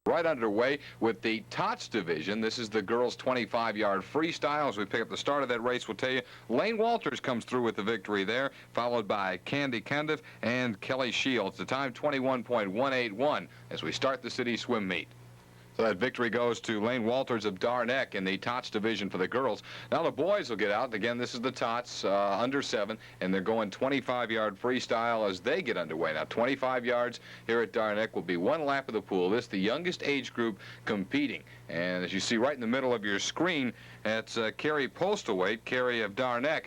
Right underway with the Tots division. This is the girls' 25-yard freestyle. As we pick up the start of that race, we'll tell you Lane Walters comes through with the victory there, followed by Candy Candiff and Kelly Shields. The time 21.181 as we start the city swim meet. So that victory goes to Lane Walters of Darneck in the Tots division for the girls. Now the boys will get out. Again, this is the Tots under 7, and they're going 25-yard freestyle as they get underway. Now 25 yards here at Darneck will be one lap of the pool. This is the youngest age group competing. And as you see right in the middle of your screen, that's Carrie Postlethwaite, Carrie of Darneck,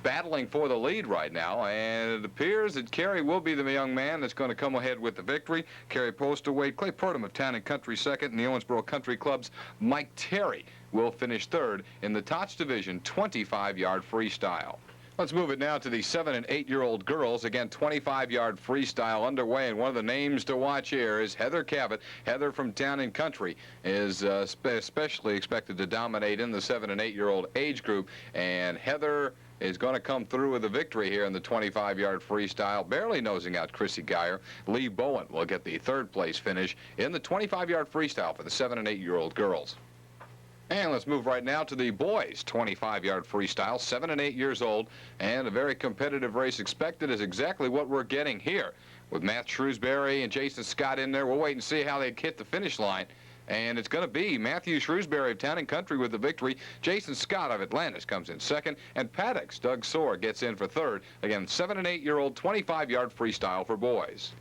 battling for the lead right now, and it appears that Kerry will be the young man that's going to come ahead with the victory. Kerry Postlethwaite, Clay Purdom of Town and Country second, and the Owensboro Country Club's Mike Terry will finish third in the Tots division 25-yard freestyle. Let's move it now to the 7- and 8-year-old girls. Again, 25-yard freestyle underway, and one of the names to watch here is Heather Cabot. Heather from Town and Country is especially expected to dominate in the 7- and 8-year-old age group, and Heather is going to come through with a victory here in the 25-yard freestyle, barely nosing out Chrissy Geyer. Lee Bowen will get the third-place finish in the 25-yard freestyle for the 7- and 8-year-old girls. And let's move right now to the boys' 25-yard freestyle, 7 and 8 years old, and a very competitive race expected is exactly what we're getting here. With Matt Shrewsbury and Jason Scott in there, we'll wait and see how they hit the finish line. And it's going to be Matthew Shrewsbury of Town and Country with the victory. Jason Scott of Atlantis comes in second. And Paddock's Doug Soar gets in for third. Again, 7- and 8-year-old 25-yard freestyle for boys.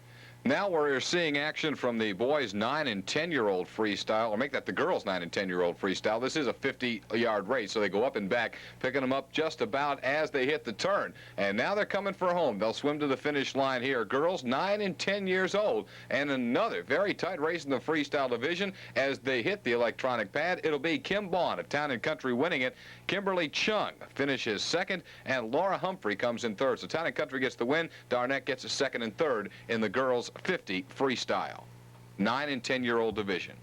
Now we're seeing action from the boys' 9- and 10-year-old freestyle, or make that the girls' 9- and 10-year-old freestyle. This is a 50-yard race, so they go up and back, picking them up just about as they hit the turn. And now they're coming for home. They'll swim to the finish line here. Girls 9 and 10 years old, and another very tight race in the freestyle division. As they hit the electronic pad, it'll be Kim Bond of Town and Country winning it. Kimberly Chung finishes second, and Laura Humphrey comes in third. So Town and Country gets the win. Darneck gets a second and third in the girls' 50 freestyle, 9 and 10-year-old division.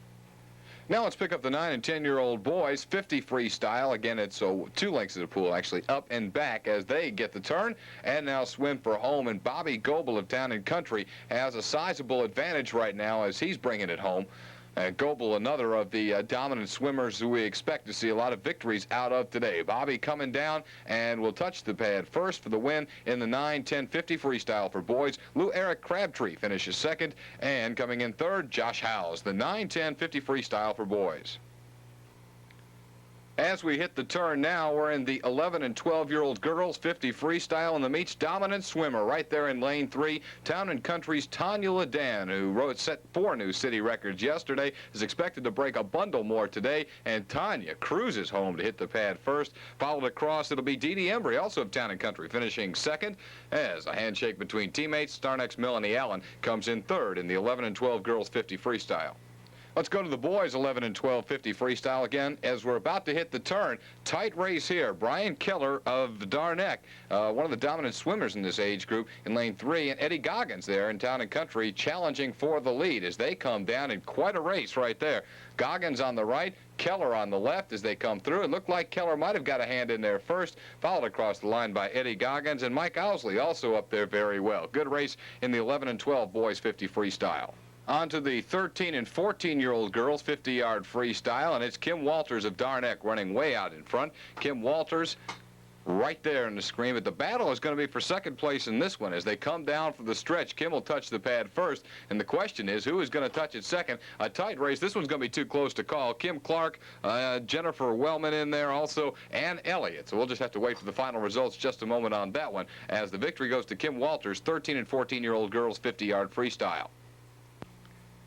Now let's pick up the 9 and 10-year-old boys 50 freestyle. Again, it's 2 lengths of the pool, actually, up and back as they get the turn and now swim for home. And Bobby Goebel of Town and Country has a sizable advantage right now as he's bringing it home. Goebel, another of the dominant swimmers who we expect to see a lot of victories out of today. Bobby coming down and will touch the pad first for the win in the 9, 10, 50 freestyle for boys. Lou Eric Crabtree finishes second, and coming in third, Josh Howes, the 9, 10, 50 freestyle for boys. As we hit the turn now, we're in the 11 and 12-year-old girls 50 freestyle, and the meet's dominant swimmer right there in lane 3, Town and Country's Tanya Ledan, who set 4 new city records yesterday, is expected to break a bundle more today, and Tanya cruises home to hit the pad first. Followed across, it'll be Dee Dee Embry, also of Town and Country, finishing second, as a handshake between teammates. Starneck's Melanie Allen comes in third in the 11 and 12 girls 50 freestyle. Let's go to the boys' 11 and 12 50 freestyle again as we're about to hit the turn. Tight race here. Brian Keller of Darneck, one of the dominant swimmers in this age group in lane 3, and Eddie Goggins there in Town and Country challenging for the lead as they come down in quite a race right there. Goggins on the right, Keller on the left as they come through. It looked like Keller might have got a hand in there first, followed across the line by Eddie Goggins, and Mike Owsley also up there very well. Good race in the 11 and 12 boys 50 freestyle. On to the 13 and 14-year-old girls 50-yard freestyle, and it's Kim Walters of Darneck running way out in front. Kim Walters right there in the screen, but the battle is going to be for second place in this one as they come down for the stretch. Kim will touch the pad first, and the question is who is going to touch it second. A tight race. This one's going to be too close to call. Kim Clark, Jennifer Wellman in there also, and Elliott. So we'll just have to wait for the final results just a moment on that one as the victory goes to Kim Walters, 13 and 14-year-old girls 50-yard freestyle.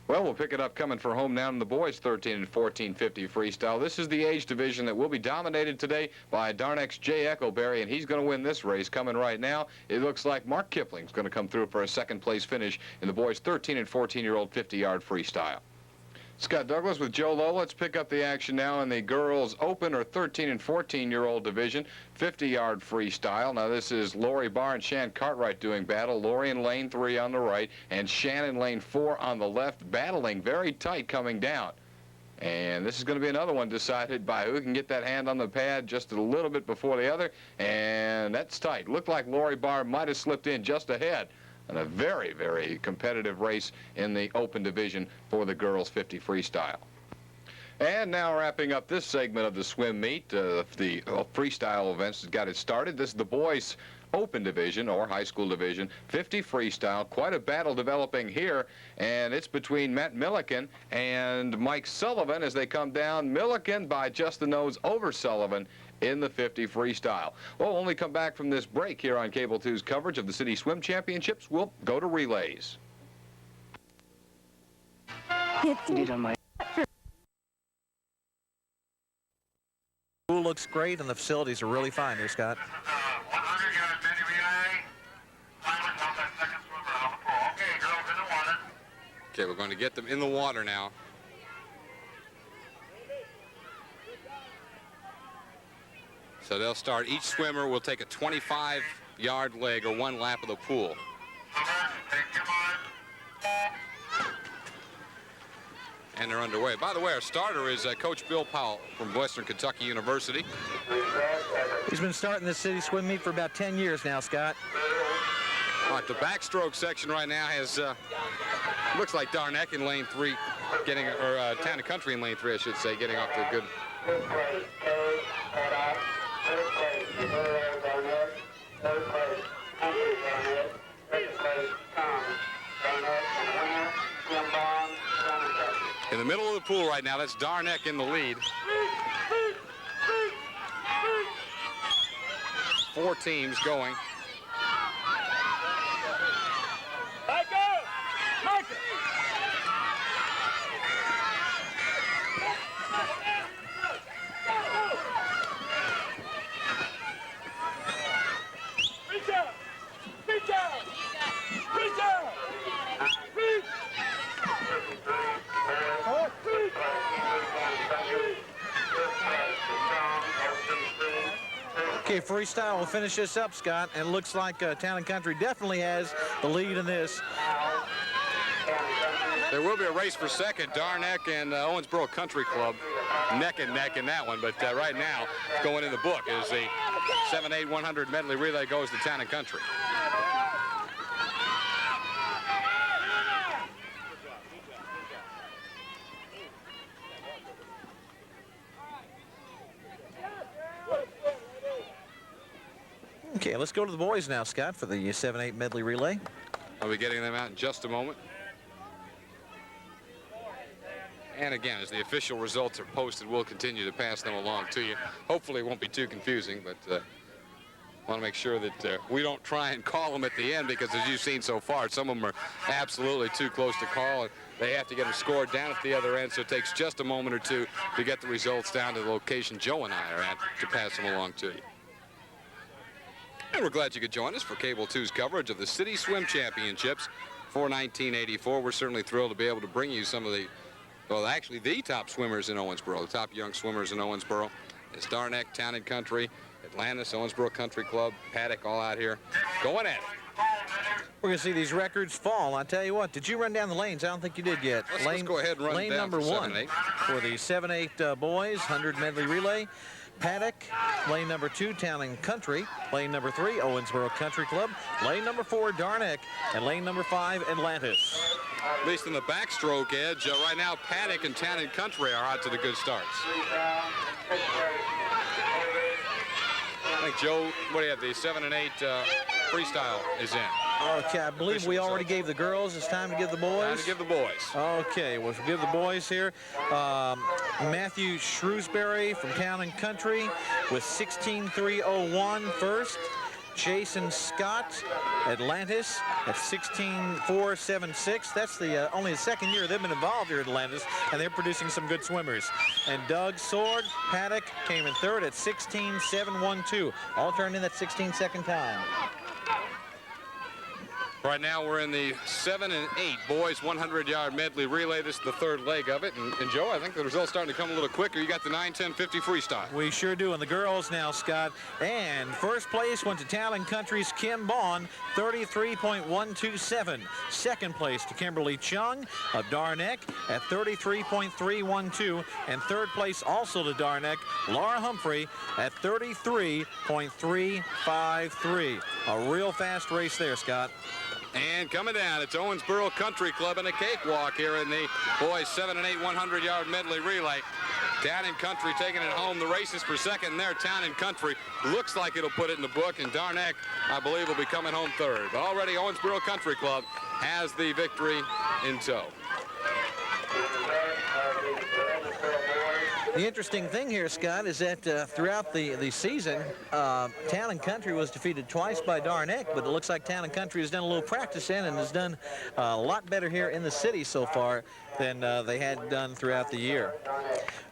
Well, we'll pick it up coming for home now in the boys 13 and 14 50 freestyle. This is the age division that will be dominated today by Darneck's Jay Echoberry, and he's going to win this race coming right now. It looks like Mark Kipling's going to come through for a second place finish in the boys 13 and 14-year-old 50-yard freestyle. Scott Douglas with Joe Lowe. Let's pick up the action now in the girls' open or 13 and 14-year-old division, 50-yard freestyle. Now this is Lori Barr and Shan Cartwright doing battle. Lori in lane 3 on the right and Shan in lane 4 on the left, battling very tight coming down. And this is going to be another one decided by who can get that hand on the pad just a little bit before the other. And that's tight. Looked like Lori Barr might have slipped in just ahead and a very, very competitive race in the open division for the girls 50 freestyle. And now wrapping up this segment of the swim meet, the freestyle events has got it started. This is the boys open division or high school division 50 freestyle. Quite a battle developing here, and it's between Matt Milliken and Mike Sullivan as they come down. Milliken by just the nose over Sullivan in the 50 freestyle. Well, when we come back from this break here on Cable 2's coverage of the City Swim Championships, we'll go to relays. Pool looks great, and the facilities are really fine here, Scott. 100-yard mini relay. Silence on that second swimmer out of the pool. Okay, girls in the water. Okay, we're going to get them in the water now. So they'll start. Each swimmer will take a 25-yard leg or one lap of the pool. Take your mind. And they're underway. By the way, our starter is Coach Bill Powell from Western Kentucky University. He's been starting this city swim meet for about 10 years now, Scott. All right, the backstroke section right now has, looks like Darneck in lane 3, getting, or Town and Country in lane 3, I should say, getting off to a good. In the middle of the pool right now, that's Darneck in the lead. 4 teams going. Okay, freestyle will finish this up, Scott, and it looks like Town and Country definitely has the lead in this. There will be a race for second. Darneck and Owensboro Country Club neck and neck in that one, but right now going in the book is the 7-8 100 medley relay goes to Town and Country. Okay, let's go to the boys now, Scott, for the 7-8 medley relay. I'll be getting them out in just a moment. And again, as the official results are posted, we'll continue to pass them along to you. Hopefully it won't be too confusing, but want to make sure that we don't try and call them at the end, because as you've seen so far, some of them are absolutely too close to call, and they have to get them scored down at the other end, so it takes just a moment or two to get the results down to the location Joe and I are at to pass them along to you. And we're glad you could join us for Cable 2's coverage of the City Swim Championships for 1984. We're certainly thrilled to be able to bring you some of the, well, actually the top swimmers in Owensboro, the top young swimmers in Owensboro. It's Darneck, Town and Country, Atlantis, Owensboro Country Club, Paddock, all out here going at it. We're going to see these records fall. I tell you what, did you run down the lanes? I don't think you did yet. Let's go ahead and run lane down number for 1 for the 7-8 boys 100 medley relay. Paddock, lane number 2, Town and Country, lane number 3, Owensboro Country Club, lane number 4, Darneck, and lane number 5, Atlantis. At least in the backstroke edge, right now Paddock and Town and Country are out to the good starts. I think, Joe, what do you have, the 7 and 8 freestyle is in. Okay, I believe we already gave the girls. It's time to give the boys. Time to give the boys. Okay, we'll give the boys here. Matthew Shrewsbury from Town and Country with 16.301 first. Jason Scott, Atlantis, at 16.476. That's the only the second year they've been involved here at Atlantis, and they're producing some good swimmers. And Doug Sword, Paddock, came in third at 16.712. All turned in that 16-second time. Right now we're in the 7 and 8 boys 100-yard medley relay. This is the third leg of it. And Joe, I think the results starting to come a little quicker. You got the 9-10-50 freestyle. We sure do. And the girls now, Scott. And first place went to Town and Country's Kim Bond, 33.127. Second place to Kimberly Chung of Darneck at 33.312. And third place also to Darneck, Laura Humphrey at 33.353. A real fast race there, Scott. And coming down, it's Owensboro Country Club in a cakewalk here in the boys 7 and 8 100-yard medley relay. Town and Country taking it home. The race is for second there. Town and Country looks like it'll put it in the book, and Darneck, I believe, will be coming home third. But already Owensboro Country Club has the victory in tow. The interesting thing here, Scott, is that throughout the season, Town and Country was defeated twice by Darneck, but it looks like Town and Country has done a little practice in and has done a lot better here in the city so far than they had done throughout the year.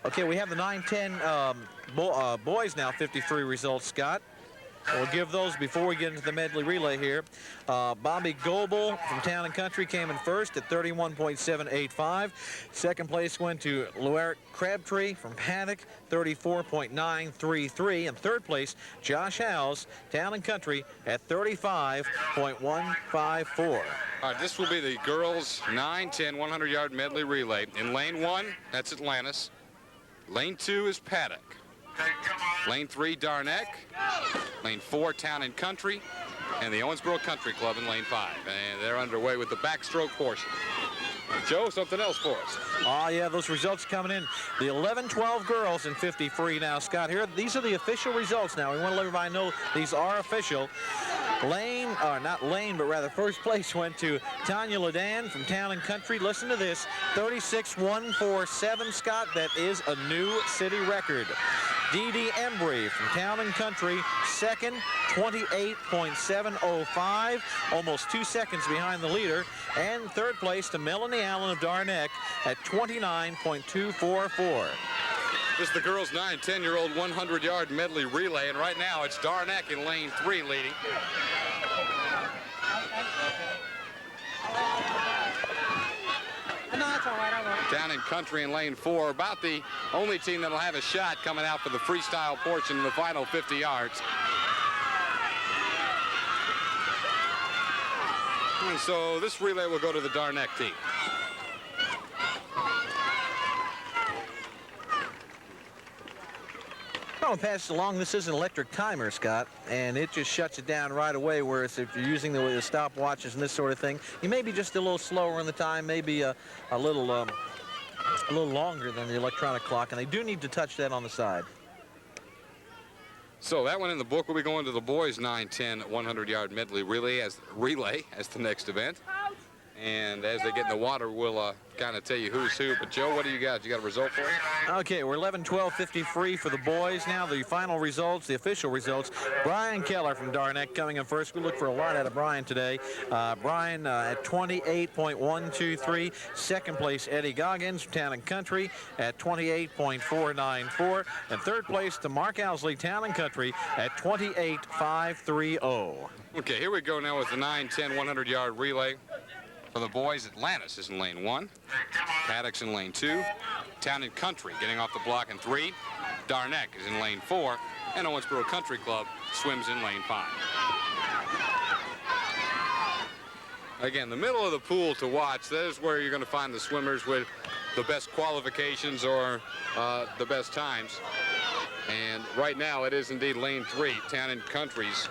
Okay, we have the 9-10 boys now, 53 results, Scott. We'll give those before we get into the medley relay here. Bobby Goebel from Town and Country came in first at 31.785. Second place went to Luerick Crabtree from Paddock, 34.933. And third place, Josh Howes, Town and Country, at 35.154. All right, this will be the girls' 9-10 100-yard medley relay. In lane 1, that's Atlantis. Lane 2 is Paddock. Lane 3, Darneck. Lane 4, Town and Country. And the Owensboro Country Club in lane 5. And they're underway with the backstroke portion. Joe, something else for us. Oh, yeah, those results coming in. The 11-12 girls in 53 now, Scott. Here, these are the official results now. We want to let everybody know these are official. First place went to Tanya Ledan from Town and Country. Listen to this, 36.147, Scott. That is a new city record. Dee Dee Embry from Town and Country, second, 28.705, almost 2 seconds behind the leader. And third place to Melanie Allen of Darneck at 29.244. This is the girls' 9-10-year-old 100-yard medley relay, and right now it's Darneck in lane 3 leading. Town and Country in lane 4, about the only team that'll have a shot coming out for the freestyle portion in the final 50 yards. And so this relay will go to the Darneck team. I'll pass it along. This is an electric timer, Scott, and it just shuts it down right away, whereas if you're using the stopwatches and this sort of thing, you may be just a little slower in the time, maybe a little longer than the electronic clock, and they do need to touch that on the side. So that one in the book will be going to the boys' 9-10 100-yard medley relay as the next event. And as they get in the water, we'll kind of tell you who's who. But, Joe, what do you got? You got a result for us? Okay, we're 11-12-53 for the boys now. The final results, the official results. Brian Keller from Darneck coming in first. We look for a lot out of Brian today. Brian at 28.123. Second place, Eddie Goggins from Town and Country at 28.494. And third place to Mark Owsley, Town and Country at 28.530. Okay, here we go now with the 9-10 100-yard relay. For the boys, Atlantis is in lane 1. Paddock's in lane 2. Town and Country getting off the block in 3. Darneck is in lane 4. And Owensboro Country Club swims in lane 5. Again, the middle of the pool to watch, that is where you're going to find the swimmers with the best qualifications or the best times. And right now it is indeed lane 3, Town and Country's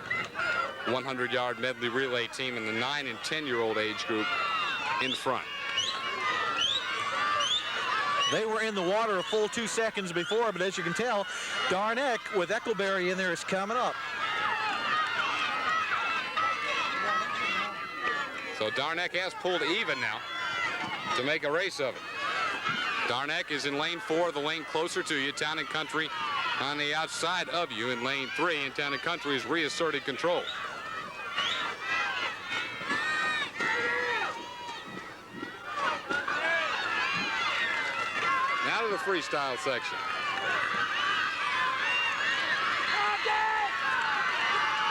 100-yard medley relay team in the 9 and 10-year-old age group in front. They were in the water a full 2 seconds before, but as you can tell, Darneck with Eckleberry in there is coming up. So Darneck has pulled even now to make a race of it. Darneck is in lane 4, the lane closer to you. Town and Country on the outside of you in lane 3, and Town and Country has reasserted control. Now to the freestyle section.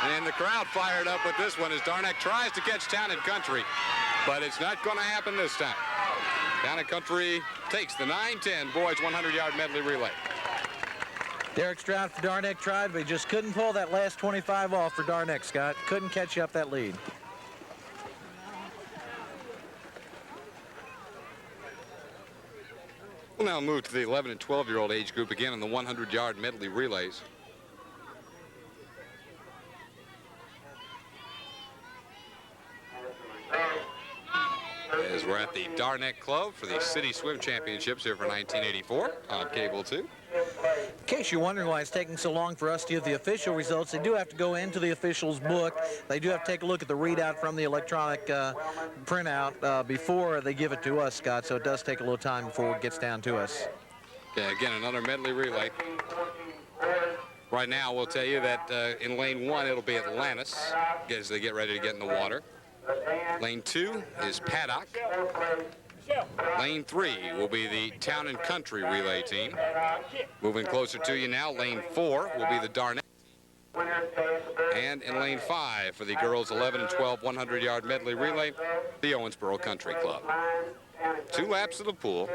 And the crowd fired up with this one as Darneck tries to catch Town and Country, but it's not going to happen this time. Town and Country takes the 9-10 boys 100-yard medley relay. Derek Stroud for Darneck tried, but he just couldn't pull that last 25 off for Darneck, Scott. Couldn't catch up that lead. We'll now move to the 11 and 12-year-old age group again in the 100-yard medley relays. as we're at the Darnett Club for the City Swim Championships here for 1984 on Cable 2. In case you're wondering why it's taking so long for us to get the official results, they do have to go into the official's book. They do have to take a look at the readout from the electronic printout before they give it to us, Scott, so it does take a little time before it gets down to us. Okay, again, another medley relay. Right now, we'll tell you that in lane 1, it'll be Atlantis as they get ready to get in the water. Lane 2 is Paddock. Lane 3 will be the Town and Country relay team. Moving closer to you now, lane 4 will be the Darnett. And in lane 5 for the girls 11 and 12 100-yard medley relay, the Owensboro Country Club. 2 laps of the pool,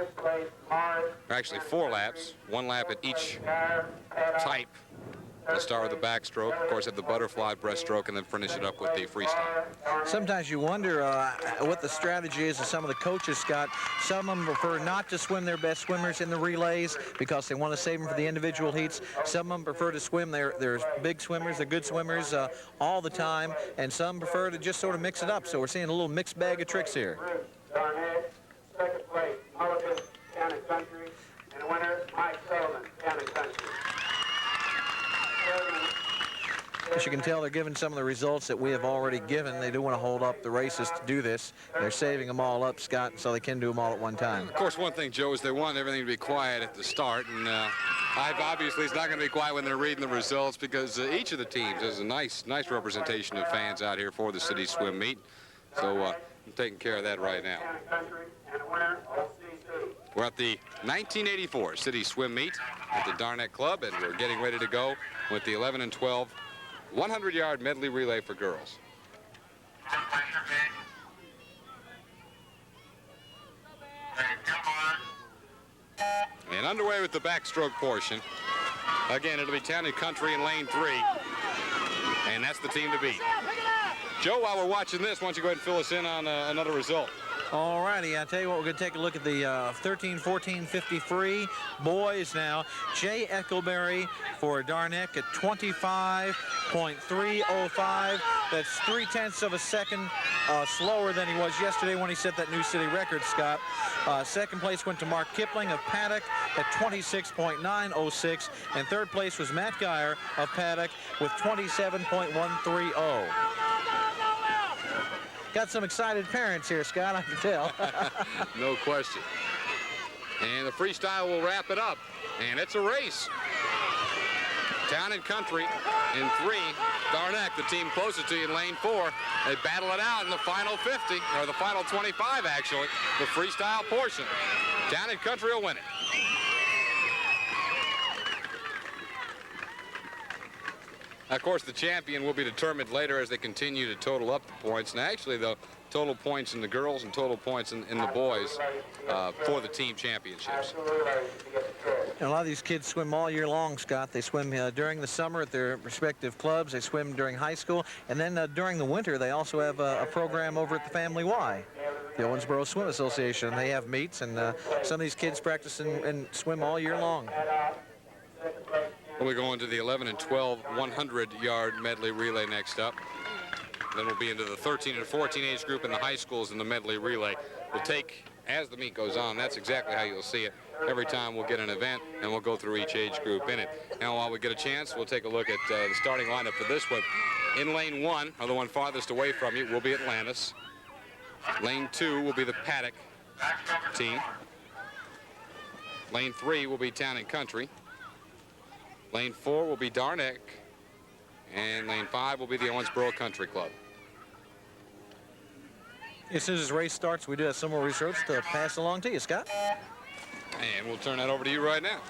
or actually 4 laps, 1 lap at each type. We'll start with the backstroke, of course have the butterfly breaststroke, and then finish it up with the freestyle. Sometimes you wonder what the strategy is of some of the coaches, Scott. Some of them prefer not to swim their best swimmers in the relays because they want to save them for the individual heats. Some of them prefer to swim their big swimmers, their good swimmers all the time, and some prefer to just sort of mix it up. So we're seeing a little mixed bag of tricks here. Darnett, second place, Mulligan, Town and Country, and the winner, Mike Sullivan, Town and Country. As you can tell, they're giving some of the results that we have already given. They do want to hold up the races to do this. They're saving them all up, Scott, so they can do them all at one time. Of course, one thing, Joe, is they want everything to be quiet at the start, and obviously it's not going to be quiet when they're reading the results because each of the teams has a nice representation of fans out here for the City Swim Meet. So I'm taking care of that right now. We're at the 1984 City Swim Meet at the Darnett Club, and we're getting ready to go with the 11 and 12 100-yard medley relay for girls. And underway with the backstroke portion. Again, it'll be Town and Country in lane 3, and that's the team to beat. Joe, while we're watching this, why don't you go ahead and fill us in on another result? All righty, I'll tell you what, we're going to take a look at the 13-14-53 boys now. Jay Eckelberry for Darnett at 25.305. That's 0.3 of a second slower than he was yesterday when he set that new city record, Scott. Second place went to Mark Kipling of Paddock at 26.906. And third place was Matt Geyer of Paddock with 27.130. Got some excited parents here, Scott, I can tell. No question. And the freestyle will wrap it up. And it's a race. Town and Country in 3. Darnett, the team closest to you in lane 4. They battle it out in the final 50, or the final 25, actually, the freestyle portion. Town and Country will win it. Of course, the champion will be determined later as they continue to total up the points. And actually, the total points in the girls and total points in the boys for the team championships. And a lot of these kids swim all year long, Scott. They swim during the summer at their respective clubs. They swim during high school. And then during the winter, they also have a program over at the Family Y, the Owensboro Swim Association. They have meets, and some of these kids practice and swim all year long. We'll go into the 11 and 12 100-yard medley relay next up. Then we'll be into the 13 and 14 age group in the high schools in the medley relay. We'll take, as the meet goes on, that's exactly how you'll see it. Every time we'll get an event, and we'll go through each age group in it. Now, while we get a chance, we'll take a look at the starting lineup for this one. In lane 1, or the one farthest away from you, will be Atlantis. Lane 2 will be the Paddock team. Lane 3 will be Town and Country. Lane 4 will be Darnett, and lane 5 will be the Owensboro Country Club. As soon as this race starts, we do have some more results to pass along to you, Scott. And we'll turn that over to you right now.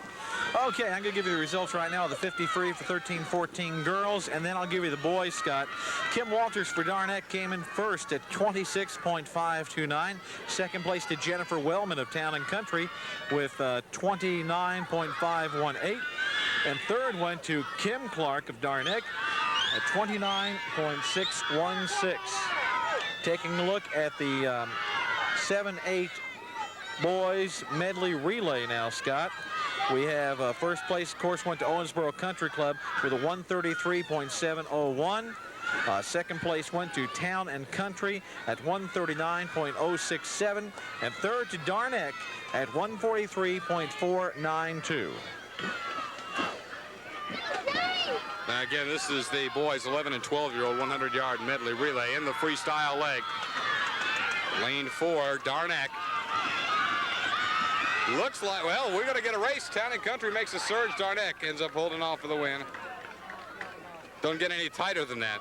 Okay, I'm going to give you the results right now of the 53 for 13-14 girls, and then I'll give you the boys, Scott. Kim Walters for Darnett came in first at 26.529. Second place to Jennifer Wellman of Town and Country with 29.518. And third went to Kim Clark of Darnett at 29.616. Taking a look at the 7-8 boys medley relay now, Scott. We have first place, of course, went to Owensboro Country Club with a 133.701. Second place went to Town and Country at 139.067. And third to Darneck at 143.492. Now again, this is the boys 11 and 12-year-old 100-yard medley relay in the freestyle leg. Lane 4, Darneck. Looks like, well, we're going to get a race. Town and Country makes a surge. Darneck ends up holding off for the win. Don't get any tighter than that.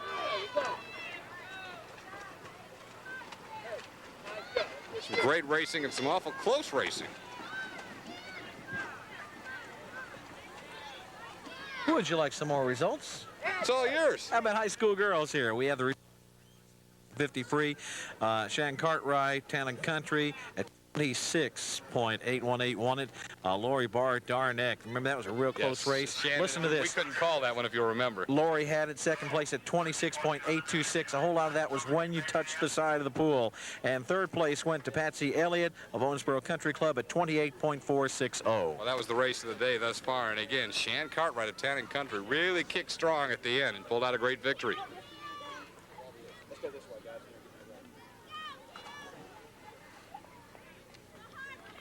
Some great racing and some awful close racing. Would you like some more results? It's all yours. How about high school girls here? We have the 50 free. Shan Cartwright, Town and Country at 26.818 won it. Lori Barr, Darneck. Remember, that was a real close race. Shannon, listen to this. We couldn't call that one if you'll remember. Lori had it second place at 26.826. A whole lot of that was when you touched the side of the pool. And third place went to Patsy Elliott of Owensboro Country Club at 28.460. Well, that was the race of the day thus far. And again, Shan Cartwright of Town and Country really kicked strong at the end and pulled out a great victory.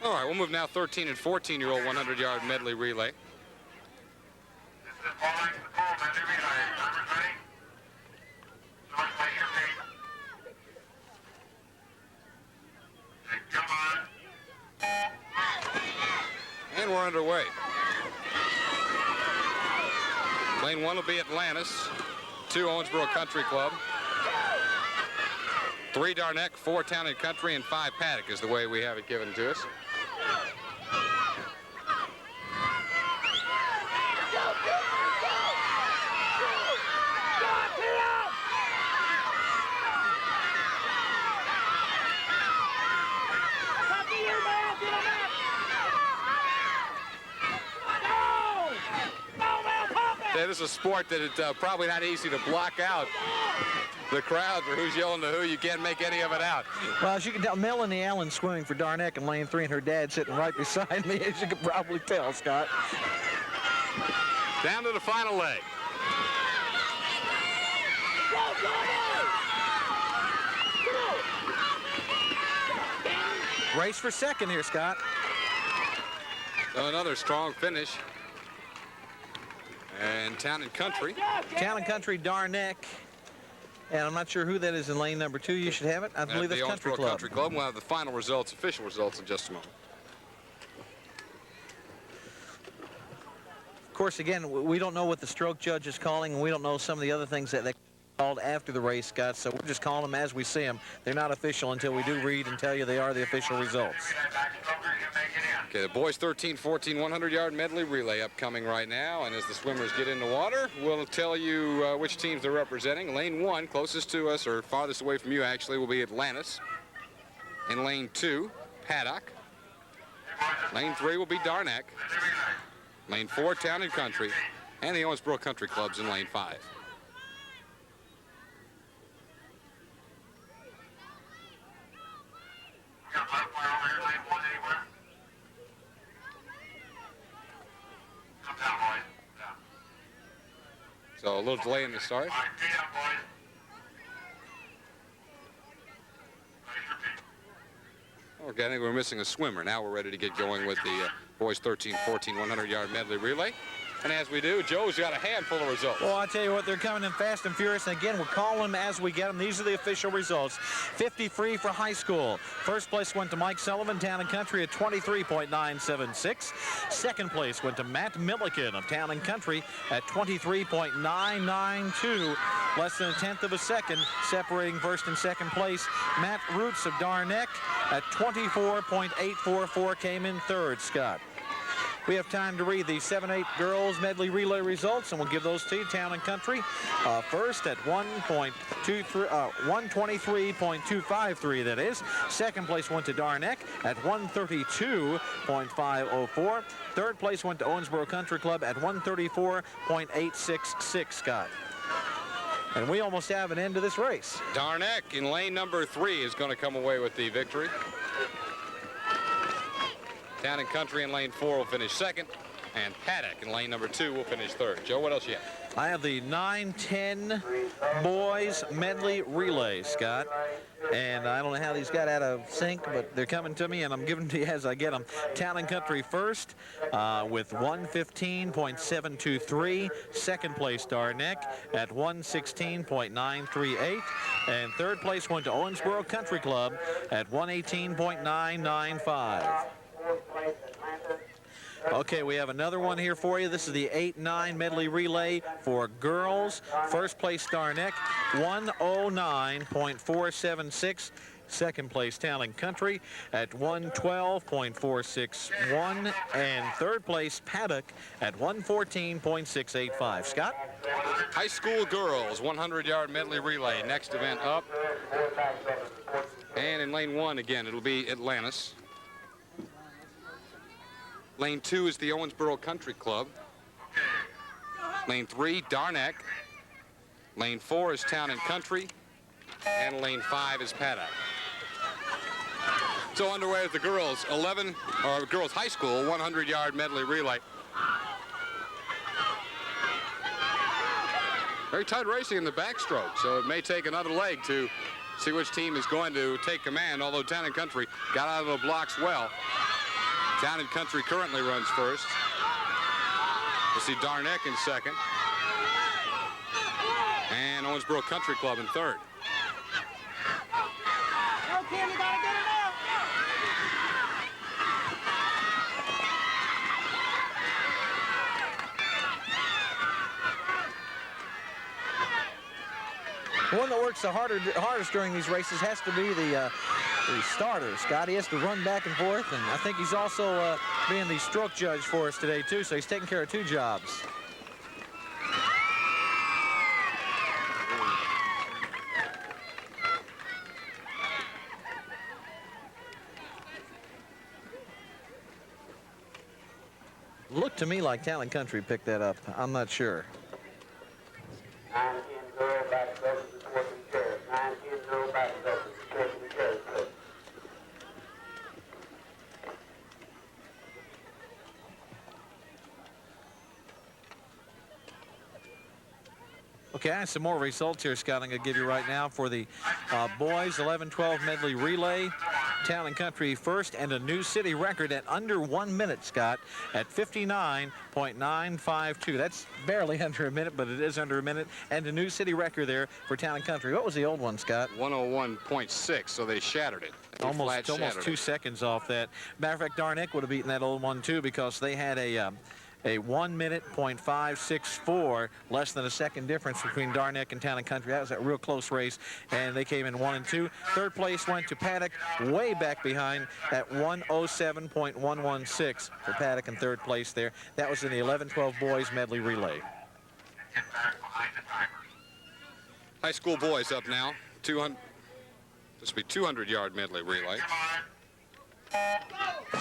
All right, we'll move now 13 and 14-year-old 100-yard medley relay. This is following the pool medley relay. Number 3. Start by your feet. And come on. And we're underway. Lane 1 will be Atlantis, 2 Owensboro Country Club, 3 Darneck, 4 Town and Country, and 5 Paddock is the way we have it given to us. Yeah, this is a sport that it's probably not easy to block out the crowd for who's yelling to who. You can't make any of it out. Well, as you can tell, Melanie Allen swimming for Darneck in lane 3, and her dad sitting right beside me, as you can probably tell, Scott. Down to the final leg. Race for second here, Scott. So another strong finish. And Town and Country. Town and Country, Darneck. And I'm not sure who that is in lane number 2. You should have it. I believe the that's Country Owensboro Club. Country Club. We'll have the final results, official results, in just a moment. Of course, again, we don't know what the stroke judge is calling, and we don't know some of the other things that they called after the race, Scott, so we're just calling them as we see them. They're not official until we do read and tell you they are the official results. Okay, the boys 13-14 100-yard medley relay upcoming right now, and as the swimmers get in the water, we'll tell you which teams they're representing. Lane 1, closest to us, or farthest away from you actually, will be Atlantis. In lane 2, Paddock. Lane 3 will be Darneck. Lane 4, Town and Country, and the Owensboro Country Club's in lane 5. So a little delay in the start. Okay, I think we're missing a swimmer. Now we're ready to get going with the boys 13-14 100-yard medley relay. And as we do, Joe's got a handful of results. Well, I tell you what, they're coming in fast and furious. And again, we're calling them as we get them. These are the official results. 50 free for high school. First place went to Mike Sullivan, Town and Country, at 23.976. Second place went to Matt Milliken of Town and Country at 23.992. Less than a tenth of a second separating first and second place. Matt Roots of Darneck at 24.844 came in third, Scott. We have time to read the 7-8 girls medley relay results, and we'll give those to you. Town and Country first at 123.253, that is. Second place went to Darneck at 132.504. Third place went to Owensboro Country Club at 134.866, Scott. And we almost have an end to this race. Darneck in lane number 3 is going to come away with the victory. Town and Country in lane 4 will finish second. and Paddock in lane number 2 will finish third. Joe, what else you have? I have the 9-10 boys medley relay, Scott. And I don't know how these got out of sync, but they're coming to me, and I'm giving them to you as I get them. Town and Country first with 115.723. Second place, Darneck at 116.938. And third place went to Owensboro Country Club at 118.995. Okay, we have another one here for you. This is the 8-9 medley relay for girls. First place, Darneck, 109.476. Second place, Town and Country at 112.461. And third place, Paddock at 114.685. Scott? High school girls 100-yard medley relay. Next event up. And in lane 1 again, it'll be Atlantis. Lane 2 is the Owensboro Country Club. Lane 3, Darneck. Lane 4 is Town and Country. And lane 5 is Paddock. So underway with the girls girls high school 100-yard medley relay. Very tight racing in the backstroke, so it may take another leg to see which team is going to take command, although Town and Country got out of the blocks well. Town and Country currently runs first. We'll see Darneck in second. And Owensboro Country Club in third. The one that works the hardest during these races has to be the starter, Scott. He has to run back and forth, and I think he's also being the stroke judge for us today, too, so he's taking care of 2 jobs. Looked to me like Town and Country picked that up. I'm not sure. 9-10 girl back over to the 4th and chairs. 9-10 girl back over to the 4th and chairs. Okay, I have some more results here, Scott. I'm going to give you right now for the boys 11-12 medley relay. Town and Country first, and a new city record at under 1 minute, Scott, at 59.952. That's barely under a minute, but it is under a minute, and a new city record there for Town and Country. What was the old one, Scott? 101.6, so they shattered it. Almost 2 seconds off that. Matter of fact, Darneck would have beaten that old one, too, because they had a 1 minute .564, less than a second difference between Darneck and Town and Country. That was a real close race, and they came in 1 and 2. Third place went to Paddock, way back behind at 107.116 for Paddock in third place there. That was in the 11-12 boys medley relay. High school boys up now. 200. This will be 200-yard medley relay.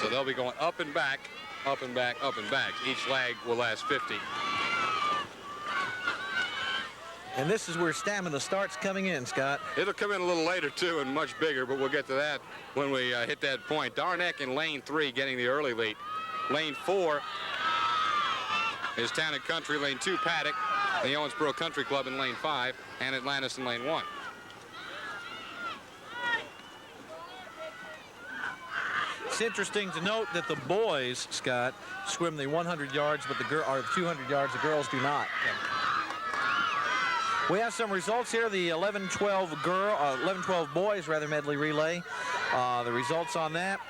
So they'll be going up and back. Up and back, up and back. Each leg will last 50. And this is where stamina starts coming in, Scott. It'll come in a little later, too, and much bigger, but we'll get to that when we hit that point. Darneck in lane 3 getting the early lead. Lane 4 is Town and Country. Lane 2, Paddock. The Owensboro Country Club in lane 5, and Atlantis in lane 1. It's interesting to note that the boys, Scott, swim the 100 yards, but the 200 yards, the girls do not. We have some results here. The 11-12 boys medley relay. The results on that: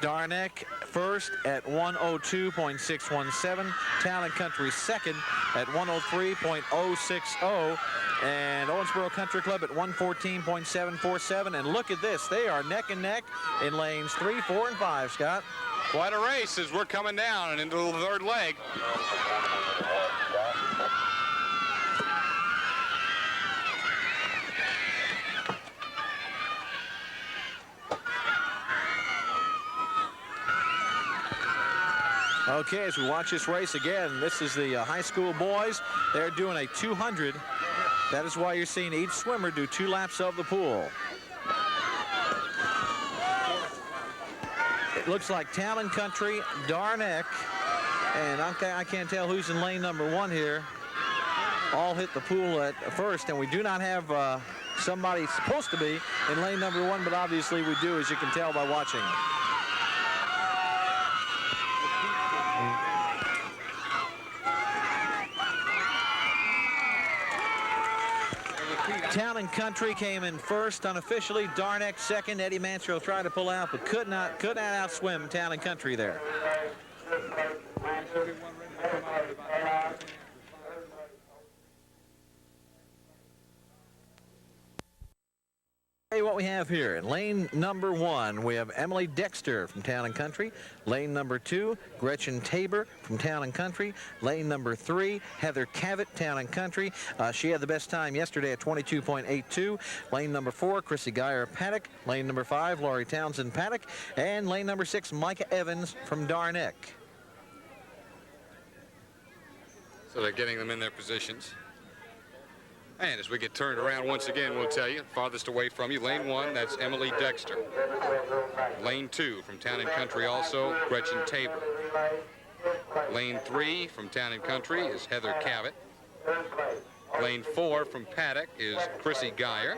Darneck first at 102.617. Town and Country second at 103.060. And Owensboro Country Club at 114.747. And look at this. They are neck and neck in lanes 3, 4, and 5, Scott. Quite a race as we're coming down and into the third leg. Okay, as we watch this race again, this is the high school boys. They're doing a 200. That is why you're seeing each swimmer do 2 laps of the pool. It looks like Town and Country, Darneck, And I can't tell who's in lane number 1 here. All hit the pool at first, and we do not have somebody supposed to be in lane number 1, but obviously we do, as you can tell by watching. Town and Country came in first unofficially. Darneck second. Eddie Mansfield tried to pull out, but could not outswim Town and Country there. What we have here in lane number 1, we have Emily Dexter from Town and Country. Lane number 2, Gretchen Tabor from Town and Country. Lane number 3, Heather Cavett, Town and Country. She had the best time yesterday at 22.82. Lane number 4, Chrissy Geyer Paddock. Lane number 5, Laurie Townsend Paddock. And lane number 6, Micah Evans from Darneck. So they're getting them in their positions. And as we get turned around once again, we'll tell you, farthest away from you, lane 1, that's Emily Dexter. Lane 2 from Town and Country also, Gretchen Tabor. Lane 3 from Town and Country is Heather Cavett. Lane 4 from Paddock is Chrissy Geyer.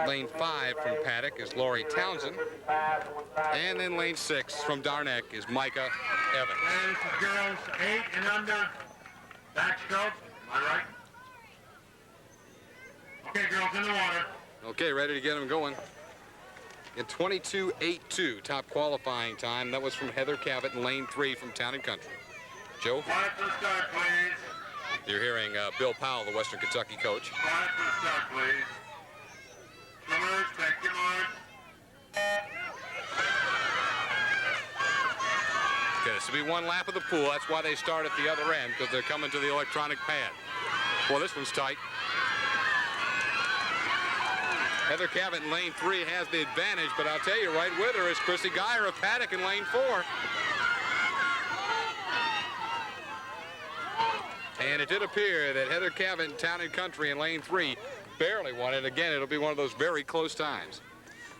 Lane 5 from Paddock is Laurie Townsend. And then lane 6 from Darneck is Micah Evans. And this is girls 8 and under. Backstroke. Am I right? Okay, girls in the water. Okay, ready to get them going. In 22.82, top qualifying time. That was from Heather Cavett in lane 3 from Town and Country. Joe? Quiet for the start, please. You're hearing Bill Powell, the Western Kentucky coach. Quiet for the start, please. Swimmers, take your mark. Okay, this will be one lap of the pool. That's why they start at the other end, because they're coming to the electronic pad. Well, this one's tight. Heather Cavett in lane 3 has the advantage, but I'll tell you, right with her is Chrissy Geyer of Paddock in lane 4. And it did appear that Heather Cavett in Town and Country in lane 3 barely won it. Again, it'll be one of those very close times.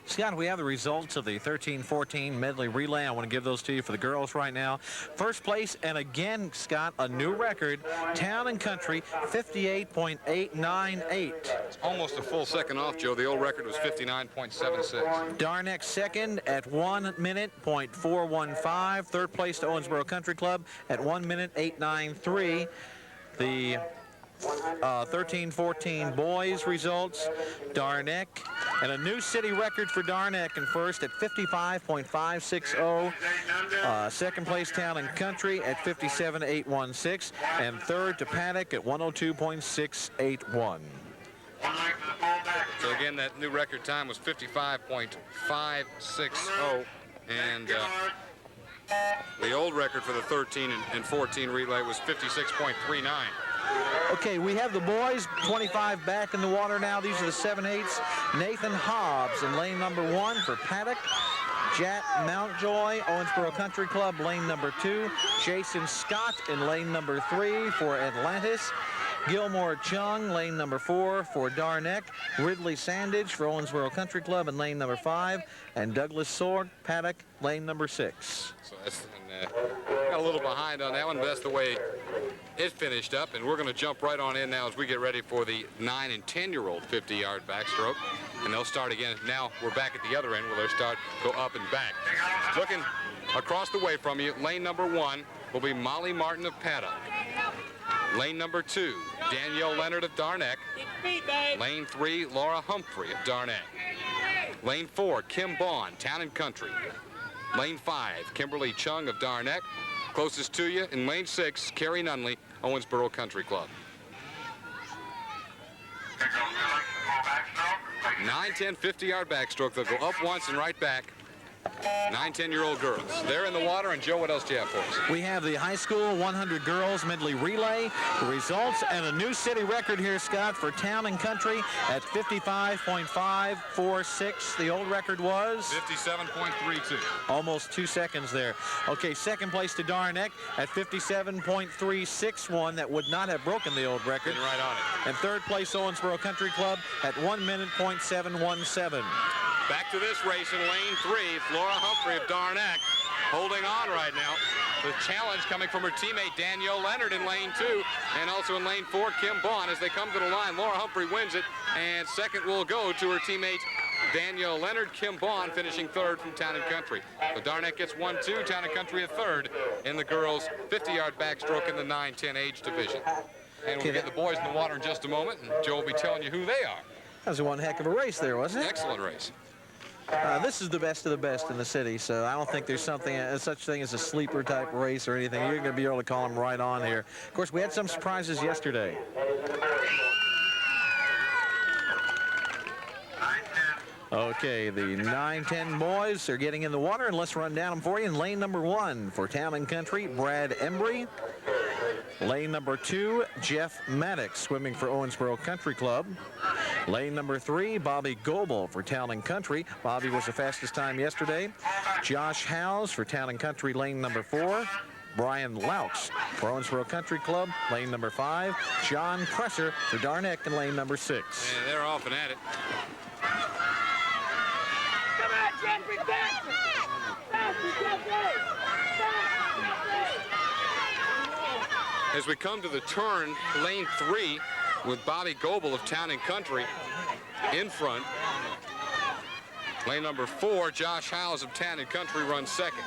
Scott, we have the results of the 13-14 medley relay. I want to give those to you for the girls right now. First place, and again, Scott, a new record. Town and Country, 58.898. It's almost a full second off, Joe. The old record was 59.76. Darneck second at 1 minute, .415. Third place to Owensboro Country Club at 1 minute, 893. The 13-14 boys results, Darneck, and a new city record for Darneck in first at 55.560. Second place Town and Country at 57.816, and third to Paddock at 102.681. So again, that new record time was 55.560, and the old record for the 13 and 14 relay was 56.39. Okay, we have the boys, 25 back in the water now. These are the 7/8s. Nathan Hobbs in lane number 1 for Paddock. Jack Mountjoy, Owensboro Country Club, lane number 2. Jason Scott in lane number 3 for Atlantis. Gilmore Chung, lane number 4 for Darneck. Ridley Sandage for Owensboro Country Club in lane number 5. And Douglas Sword, Paddock, lane number 6. So that's got a little behind on that one, but that's the way it finished up. And we're going to jump right on in now as we get ready for the 9- and 10-year-old 50-yard backstroke. And they'll start again. Now we're back at the other end where they'll start, go up and back. Looking across the way from you, lane number 1 will be Molly Martin of Paddock. Lane number 2, Danielle Leonard of Darneck. Lane 3, Laura Humphrey of Darneck. Lane 4, Kim Bond, Town and Country. Lane 5, Kimberly Chung of Darneck. Closest to you in lane 6, Carrie Nunley, Owensboro Country Club. 9, 10, 50-yard backstroke. They'll go up once and right back. 9, 10-year-old girls. They're in the water. And Joe, what else do you have for us? We have the high school 100 girls medley relay, the results, and a new city record here, Scott, for Town and Country at 55.546. The old record was 57.32. almost 2 seconds there. Okay, second place to Darneck at 57.361. That would not have broken the old record. Been right on it. And third place Owensboro Country Club at 1 minute .717. Back to this race in lane 3, Laura Humphrey of Darneck holding on right now. The challenge coming from her teammate Danielle Leonard in lane 2, and also in lane 4, Kim Bond. As they come to the line, Laura Humphrey wins it, and second will go to her teammate Danielle Leonard. Kim Bond finishing third from Town and Country. So Darneck gets 1-2, Town and Country a third in the girls' 50-yard backstroke in the 9-10 age division. And we'll get the boys in the water in just a moment, and Joe will be telling you who they are. That was one heck of a race there, wasn't it? Excellent race. This is the best of the best in the city, so I don't think there's such thing as a sleeper type race or anything. You're going to be able to call them right on here. Of course, we had some surprises yesterday. Okay, the 9-10 boys are getting in the water, and let's run down them for you. In lane number 1 for Town and Country, Brad Embry. Lane number 2, Jeff Maddox, swimming for Owensboro Country Club. Lane number 3, Bobby Goebel for Town and Country. Bobby was the fastest time yesterday. Josh Howes for Town and Country, lane number 4. Brian Laux for Owensboro Country Club, lane number 5. John Presser for Darneck in lane number 6. And they're off and at it. Come on, Jeffrey, back! As we come to the turn, lane 3 with Bobby Goebel of Town and Country in front. Lane number 4, Josh Howes of Town and Country runs second.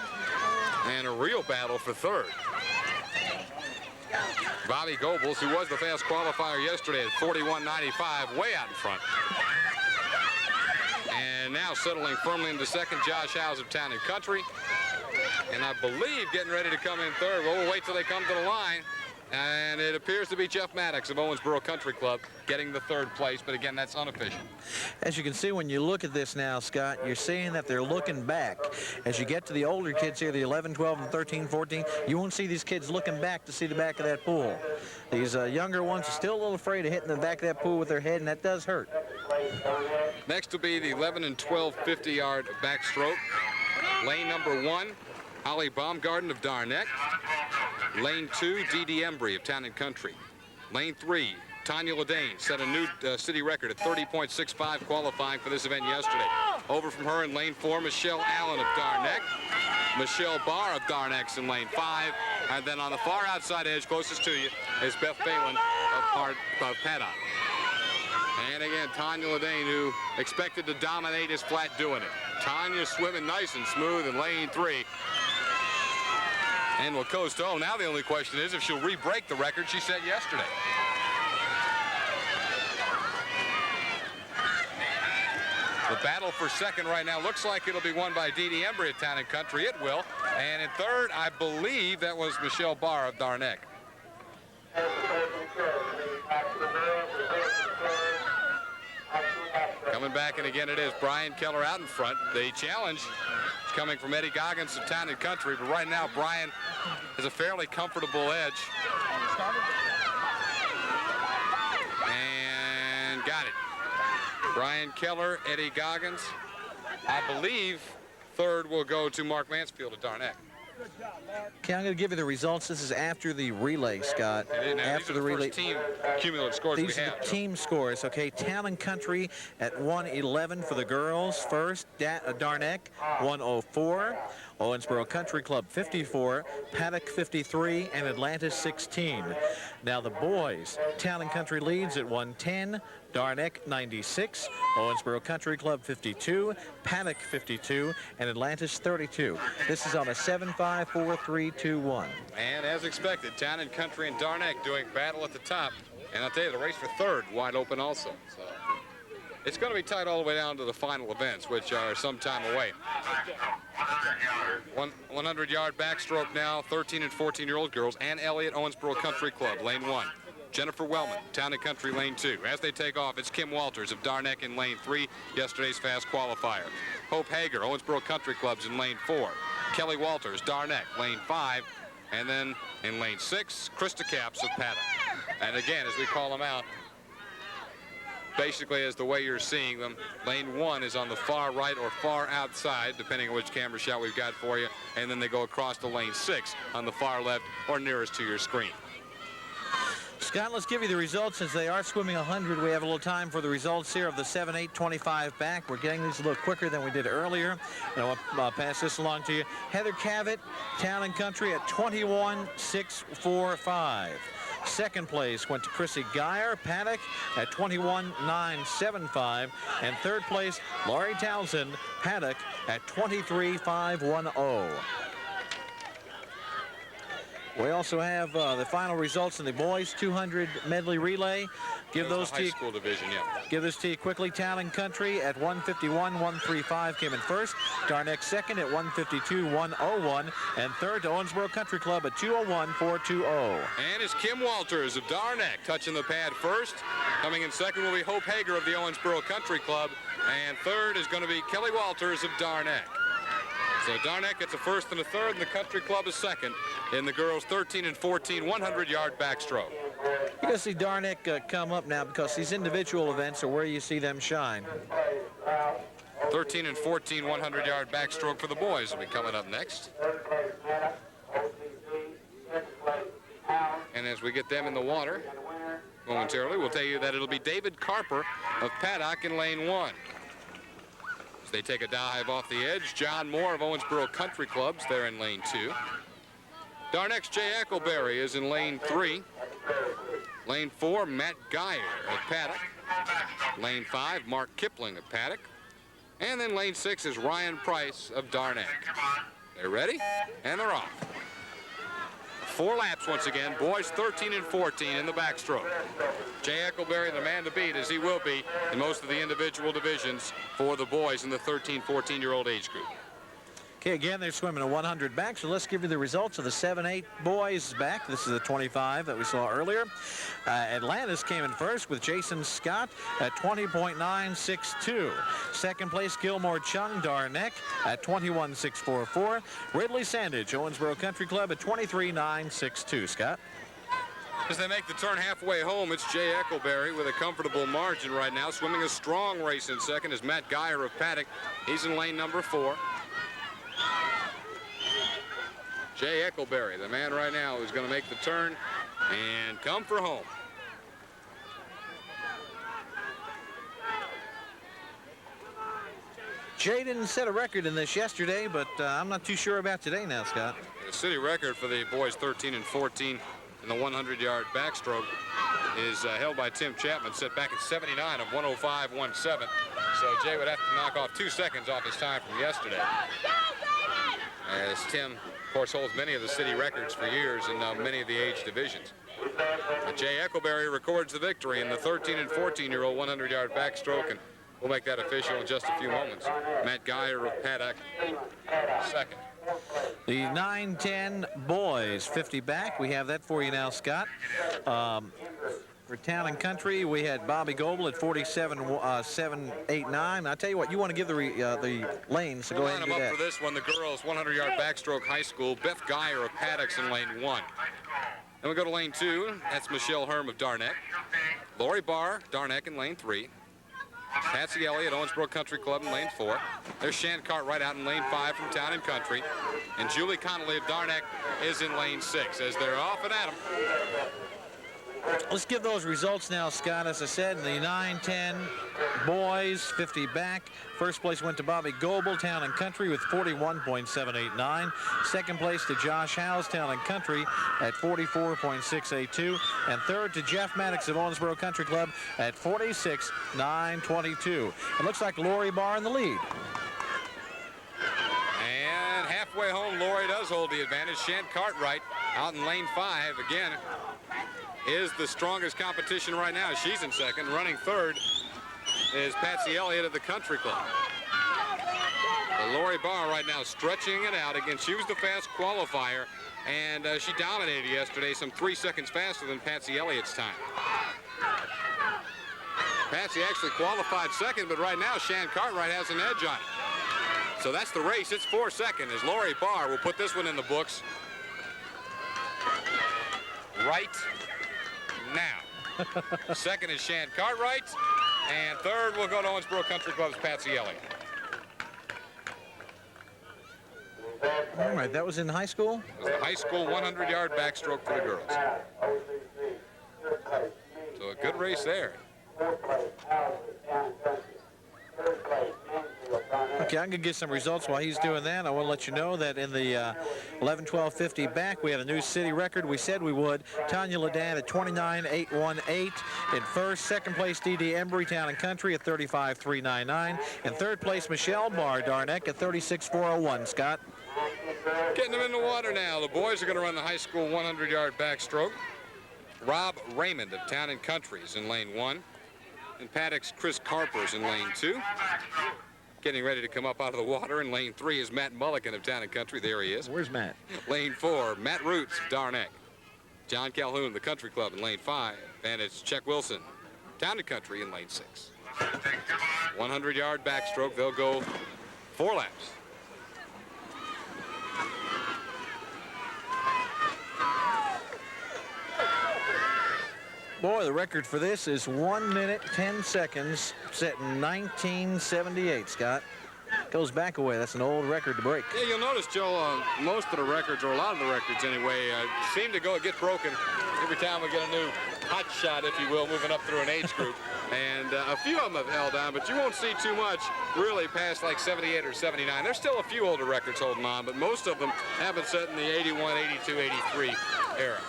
And a real battle for third. Bobby Goebels, who was the fast qualifier yesterday at 41.95, way out in front. And now settling firmly into second, Josh Howes of Town and Country. And I believe getting ready to come in third. Well, we'll wait till they come to the line. And it appears to be Jeff Maddox of Owensboro Country Club getting the third place, but again, that's unofficial. As you can see, when you look at this now, Scott, you're seeing that they're looking back. As you get to the older kids here, the 11, 12, and 13, 14, you won't see these kids looking back to see the back of that pool. These younger ones are still a little afraid of hitting the back of that pool with their head, and that does hurt. Next will be the 11 and 12 50-yard backstroke. Lane number 1, Holly Baumgarten of Darneck. Lane 2, Dee Embry of Town and Country. Lane 3, Tanya Ledane set a new city record at 30.65 qualifying for this event yesterday. Over from her in lane 4, Michelle Allen of Darneck. Michelle Barr of Darneck's in lane 5. And then on the far outside edge, closest to you, is Beth Phelan of Paddock. And again, Tanya Ledane, who expected to dominate, is flat doing it. Tanya swimming nice and smooth in lane 3. And will coast home. Now the only question is if she'll re-break the record she set yesterday. The battle for second right now looks like it'll be won by Dee Embry at Town and Country. It will. And in third, I believe that was Michelle Barr of Darneck. Coming back, and again it is Brian Keller out in front. The challenge is coming from Eddie Goggins of Town and Country, but right now Brian has a fairly comfortable edge. And got it. Brian Keller, Eddie Goggins. I believe third will go to Mark Mansfield of Darneck. Okay, I'm going to give you the results. This is after the relay, Scott. After the relay. First team cumulative scores These we are have. the team scores. Okay, Town and Country at 111 for the girls. First, Darneck 104. Owensboro Country Club 54, Paddock 53, and Atlantis 16. Now the boys, Town and Country leads at 110, Darneck 96, Owensboro Country Club 52, Paddock 52, and Atlantis 32. This is on a 7-5, 4-3, 2-1. And as expected, Town and Country and Darneck doing battle at the top. And I'll tell you, the race for third wide open also. So it's going to be tight all the way down to the final events, which are some time away. 100-yard backstroke now, 13 and 14-year-old girls. Ann Elliott, Owensboro Country Club, lane 1. Jennifer Wellman, Town and Country, lane 2. As they take off, it's Kim Walters of Darneck in lane 3, yesterday's fast qualifier. Hope Hager, Owensboro Country Club's in lane 4. Kelly Walters, Darneck, lane 5. And then in lane 6, Krista Capps of Paddock. And again, as we call them out, basically as the way you're seeing them, lane 1 is on the far right or far outside, depending on which camera shot we've got for you, and then they go across to lane 6 on the far left or nearest to your screen. Scott, let's give you the results. Since they are swimming 100, we have a little time for the results here of the 7-8-25 back. We're getting these a little quicker than we did earlier. And I'll pass this along to you. Heather Cavett, Town and Country, at 21.645. Second place went to Chrissy Geyer, Paddock, at 21.975. And third place, Laurie Townsend, Paddock, at 23.510. We also have the final results in the boys 200 medley relay. Give those to high you. school division, yeah. Give this to you quickly. Town and Country at 151.135 came in first. Darneck second at 152.101, and third to Owensboro Country Club at 201.420. And it's Kim Walters of Darneck touching the pad first. Coming in second will be Hope Hager of the Owensboro Country Club, and third is going to be Kelly Walters of Darneck. So Darneck gets a first and a third, and the Country Club is second in the girls' 13 and 14 100-yard backstroke. You're going to see Darneck come up now because these individual events are where you see them shine. 13 and 14 100-yard backstroke for the boys will be coming up next. And as we get them in the water momentarily, we'll tell you that it'll be David Carper of Paddock in lane 1. They take a dive off the edge. John Moore of Owensboro Country Clubs there in lane 2. Darneck's Jay Eccleberry is in lane 3. Lane 4, Matt Geyer of Paddock. Lane 5, Mark Kipling of Paddock. And then lane 6 is Ryan Price of Darneck. They're ready, and they're off. 4 laps once again. Boys 13 and 14 in the backstroke. Jay Eccleberry, the man to beat, as he will be in most of the individual divisions for the boys in the 13, 14-year-old age group. Okay, again, they're swimming a 100 back, so let's give you the results of the 7-8 boys back. This is the 25 that we saw earlier. Atlantis came in first with Jason Scott at 20.962. Second place, Gilmore Chung, Darneck at 21.644. Ridley Sandage, Owensboro Country Club at 23.962. Scott? As they make the turn halfway home, it's Jay Eccleberry with a comfortable margin right now. Swimming a strong race in second is Matt Geyer of Paddock. He's in lane number 4. Jay Eccleberry, the man right now who's going to make the turn and come for home. Jay didn't set a record in this yesterday, but I'm not too sure about today now, Scott. The city record for the boys 13 and 14 in the 100-yard backstroke is held by Tim Chapman, set back at 79 of 105.17. So Jay would have to knock off 2 seconds off his time from yesterday. As Tim, of course, holds many of the city records for years in many of the age divisions. But Jay Eccleberry records the victory in the 13 and 14-year-old 100-yard backstroke, and we'll make that official in just a few moments. Matt Geyer of Paddock, second. The 9-10 boys 50 back. We have that for you now, Scott. For Town and Country, we had Bobby Goebel at 47.789. I tell you what, you want to give the lanes, so go ahead and do Line them that. up for this one. The girls 100-yard backstroke high school. Beth Geyer of Paddock's in lane 1. Then we go to lane 2. That's Michelle Herm of Darneck. Lori Barr, Darneck in lane 3. Patsy Elliott, Owensboro Country Club in lane 4. There's Shan Cartwright out in lane 5 from Town and Country. And Julie Connolly of Darneck is in lane 6 as they're off and at 'em. Let's give those results now, Scott. As I said, in the 9-10 boys 50 back. First place went to Bobby Goebel, Town and Country, with 41.789. Second place to Josh Howes, Town and Country, at 44.682. And third to Jeff Maddox of Owensboro Country Club at 46.922. It looks like Lori Barr in the lead. And halfway home, Lori does hold the advantage. Shan Cartwright out in lane 5 again is the strongest competition right now. She's in second. Running third is Patsy Elliott of the Country Club. But Lori Barr right now stretching it out. Again, she was the fast qualifier, and she dominated yesterday, some 3 seconds faster than Patsy Elliott's time. Patsy actually qualified second, but right now Shan Cartwright has an edge on it. So that's the race. It's 4 seconds as Lori Barr will put this one in the books right now. Second is Shan Cartwright, and third will go to Owensboro Country Club's Patsy Elliott. All right, that was in high school? It was the high school 100-yard backstroke for the girls. a good race there. Okay, I'm going to get some results while he's doing that. I want to let you know that in the 11-12-50 back, we had a new city record. We said we would. Tanya Ledan at 29.818 in first. Second place, D.D. Embry, Town and Country at 35.399. And third place, Michelle Barr Darneck at 36.401. Scott? Getting them in the water now. The boys are going to run the high school 100-yard backstroke. Rob Raymond of Town and Country is in lane 1. And Paddock's Chris Carper's in lane 2. Getting ready to come up out of the water in lane 3 is Matt Mulligan of Town and Country. There he is. Where's Matt? Lane 4, Matt Roots of Darneck. John Calhoun, the Country Club, in lane 5. And it's Chuck Wilson, Town and Country, in lane 6. 100-yard backstroke. They'll go 4 laps. Boy, the record for this is 1 minute, 10 seconds, set in 1978, Scott. Goes back away. That's an old record to break. Yeah, you'll notice, Joe, most of the records, or a lot of the records anyway, seem to get broken every time we get a new hot shot, if you will, moving up through an age group. And a few of them have held on, but you won't see too much really past like 78 or 79. There's still a few older records holding on, but most of them have been set in the 81, 82, 83 era.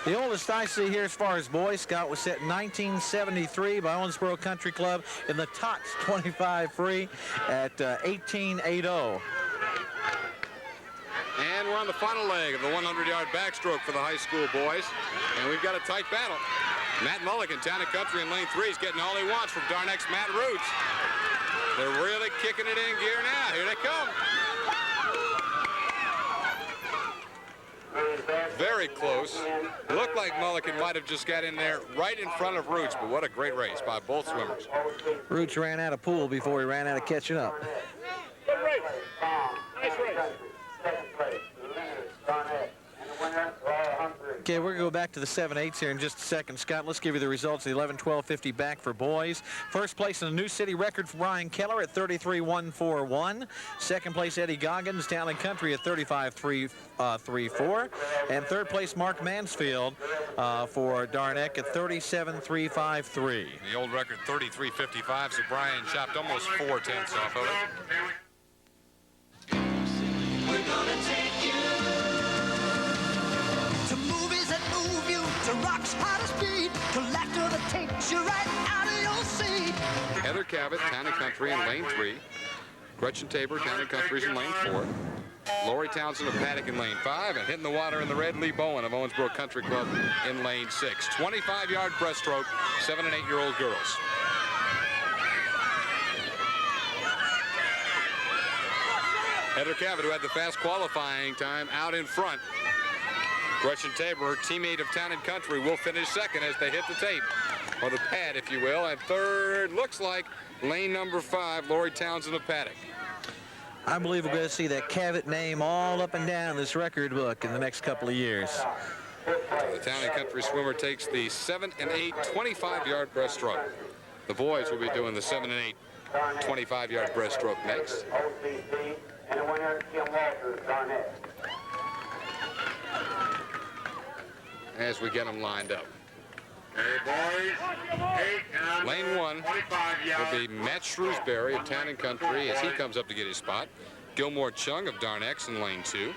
The oldest I see here as far as boys, Scott, was set in 1973 by Owensboro Country Club in the Tots 25 free at 18.80. And we're on the final leg of the 100-yard backstroke for the high school boys. And we've got a tight battle. Matt Mulligan, Town and Country in lane 3, is getting all he wants from Darneck's Matt Roots. They're really kicking it in gear now. Here they come. Very close. Looked like Mulligan might have just got in there right in front of Roots, but what a great race by both swimmers. Roots ran out of pool before he ran out of catching up. Good race. Nice race. Okay, we're going to go back to the 7-8s here in just a second. Scott, let's give you the results of the 11-12-50 back for boys. First place in a new city record for Brian Keller at 33.141. Second place, Eddie Goggins, Town and Country at 35.334. And third place, Mark Mansfield for Darneck at 37.353. The old record 33.55, so Brian chopped almost 4 tenths off of it. We're gonna take you to movies that move you, to rock's hottest beat, to laughter that takes you right out of your seat. Heather Cabot, Town and Country in lane 3. Gretchen Tabor, Town and Country's in lane 4. Lori Townsend of Paddock in lane 5. And hitting the water in the red, Lee Bowen of Owensboro Country Club in lane 6. 25-yard breaststroke, 7- and 8-year-old girls. Heather Cabot, who had the fast qualifying time, out in front. Gretchen Tabor, her teammate of Town and Country, will finish second as they hit the tape, or the pad, if you will. And third, looks like lane number 5, Lori Townsend of Paddock. I believe we're going to see that Cabot name all up and down this record book in the next couple of years. So the Town and Country swimmer takes the 7 and 8 25-yard breaststroke. The boys will be doing the 7 and 8 25-yard breaststroke next. And the winner, Kim Walters, Darneck. As we get them lined up. Hey, boys. 8 and Lane 1 25 yards. will be Matt Shrewsbury of Town and Country as he comes up to get his spot. Gilmore Chung of Darneck's in lane 2.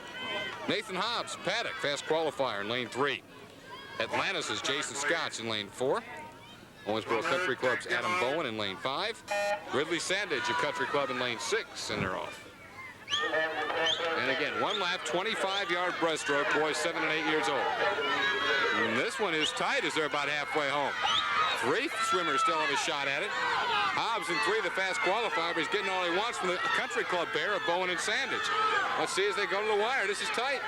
Nathan Hobbs, Paddock, fast qualifier in lane 3. Atlantis is Jason Scott's in lane 4. Owensboro Country Club's Adam Bowen in lane 5. Ridley Sandage of Country Club in lane 6, and they're off. And again, 1 lap, 25-yard breaststroke, boys 7 and 8 years old. And this one is tight as they're about halfway home. 3 swimmers still have a shot at it. Hobbs in 3, the fast qualifier, but he's getting all he wants from the Country Club pair of Bowen and Sandage. Let's see as they go to the wire. This is tight.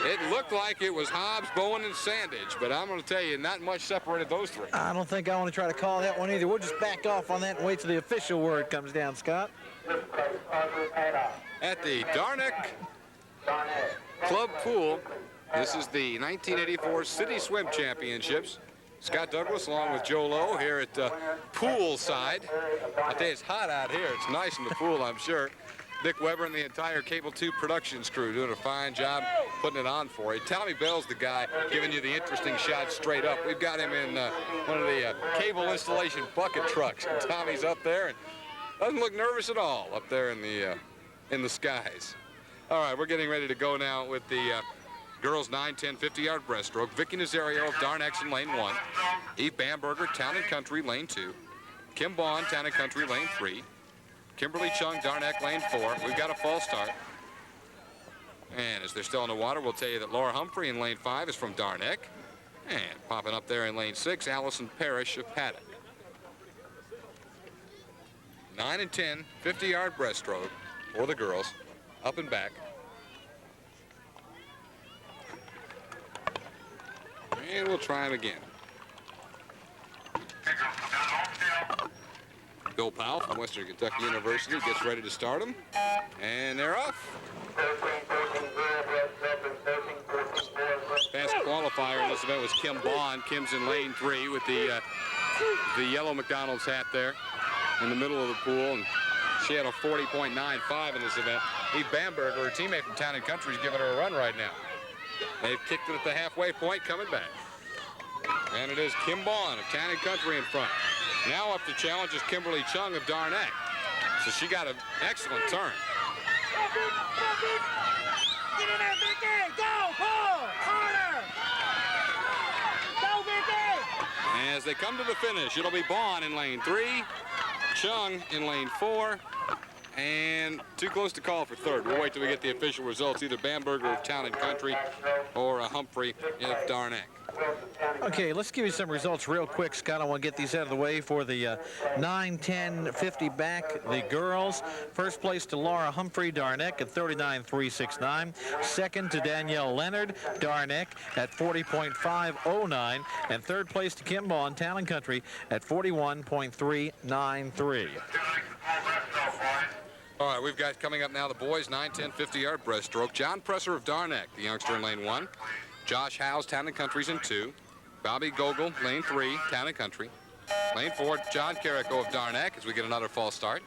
It looked like it was Hobbs, Bowen, and Sandage, but I'm going to tell you, not much separated those 3. I don't think I want to try to call that one either. We'll just back off on that and wait till the official word comes down, Scott. At the Darneck Club Pool, this is the 1984 City Swim Championships. Scott Douglas along with Joe Lowe here at poolside. I tell you, it's hot out here. It's nice in the pool, I'm sure. Nick Weber and the entire Cable 2 Productions crew doing a fine job putting it on for you. Tommy Bell's the guy giving you the interesting shots straight up. We've got him in one of the cable installation bucket trucks. And Tommy's up there and doesn't look nervous at all up there in the skies. All right, we're getting ready to go now with the girls 9, 10, 50-yard breaststroke. Vicky Nazario of Darnex in lane 1. Eve Bamberger, Town and Country, lane 2. Kim Bond, Town and Country, lane 3. Kimberly Chung, Darneck, lane 4. We've got a false start. And as they're still in the water, we'll tell you that Laura Humphrey in lane 5 is from Darneck. And popping up there in lane 6, Allison Parrish of Paddock. 9 and 10, 50-yard breaststroke for the girls, up and back. And we'll try him again. Bill Powell from Western Kentucky University gets ready to start them. And they're off. Fast qualifier in this event was Kim Bond. Kim's in lane 3 with the yellow McDonald's hat there in the middle of the pool. And she had a 40.95 in this event. Eve Bamberger, her teammate from Town and Country, is giving her a run right now. They've kicked it at the halfway point, coming back. And it is Kim Bond of Town and Country in front. Now up to challenge is Kimberly Chung of Darneck. So she got an excellent turn. Get in there, Vicky! Go! Pull! Harder! Go, Vicky! As they come to the finish, it'll be Bond in lane 3, Chung in lane 4, and too close to call for third. We'll wait till we get the official results, either Bamberger of Town and Country or Humphrey of Darneck. Okay, let's give you some results real quick, Scott. I want to get these out of the way for the 9, 10, 50 back, the girls. First place to Laura Humphrey, Darneck at 39.369. Second to Danielle Leonard, Darneck at 40.509. And third place to Kim Bond, Town and Country at 41.393. All right, we've got coming up now the boys 9, 10, 50-yard breaststroke. John Presser of Darneck, the youngster in lane 1. Josh Howes, Town and Country's in 2. Bobby Gogol, lane 3, Town and Country. Lane 4, John Carrico of Darneck as we get another false start.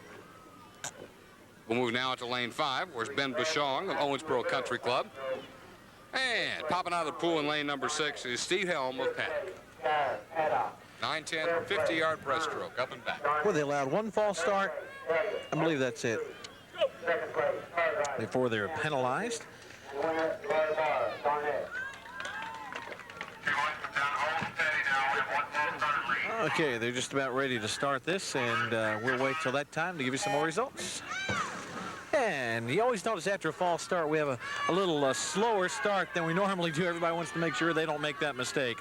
We'll move now into lane 5, where's Ben Bashong of Owensboro Country Club. And popping out of the pool in lane number 6 is Steve Helm of Paddock. 9, 10, 50-yard breaststroke, up and back. Well, they allowed one false start. I believe that's it. Before they're penalized. Okay, they're just about ready to start this, and we'll wait till that time to give you some more results. And you always notice after a false start, we have a little slower start than we normally do. Everybody wants to make sure they don't make that mistake.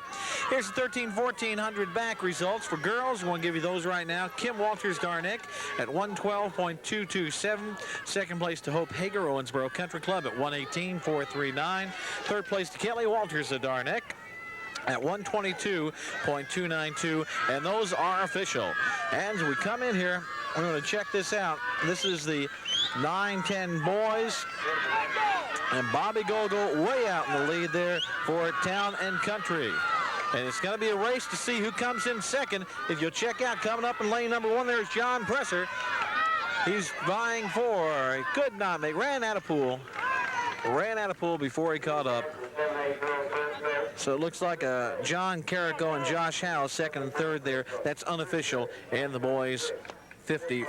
Here's the 13, 1400 back results for girls. We want to give you those right now. Kim Walters, Darneck at 112.227. Second place to Hope Hager, Owensboro Country Club at 118.439. Third place to Kelly Walters of Darneck at 122.292, and those are official. And as we come in here, we're going to check this out. This is the 9-10 boys, and Bobby Gogol way out in the lead there for Town and Country. And it's going to be a race to see who comes in second. If you'll check out, coming up in lane number 1, there's John Presser. He's vying for, he could not make, ran out of pool before he caught up. So it looks like John Carrico and Josh Howe, second and third there. That's unofficial. And the boys 50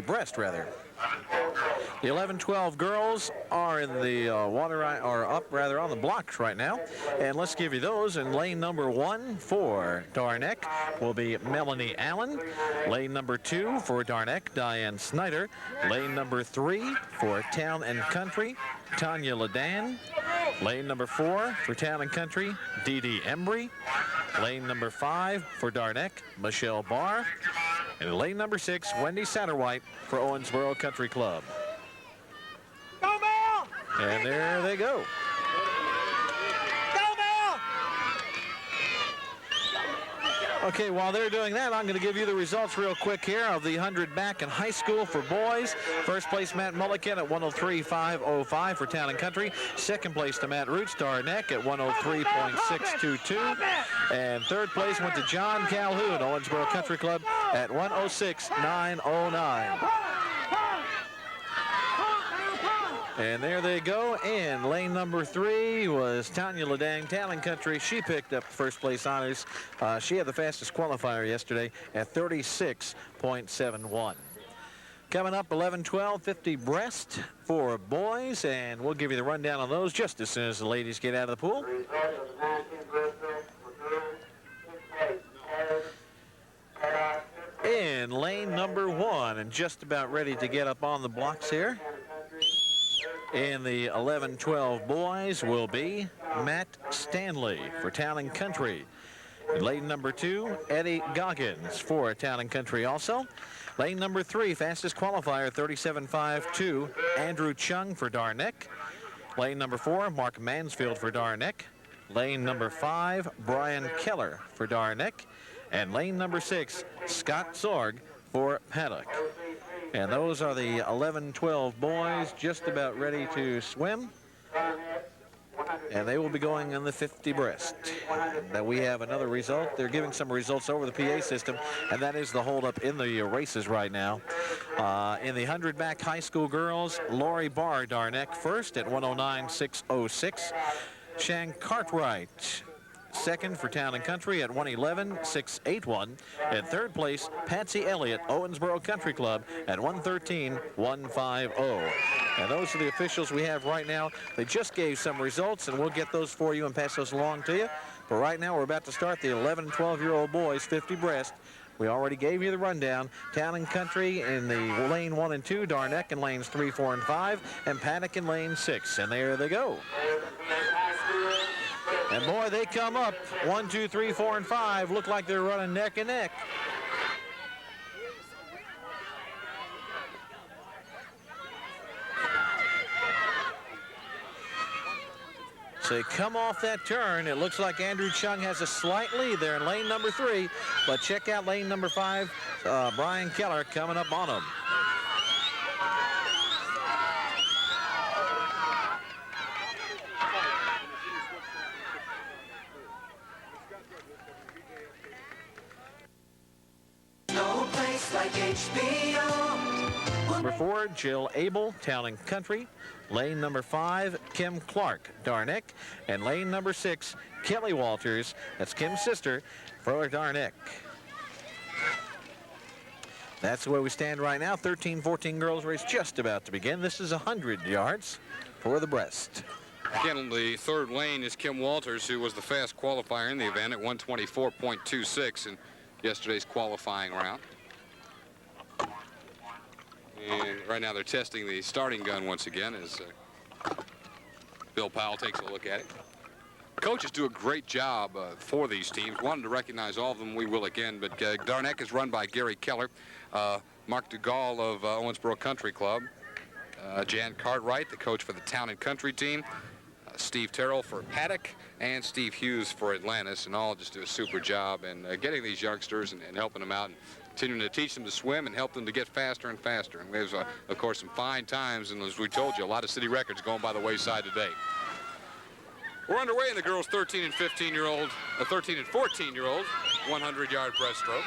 breast rather. The 11-12 girls are in the water, or up rather on the blocks right now. And let's give you those. In lane number 1 for Darneck will be Melanie Allen. Lane number 2 for Darneck, Diane Snyder. Lane number 3 for Town and Country, Tanya Ledan. Lane number 4 for Town and Country, Dee Dee Embry. Lane number 5 for Darneck, Michelle Barr. And lane number 6, Wendy Satterwhite for Owensboro Country Club. Go, Mel! And there they go. Go, Mel! Okay, while they're doing that, I'm going to give you the results real quick here of the 100 back in high school for boys. First place, Matt Mulliken at 103.505 for Town and Country. Second place to Matt Roots, Darneck at 103.622. And third place went to John Calhoun, Owensboro Country Club at 106.909. And there they go. In lane number 3 was Tanya Ledang, Talon Country. She picked up first place honors. She had the fastest qualifier yesterday at 36.71. Coming up 11-12, 50 breast for boys, and we'll give you the rundown on those just as soon as the ladies get out of the pool. In lane number 1, and just about ready to get up on the blocks here. In the 11-12 boys will be Matt Stanley for Town and Country. In lane number 2, Eddie Goggins for Town and Country also. Lane number 3, fastest qualifier, 37.52, Andrew Chung for Darneck. Lane number 4, Mark Mansfield for Darneck. Lane number 5, Brian Keller for Darneck. And lane number 6, Scott Sorg for Paddock. And those are the 11-12 boys just about ready to swim. And they will be going in the 50 breast. Now we have another result. They're giving some results over the PA system, and that is the holdup in the races right now. In the 100 back high school girls, Lori Barr Darneck first at 109.606. Shan Cartwright second for Town and Country at 111.681. And third place, Patsy Elliott, Owensboro Country Club at 113.150. And those are the officials we have right now. They just gave some results, and we'll get those for you and pass those along to you. But right now, we're about to start the 11 and 12-year-old boys 50 breast. We already gave you the rundown. Town and Country in the lane 1 and 2, Darneck in lanes 3, 4, and 5, and Paddock in lane 6. And there they go. And boy, they come up. 1, 2, 3, 4, and 5 look like they're running neck and neck. So they come off that turn. It looks like Andrew Chung has a slight lead there in lane number 3. But check out lane number 5, Brian Keller coming up on him. No place like HBO. Number 4, Jill Abel, Town and Country. Lane number 5, Kim Clark, Darneck. And lane number 6, Kelly Walters, that's Kim's sister, for Darneck. That's where we stand right now. 13-14 girls race just about to begin. This is 100 yards for the breast. Again, in the third lane is Kim Walters, who was the fast qualifier in the event at 124.26 in yesterday's qualifying round. And right now they're testing the starting gun once again as Bill Powell takes a look at it. Coaches do a great job for these teams. Wanted to recognize all of them, we will again, but Darneck is run by Gary Keller, Mark DeGaulle of Owensboro Country Club, Jan Cartwright, the coach for the Town and Country team, Steve Terrell for Paddock, and Steve Hughes for Atlantis, and all just do a super job in getting these youngsters and helping them out and continuing to teach them to swim and help them to get faster and faster. And we have, of course, some fine times, and as we told you, a lot of city records going by the wayside today. We're underway in the girls' 13 and 14-year-old 100-yard breaststroke.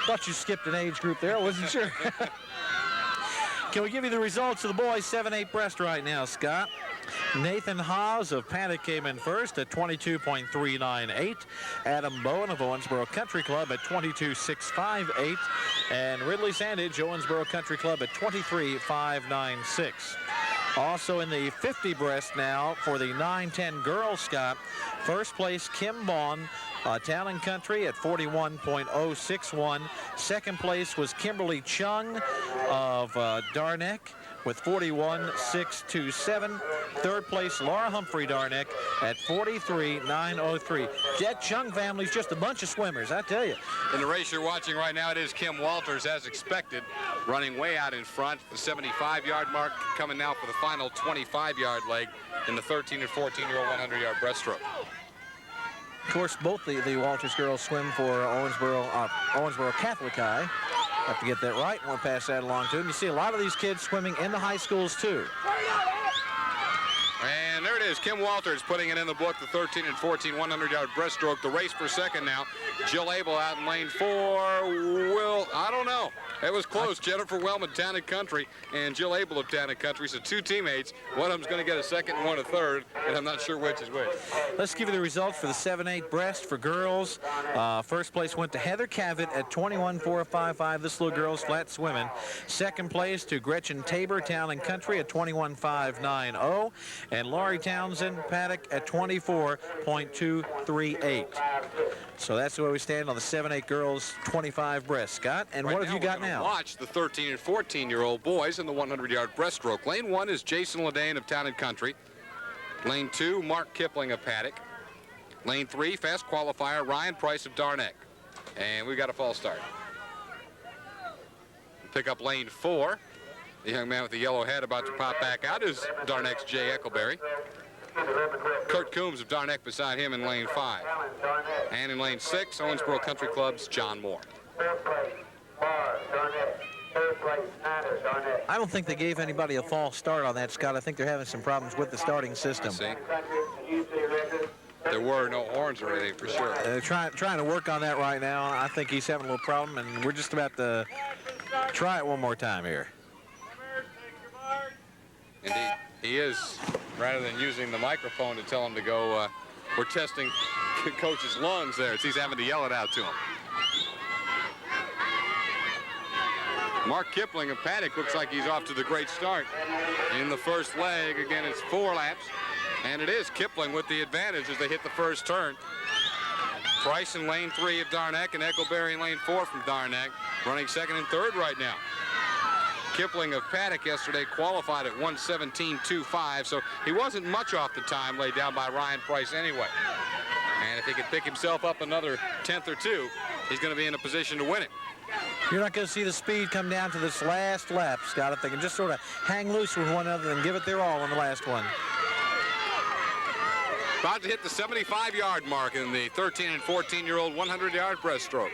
Thought you skipped an age group there. I wasn't sure. Can we give you the results of the boys' 7-8 breast right now, Scott? Nathan Haas of Paddock came in first at 22.398. Adam Bowen of Owensboro Country Club at 22.658. And Ridley Sandage, Owensboro Country Club at 23.596. Also in the 50 breast now for the 9-10 girls, Scott. First place, Kim Bond, Town and Country at 41.061. Second place was Kimberly Chung of Darneck with 41.627. Third place, Laura Humphrey Darneck at 43.903. That Chung family's just a bunch of swimmers, I tell you. In the race you're watching right now, it is Kim Walters, as expected, running way out in front. The 75-yard mark coming now for the final 25-yard leg in the 13 and 14-year-old 100-yard breaststroke. Of course, both the Walters girls swim for Owensboro Catholic High. Have to get that right. We'll pass that along to them. You see a lot of these kids swimming in the high schools, too. And there it is. Kim Walters putting it in the book, the 13 and 14 100-yard breaststroke. The race for second now. Jill Abel out in lane 4. I don't know. It was close. Jennifer Wellman, Town and Country, and Jill Abel of Town and Country. So two teammates. One of them's going to get a second and one a third, and I'm not sure which is which. Let's give you the results for the 7-8 breast for girls. First place went to Heather Cavett at 21.455. This little girl's flat swimming. Second place to Gretchen Tabor, Town and Country at 21.590. And Laurie Townsend, Paddock at 24.238. So that's where we stand on the 7-8 girls 25 breast. Scott, and Right what have you got now? Watch the 13 and 14-year-old boys in the 100-yard breaststroke. Lane 1 is Jason Ledane of Town and Country. Lane 2, Mark Kipling of Paddock. Lane 3, fast qualifier, Ryan Price of Darneck. And we've got a false start. Pick up lane 4. The young man with the yellow head about to pop back out is Darneck's Jay Eccleberry. Kurt Coombs of Darneck beside him in lane 5. And in lane 6, Owensboro Country Club's John Moore. I don't think they gave anybody a false start on that, Scott. I think they're having some problems with the starting system. See? There were no horns or anything for sure. They're trying to work on that right now. I think he's having a little problem, and we're just about to try it one more time here. Indeed, he is, rather than using the microphone to tell him to go, we're testing coach's lungs there. He's having to yell it out to him. Mark Kipling of Paddock looks like he's off to the great start in the first leg. Again, it's 4 laps, and it is Kipling with the advantage as they hit the first turn. Price in lane 3 of Darneck and Eccleberry in lane 4 from Darneck, running second and third right now. Kipling of Paddock yesterday qualified at 1:17.25, so he wasn't much off the time laid down by Ryan Price anyway. And if he can pick himself up another 10th or 2, he's going to be in a position to win it. You're not going to see the speed come down to this last lap, Scott, if they can just sort of hang loose with one another and give it their all on the last one. About to hit the 75-yard mark in the 13 and 14-year-old 100-yard breaststroke.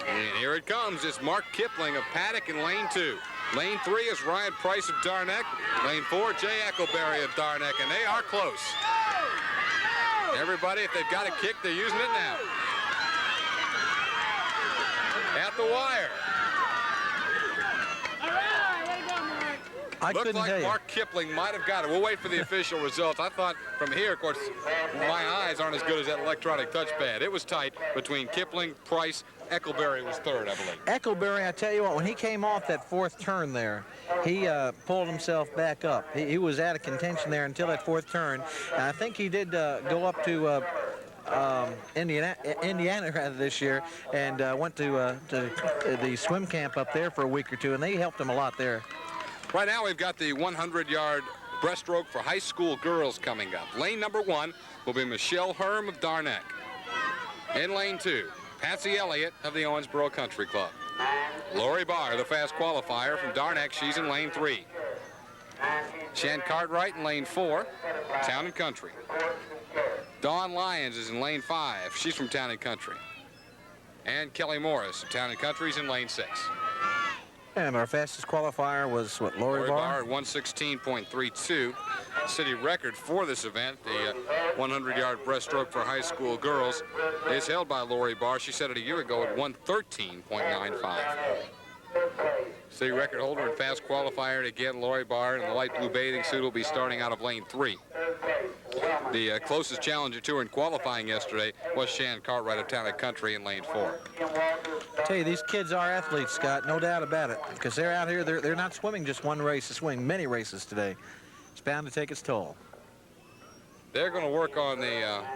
And here it comes. It's Mark Kipling of Paddock in lane 2. Lane 3 is Ryan Price of Darneck. Lane 4, Jay Eccleberry of Darneck, and they are close. Everybody, if they've got a kick, they're using it now. At the wire. Looked like Mark Kipling might have got it. We'll wait for the official results. I thought from here, of course, my eyes aren't as good as that electronic touchpad. It was tight between Kipling, Price, Eccleberry was third, I believe. Eccleberry, I tell you what, when he came off that fourth turn there, he pulled himself back up. He was out of contention there until that fourth turn. And I think he did go up to Indiana rather this year and went to the swim camp up there for a week or two, and they helped him a lot there. Right now we've got the 100-yard breaststroke for high school girls coming up. Lane number 1 will be Michelle Herm of Darneck. In lane 2, Patsy Elliott of the Owensboro Country Club. Lori Barr, the fast qualifier from Darneck, she's in lane 3. Shan Cartwright in lane 4, Town and Country. Dawn Lyons is in lane 5, she's from Town and Country. And Kelly Morris of Town and Country is in lane 6. And our fastest qualifier was, what, Lori Barr? At 1:16.32. City record for this event, the 100-yard breaststroke for high school girls, is held by Lori Barr. She set it a year ago at 1:13.95. City record holder and fast qualifier again, Lori Barr, in the light blue bathing suit will be starting out of lane 3. The closest challenger to her in qualifying yesterday was Shan Cartwright of Town and Country in lane 4. I tell you, these kids are athletes, Scott, no doubt about it, because they're out here, they're not swimming just one race, they're swimming many races today. It's bound to take its toll. They're going to work on the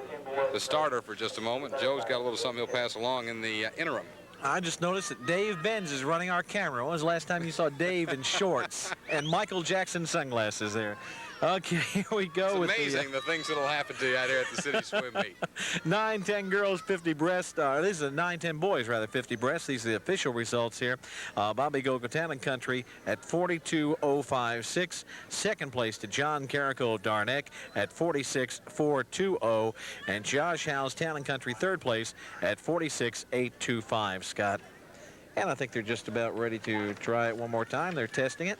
starter for just a moment. Joe's got a little something he'll pass along in the interim. I just noticed that Dave Benz is running our camera. When was the last time you saw Dave in shorts and Michael Jackson sunglasses there? Okay, here we go. It's amazing the things that'll happen to you out here at the city swim meet. 9-10 girls, 50 breasts. This is 9-10 boys, rather, 50 breasts. These are the official results here. Bobby Gogo, Town and Country at 42.056. Second place to John Carrico of Darneck at 46.420. And Josh Howe's Town and Country third place at 46.825, Scott. And I think they're just about ready to try it one more time. They're testing it.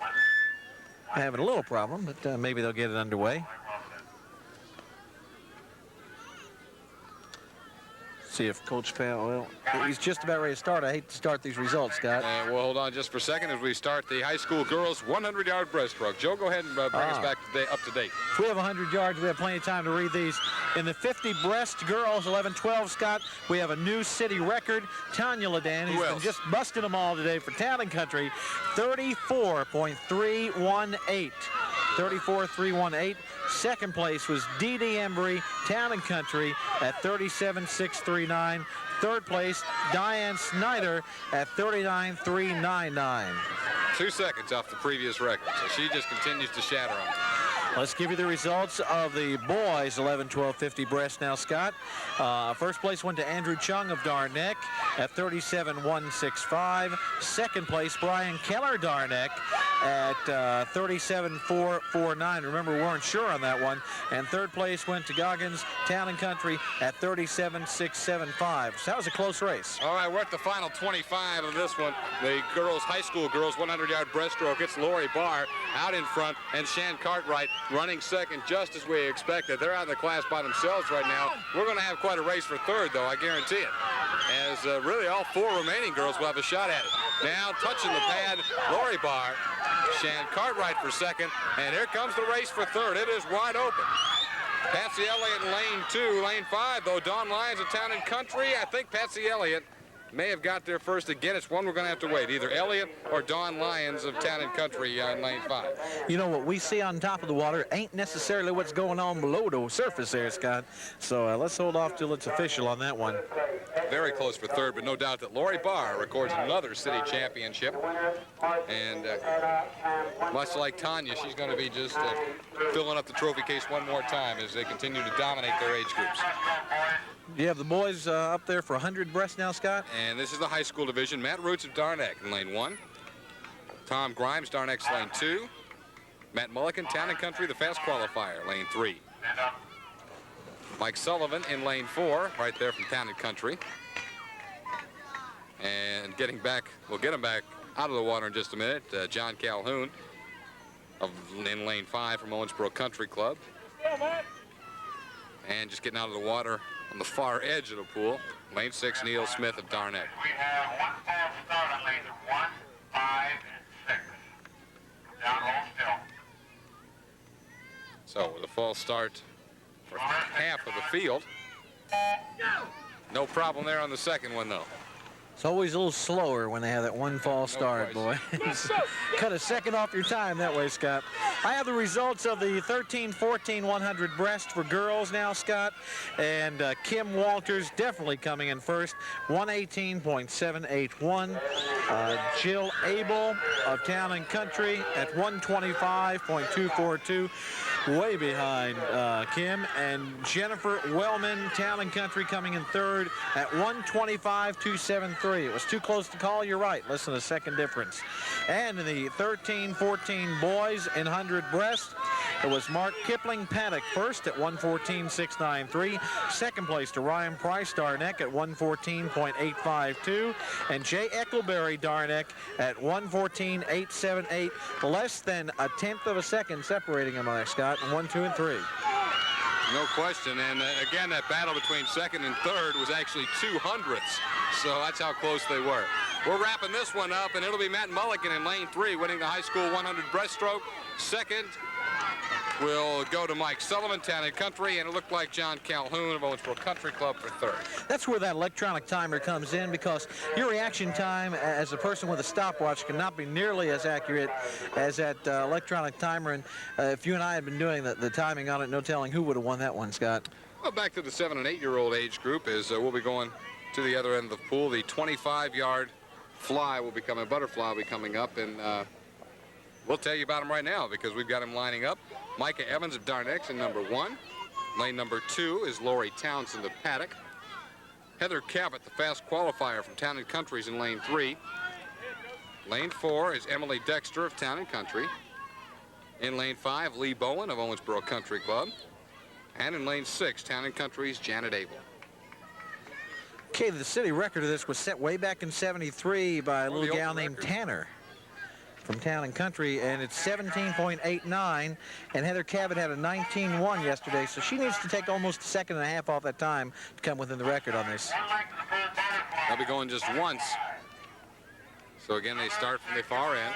having a little problem, but maybe they'll get it underway. See if Coach Powell, well, he's just about ready to start. I hate to start these results, Scott. Well, hold on just for a second as we start the high school girls 100-yard breaststroke. Joe, go ahead and bring us back up to date. If we have 100 yards, we have plenty of time to read these. In the 50 breast girls, 11-12, Scott, we have a new city record. Tanya Ladan, who's been just busting them all today for Town and Country, 34.318. 34.318. Second place was Dee Dee Embry, Town and Country, at 37.639. Third place, Diane Snyder at 39.399. 2 seconds off the previous record, so she just continues to shatter them. Let's give you the results of the boys 11-12-50 breast now, Scott. First place went to Andrew Chung of Darneck at 37.165. Second place, Brian Keller, Darneck, at 37.449. Remember, we weren't sure on that one. And third place went to Goggins, Town and Country, at 37.675. So that was a close race. All right, we're at the final 25 of this one. The girls, high school girls, 100-yard breaststroke. It's Lori Barr out in front, and Shan Cartwright running second, just as we expected. They're out of the class by themselves right now. We're going to have quite a race for third, though, I guarantee it. As really all four remaining girls will have a shot at it. Now touching the pad, Lori Barr, Shan Cartwright for second, and here comes the race for third. It is wide open. Patsy Elliott in lane 2. Lane 5, though, Dawn Lyons of Town and Country. I think Patsy Elliott may have got there first again. It's one we're going to have to wait. Either Elliott or Dawn Lyons of Town and Country in lane 5. You know, what we see on top of the water ain't necessarily what's going on below the surface there, Scott. So let's hold off till it's official on that one. Very close for third, but no doubt that Lori Barr records another city championship. And much like Tanya, she's going to be just filling up the trophy case one more time as they continue to dominate their age groups. You have the boys up there for 100 breast now, Scott? And this is the high school division. Matt Roots of Darneck in lane 1. Tom Grimes, Darneck's lane 2. Matt Mulligan, Town and Country, the fast qualifier, lane 3. Mike Sullivan in lane 4, right there from Town and Country. And getting back, we'll get him back out of the water in just a minute. John Calhoun in lane 5 from Owensboro Country Club. And just getting out of the water on the far edge of the pool, lane 6, Neil Smith of Darneck. We have one false start on lanes 1, 5, and 6. Down hold still. So with a false start for half of the field. No problem there on the second one, though. It's always a little slower when they have that one false start, boy. Cut a second off your time that way, Scott. I have the results of the 13-14 100 breast for girls now, Scott. And Kim Walters definitely coming in first, 118.781. Jill Abel of Town and Country at 125.242. Way behind Kim. And Jennifer Wellman, Town and Country, coming in third at 125.273. It was too close to call. You're right. Listen to the second difference. And in the 13-14 boys in 100 breast, it was Mark Kipling Paddock first at 114.693. Second place to Ryan Price Darneck at 114.852. And Jay Eckleberry Darneck at 114.878. Less than a tenth of a second separating them, Scott, in 1, 2, and 3. No question. And again, that battle between second and third was actually 2/100ths. So that's how close they were. We're wrapping this one up, and it'll be Matt Mulligan in lane 3 winning the high school 100 breaststroke. Second will go to Mike Sullivan, Town and Country, and it looked like John Calhoun of Owensboro Country Club for third. That's where that electronic timer comes in, because your reaction time as a person with a stopwatch cannot be nearly as accurate as that electronic timer. And if you and I had been doing the timing on it, no telling who would have won that one, Scott. Well, back to the 7- and 8-year-old age group as we'll be going to the other end of the pool. The 25-yard fly will be coming, butterfly will be coming up, and we'll tell you about him right now because we've got him lining up. Micah Evans of Darneck's in number 1. Lane number 2 is Lori Townsend of Paddock. Heather Cabot, the fast qualifier from Town and Country's in lane 3. Lane 4 is Emily Dexter of Town and Country. In lane 5, Lee Bowen of Owensboro Country Club. And in lane 6, Town and Country's Janet Abel. Okay, the city record of this was set way back in '73 by a little gal named Tanner. from Town and Country, and it's 17.89, and Heather Cabot had a 19.1 yesterday, so she needs to take almost a second and a half off that time to come within the record on this. They'll be going just once. So again, they start from the far end.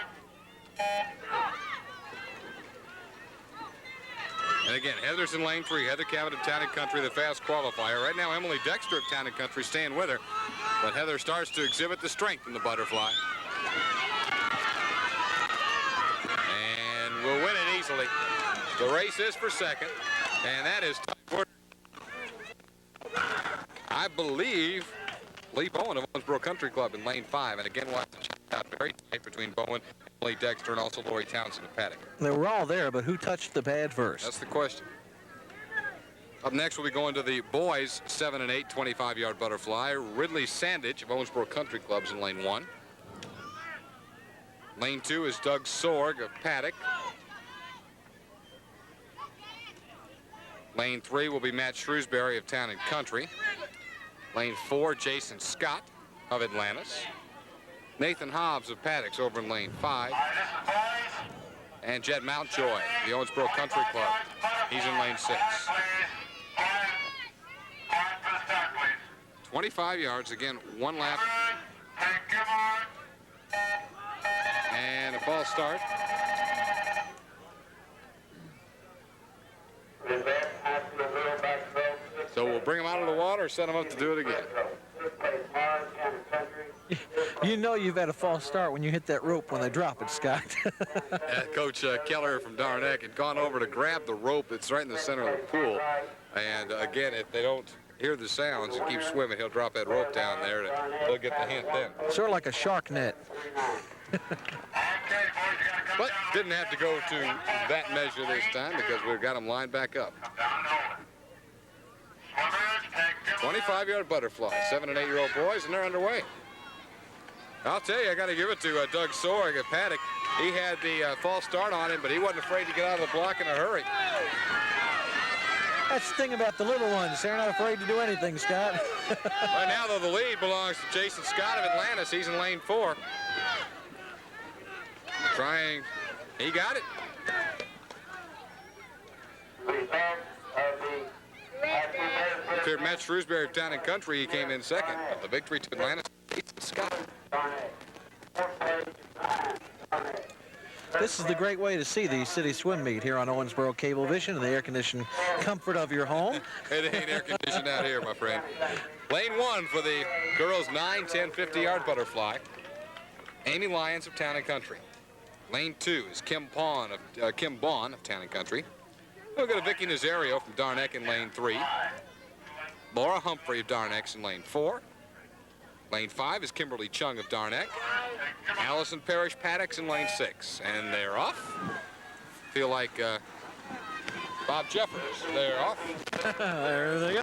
And again, Heather's in lane 3. Heather Cabot of Town and Country, the fast qualifier. Right now, Emily Dexter of Town and Country staying with her. But Heather starts to exhibit the strength in the butterfly. And will win it easily. The race is for second. And that is tight. I believe Lee Bowen of Owensboro Country Club in lane 5. And again, watch the check out very tight between Bowen, Emily Dexter, and also Lori Townsend of Paddock. They were all there, but who touched the pad first? That's the question. Up next, we'll be going to the boys 7 and 8 25-yard butterfly. Ridley Sandage of Owensboro Country Club's in lane 1. Lane 2 is Doug Sorg of Paddock. Lane 3 will be Matt Shrewsbury of Town and Country. Lane 4, Jason Scott of Atlantis. Nathan Hobbs of Paddocks over in lane 5. And Jed Mountjoy, the Owensboro Country Club. He's in lane 6. 25 yards, again, 1 lap. And a false start. So we'll bring them out of the water, set them up to do it again. You know you've had a false start when you hit that rope when they drop it, Scott. Coach Keller from Darnack had gone over to grab the rope that's right in the center of the pool. And again, if they don't hear the sounds and keep swimming, he'll drop that rope down there. They'll get the hint then. Sort of like a shark net. But didn't have to go to that measure this time because we've got them lined back up. 25-yard butterfly, 7 and 8-year-old boys, and they're underway. I'll tell you, I got to give it to Doug Sorg at Paddock. He had the false start on him, but he wasn't afraid to get out of the block in a hurry. That's the thing about the little ones. They're not afraid to do anything, Scott. Right now, though, the lead belongs to Jason Scott of Atlantis. He's in lane 4. Trying. He got it. Cleared Matt Shrewsbury of Town and Country. He came in second. The victory to Atlantis. Scott. This is the great way to see the city swim meet here on Owensboro Cablevision in the air-conditioned comfort of your home. It ain't air-conditioned out here, my friend. Lane 1 for the girls' 9, 10, 50-yard butterfly. Amy Lyons of Town and Country. Lane 2 is Kim Bawn of Town and Country. We'll go to Vicky Nazario from Darnack in lane 3. Laura Humphrey of Darnack's in lane 4. Lane 5 is Kimberly Chung of Darnack. Allison Parrish Paddocks in lane 6. And they're off. Feel like Bob Jeffers. They're off. There they go.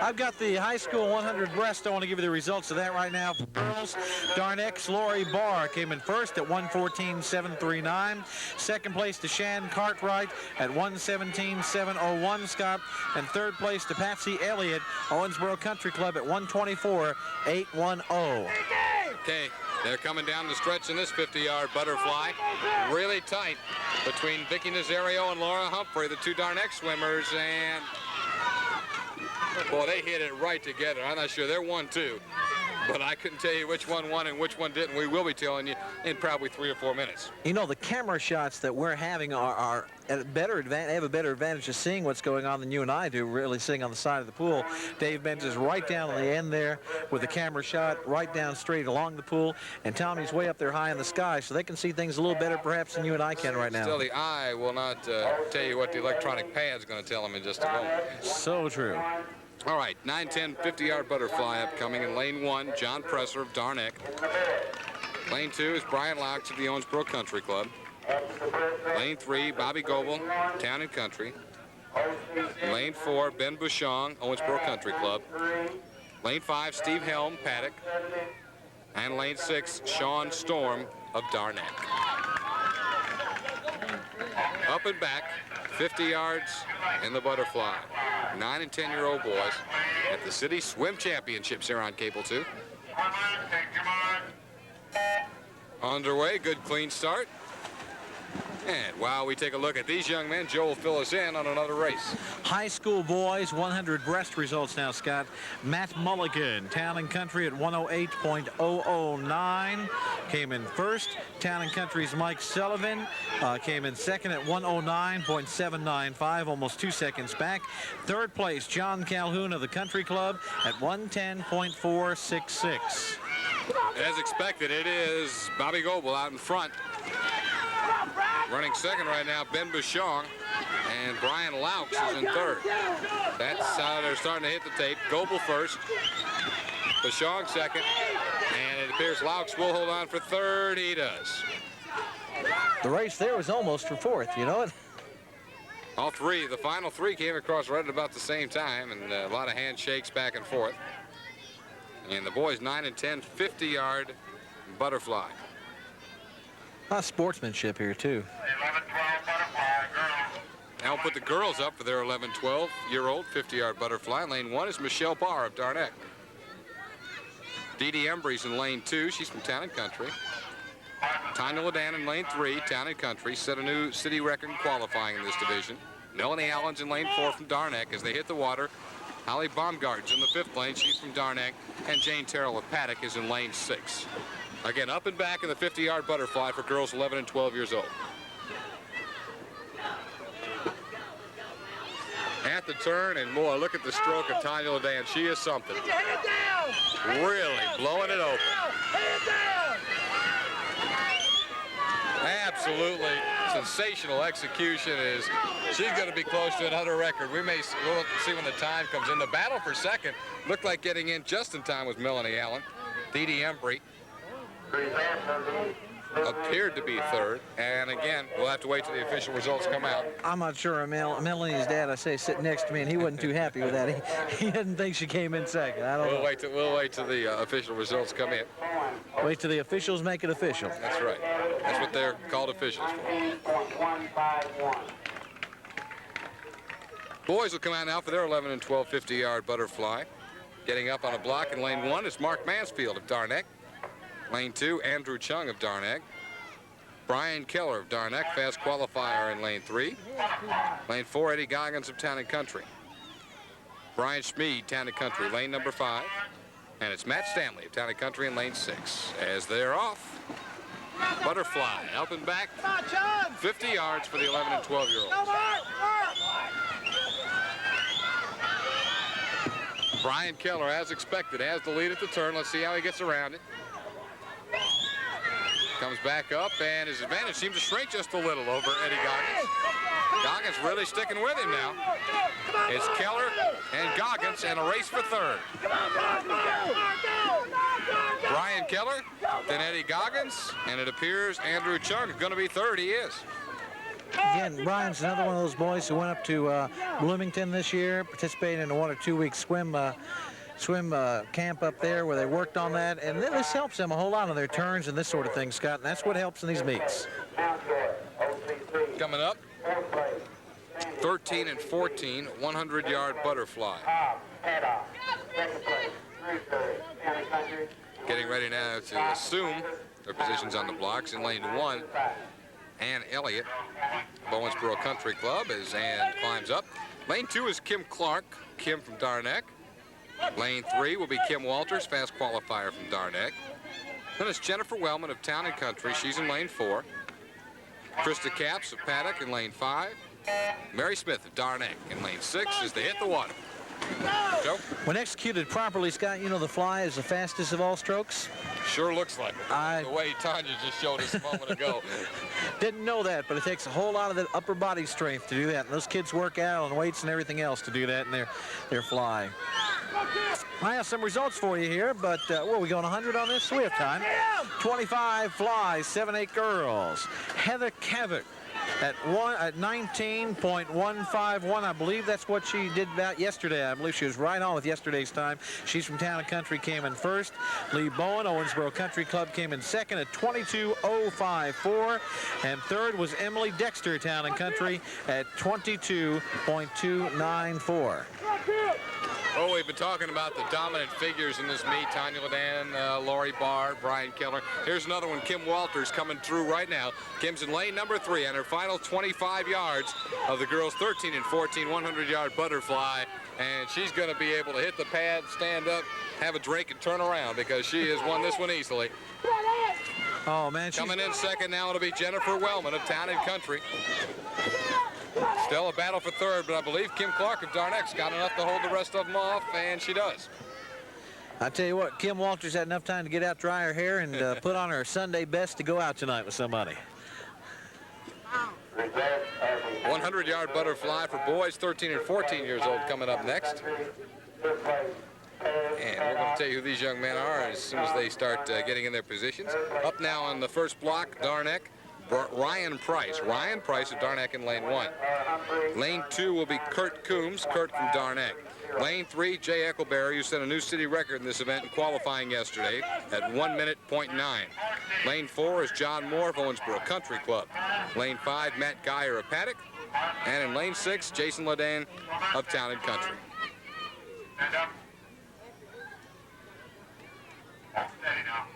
I've got the high school 100 breast. I want to give you the results of that right now. For girls, Darnack's Lori Barr came in first at 1:14.739. Second place to Shan Cartwright at 1:17.701, Scott. And third place to Patsy Elliott, Owensboro Country Club at 1:24.810. Okay, they're coming down the stretch in this 50-yard butterfly. Really tight between Vicky Nazario and Laura Humphrey, the two Darnack swimmers, and boy, they hit it right together. I'm not sure they're 1-2, but I couldn't tell you which one won and which one didn't. We will be telling you in probably 3 or 4 minutes. You know, the camera shots that we're having are at a better advantage. Have a better advantage of seeing what's going on than you and I do, really sitting on the side of the pool. Dave Benz is right down on the end there with the camera shot right down straight along the pool, and Tommy's way up there high in the sky, so they can see things a little better perhaps than you and I can right now. Still, the eye will not tell you what the electronic pad's going to tell them in just a moment. So true. All right, 9, 10, 50-yard butterfly upcoming in lane 1, John Presser of Darnack. Lane 2 is Brian Laux of the Owensboro Country Club. Lane 3, Bobby Goebel, Town and Country. Lane 4, Ben Bouchon, Owensboro Country Club. Lane 5, Steve Helm, Paddock. And lane 6, Sean Storm of Darnack. Up and back, 50 yards in the butterfly. 9 and 10-year-old boys at the City Swim Championships here on Cable 2. On underway. Good clean start. And while we take a look at these young men, Joe will fill us in on another race. High school boys, 100 breast results now, Scott. Matt Mulligan, Town and Country at 108.009, came in first. Town and Country's Mike Sullivan came in second at 109.795, almost 2 seconds back. Third place, John Calhoun of the Country Club at 110.466. As expected, it is Bobby Goebel out in front. Running second right now, Ben Bouchon, and Brian Laux is in third. That's how they're starting to hit the tape. Goebel first, Bouchon second, and it appears Laux will hold on for third. He does. The race there was almost for fourth, you know it? All three, the final three came across right at about the same time, and a lot of handshakes back and forth. And the boys 9 and 10, 50-yard butterfly. A lot of sportsmanship here, too. 11-12 butterfly, girls. Now we'll put the girls up for their 11, 12-year-old 50-yard butterfly. Lane 1 is Michelle Barr of Darneck. Dee Dee Embry's in lane 2. She's from Town and Country. Tanya Ledan in lane 3, Town and Country, set a new city record in qualifying in this division. Melanie Allen's in lane 4 from Darneck as they hit the water. Holly Baumgart's in the 5th lane. She's from Darneck. And Jane Terrell of Paddock is in lane 6. Again, up and back in the 50-yard butterfly for girls 11 and 12 years old. At the turn, and more, look at the stroke of Tanya Ledan. She is something. Really blowing it open. Absolutely sensational execution. She's going to be close to another record. We'll see when the time comes in. The battle for second looked like getting in just in time was Melanie Allen. Dee Dee Embry appeared to be third, and again, we'll have to wait till the official results come out. I'm not sure. Melanie's dad, I say, sitting next to me, and he wasn't too happy with that. He didn't think she came in second. I don't know. We'll wait till the official results come in. Wait till the officials make it official. That's right. That's what they're called officials for. Boys will come out now for their 11 and 12 50-yard butterfly. Getting up on a block in lane 1 is Mark Mansfield of Darneck. Lane 2, Andrew Chung of Darneck. Brian Keller of Darneck, fast qualifier in lane 3. Lane 4, Eddie Goggins of Town and Country. Brian Schmid, Town and Country, lane number 5. And it's Matt Stanley of Town and Country in lane 6. As they're off, butterfly up and back, 50 yards for the 11 and 12-year-olds. Brian Keller, as expected, has the lead at the turn. Let's see how he gets around it. Comes back up, and his advantage seems to shrink just a little over Eddie Goggins. Goggins really sticking with him now. It's Keller and Goggins, and a race for third. Brian Keller, then Eddie Goggins, and it appears Andrew Chung is going to be third. He is. Again, Brian's another one of those boys who went up to Bloomington this year, participated in a 1 or 2 week swim camp up there where they worked on that, and this helps them a whole lot on their turns and this sort of thing, Scott, and that's what helps in these meets. Coming up, 13 and 14, 100-yard butterfly. Getting ready now to assume their positions on the blocks in lane 1. Ann Elliott, Owensboro Country Club, as Ann climbs up. Lane 2 is Kim Clark, Kim from Darneck. Lane 3 will be Kim Walters, fast qualifier from Darneck. Then it's Jennifer Wellman of Town and Country. She's in lane 4. Krista Capps of Paddock in lane 5. Mary Smith of Darneck in lane 6 as they hit the water. Joe? When executed properly, Scott, you know the fly is the fastest of all strokes? Sure looks like it. The way Tanya just showed us a moment ago. Didn't know that, but it takes a whole lot of the upper body strength to do that. And those kids work out on weights and everything else to do that in their fly. I have some results for you here, but what are we going 100 on this? We have time. 25 flies, 7-8 girls. Heather Cavett at 19.151. I believe that's what she did about yesterday. I believe she was right on with yesterday's time. She's from Town and Country, came in first. Lee Bowen, Owensboro Country Club, came in second at 22.054. And third was Emily Dexter, Town and Country, at 22.294. Oh, we've been talking about the dominant figures in this meet. Tanya Ledan, Lori Barr, Brian Keller. Here's another one, Kim Walters, coming through right now. Kim's in lane number 3 on her final 25 yards of the girls' 13 and 14 100-yard butterfly. And she's going to be able to hit the pad, stand up, have a drink, and turn around because she has won this one easily. Oh, man. Coming in second now, it'll be Jennifer Wellman of Town and Country. Still a battle for third, but I believe Kim Clark of Darneck's got enough to hold the rest of them off, and she does. I tell you what, Kim Walters had enough time to get out, dry her hair, and put on her Sunday best to go out tonight with somebody. 100-yard butterfly for boys 13 and 14 years old coming up next. And we're going to tell you who these young men are as soon as they start getting in their positions. Up now on the first block, Darneck, Ryan Price. Ryan Price of Darneck in lane 1. Lane 2 will be Kurt Coombs, Kurt from Darneck. Lane 3, Jay Eccleberry, who set a new city record in this event in qualifying yesterday at 1:09. Lane 4 is John Moore of Owensboro Country Club. Lane 5, Matt Geyer of Paddock. And in lane 6, Jason Ledan of Town and Country. Stand up. Hold steady now.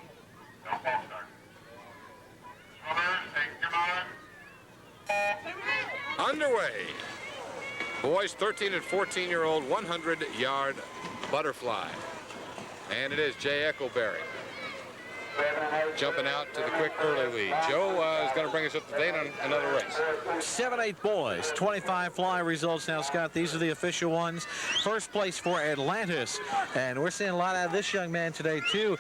Don't false start. Swimmers, take your mind. Underway. Boys 13 and 14-year-old 100-yard butterfly. And it is Jay Eccleberry jumping out to the quick early lead. Joe is going to bring us up to date on another race. 7-8 boys, 25 fly results now, Scott. These are the official ones. First place for Atlantis, and we're seeing a lot out of this young man today too.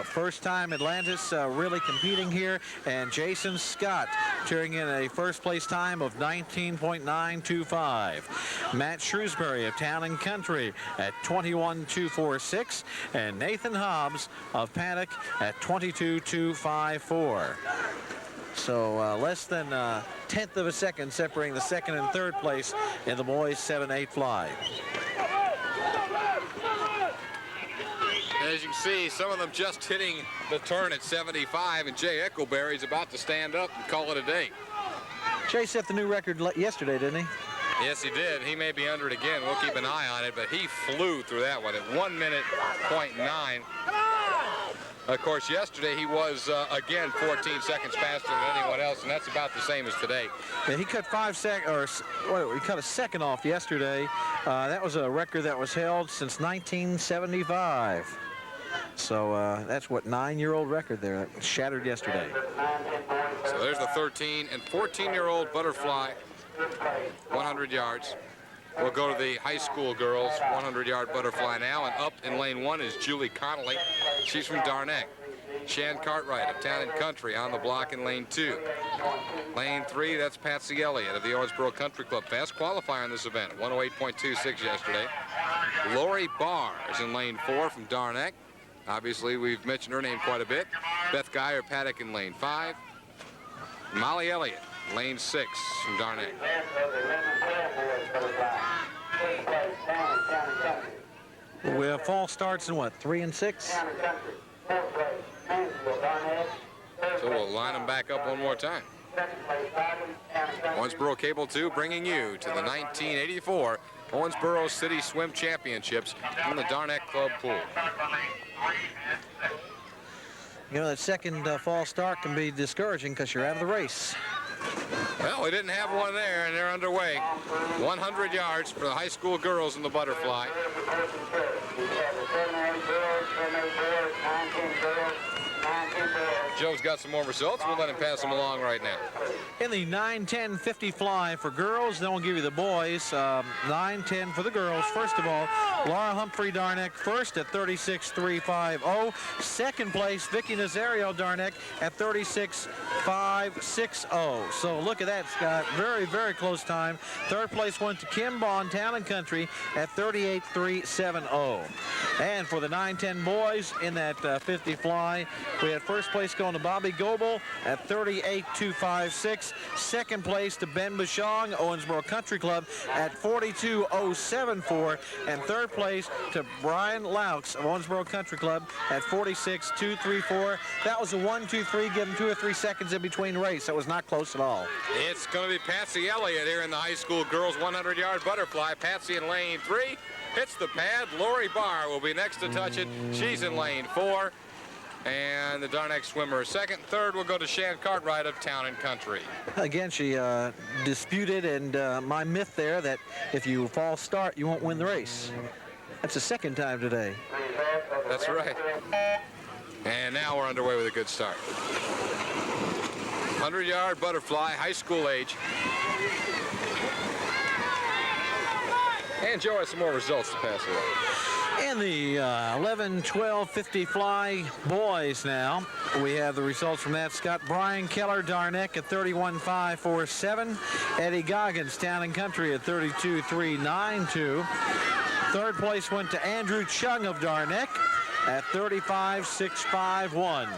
First time Atlantis really competing here, and Jason Scott turning in a first place time of 19.925. Matt Shrewsbury of Town and Country at 21.246, and Nathan Hobbs of Paddock at 22.254. So less than a tenth of a second separating the second and third place in the boys 7-8 fly. As you can see, some of them just hitting the turn at 75, and Jay Eccleberry's about to stand up and call it a day. Jay set the new record yesterday, didn't he? Yes, he did. He may be under it again. We'll keep an eye on it, but he flew through that one at 1:09. Of course, yesterday he was, again, 14 seconds faster than anyone else, and that's about the same as today. Yeah, he cut he cut a second off yesterday. That was a record that was held since 1975. So that's what, 9-year-old record there that shattered yesterday. So there's the 13 and 14-year-old butterfly, 100 yards. We'll go to the high school girls 100-yard butterfly now, and up in lane 1 is Julie Connolly. She's from Darneck. Shan Cartwright of Town and Country on the block in lane 2. Lane 3, that's Patsy Elliott of the Owensboro Country Club. Fast qualifier in this event, 1:08.26 yesterday. Lori Barr is in lane 4 from Darneck. Obviously, we've mentioned her name quite a bit. Beth Geyer Paddock in lane 5. Molly Elliott, lane 6 from Darneck. We have fall starts in what, 3 and 6? So we'll line them back up one more time. Owensboro Cable 2 bringing you to the 1984 Owensboro City Swim Championships from the Darneck Club pool. You know, that second fall start can be discouraging because you're out of the race. Well, we didn't have one there, and they're underway. 100 yards for the high school girls in the butterfly. Joe's got some more results. We'll let him pass them along right now. In the 9-10-50 fly for girls, then we'll give you the boys. 9-10 for the girls. First of all, Laura Humphrey Darneck first at 36.350. Second place, Vicky Nazario Darneck at 36.560. So look at that, Scott. Very, very close time. Third place went to Kim Bond, Town and Country at 38.370. And for the 9-10 boys in that 50 fly, we had first place going to Bobby Goebel at 38.256. Second place to Ben Bashong, Owensboro Country Club at 42.074. And third place to Brian Laux of Owensboro Country Club at 46.234. That was a 1-2-3, give him 2 or 3 seconds in between race. That was not close at all. It's going to be Patsy Elliott here in the high school girls 100-yard butterfly. Patsy in lane 3. hits the pad. Lori Barr will be next to touch it. She's in lane 4. And the Darneck swimmer second. Third will go to Shan Cartwright of Town and Country. Again, she disputed, and my myth there that if you false start, you won't win the race. That's the second time today. That's right. And now we're underway with a good start. 100-yard butterfly, high school age. And Joe has some more results to pass along. In the 11-12-50 fly boys now, we have the results from that. Scott Brian Keller, Darneck at 31.547. Eddie Goggins, Town and Country at 32.392. Third place went to Andrew Chung of Darneck at 35.651.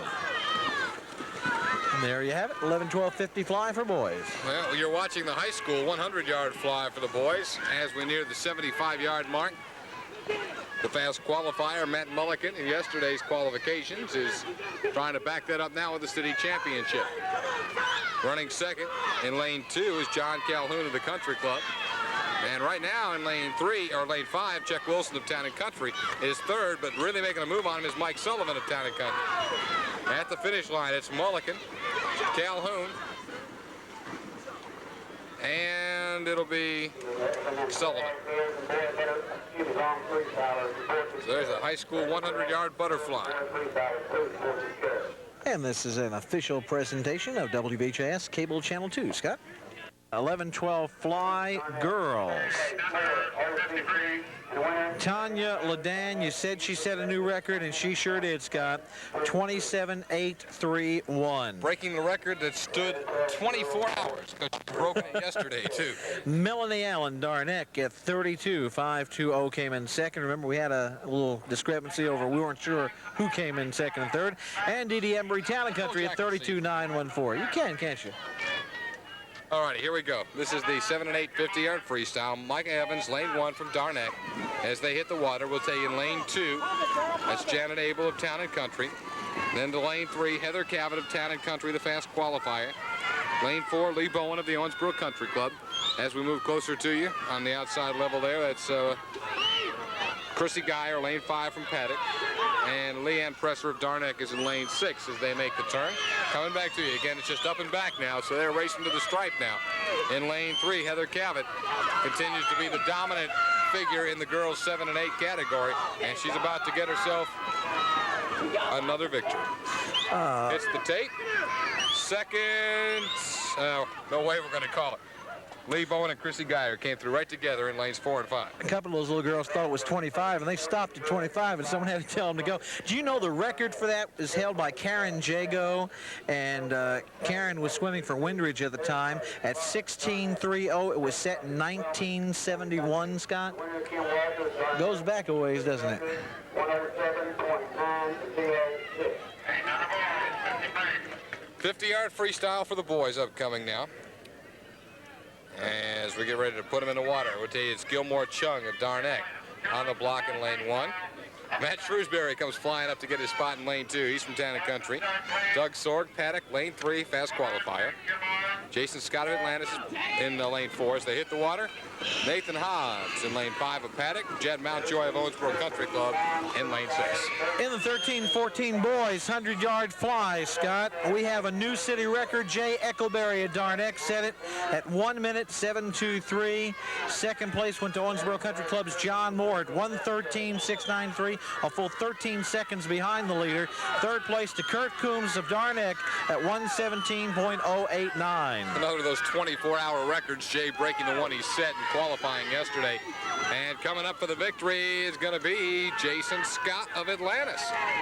There you have it, 11-12-50 fly for boys. Well, you're watching the high school 100-yard fly for the boys as we near the 75-yard mark. The fast qualifier, Matt Mulligan, in yesterday's qualifications, is trying to back that up now with the city championship. Running second in lane 2 is John Calhoun of the Country Club. And right now in lane 5, Chuck Wilson of Town and Country is third, but really making a move on him is Mike Sullivan of Town and Country. At the finish line, it's Mulligan, Calhoun, and it'll be Sullivan. So there's a high school 100-yard butterfly. And this is an official presentation of WBHS Cable Channel 2. Scott? 11-12 fly girls. Tanya Ledan, you said she set a new record, and she sure did, Scott. 27.831. Breaking the record that stood 24 hours, because she broke it yesterday, too. Melanie Allen, Darneck at 32.520 came in second. Remember, we had a little discrepancy over, we weren't sure who came in second and third. And Dee Dee Embry, Town and Country at 32.914. You can, can't you? All righty, here we go. This is the 7 and 8 50-yard freestyle. Mike Evans, lane 1 from Darneck. As they hit the water, we'll tell you in lane 2, that's Janet Abel of Town and Country. Then to lane 3, Heather Cavett of Town and Country, the fast qualifier. Lane 4, Lee Bowen of the Owensboro Country Club. As we move closer to you on the outside level there, that's Chrissy Geyer, lane 5 from Paddock. And Leanne Presser of Darneck is in lane 6 as they make the turn. Coming back to you again, it's just up and back now, so they're racing to the stripe now. In lane 3, Heather Cavett continues to be the dominant figure in the girls 7 and 8 category, and she's about to get herself another victory. It's the tape. Second, no way we're going to call it. Lee Bowen and Chrissy Geyer came through right together in lanes 4 and 5. A couple of those little girls thought it was 25, and they stopped at 25, and someone had to tell them to go. Do you know the record for that is held by Karen Jago, and Karen was swimming for Windridge at the time at 16.30. It was set in 1971, Scott. Goes back a ways, doesn't it? 50-yard freestyle for the boys upcoming now. As we get ready to put them in the water, we'll tell you it's Gilmore Chung of Darneck on the block in lane 1. Matt Shrewsbury comes flying up to get his spot in lane 2. He's from Town and Country. Doug Sorg, Paddock, lane 3, fast qualifier. Jason Scott of Atlantis in lane 4 as they hit the water. Nathan Hobbs in lane 5 of Paddock. Jed Mountjoy of Owensboro Country Club in lane 6. In the 13-14 boys 100-yard fly, Scott, we have a new city record. Jay Eckleberry at Darneck set it at 1:7:23. Second place went to Owensboro Country Club's John Moore at 1:13.693, a full 13 seconds behind the leader. Third place to Kurt Coombs of Darneck at 1:17.089. Another of those 24-hour records, Jay breaking the one he set in qualifying yesterday. And coming up for the victory is going to be Jason Scott of Atlantis.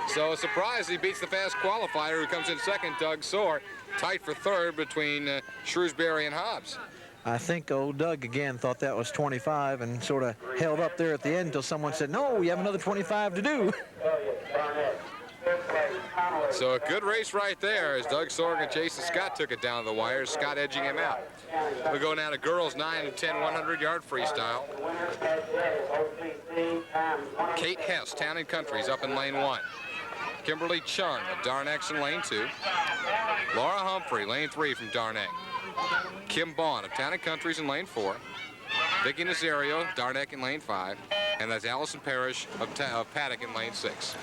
So a surprise, he beats the fast qualifier who comes in second, Doug Soar. Tight for third between Shrewsbury and Hobbs. I think old Doug again thought that was 25 and sort of held up there at the end until someone said, no, we have another 25 to do. So a good race right there as Doug Sorg and Jason Scott took it down the wire. Scott edging him out. We go now to girls 9 and 10 100-yard freestyle. Kate Hess, Town and Country's up in lane 1. Kimberly Chung of Darneck's in lane 2. Laura Humphrey, lane 3 from Darneck. Kim Bond of Town and Country's in lane 4. Vicky Nazario, Darneck in lane 5. And that's Allison Parrish of Paddock in lane 6.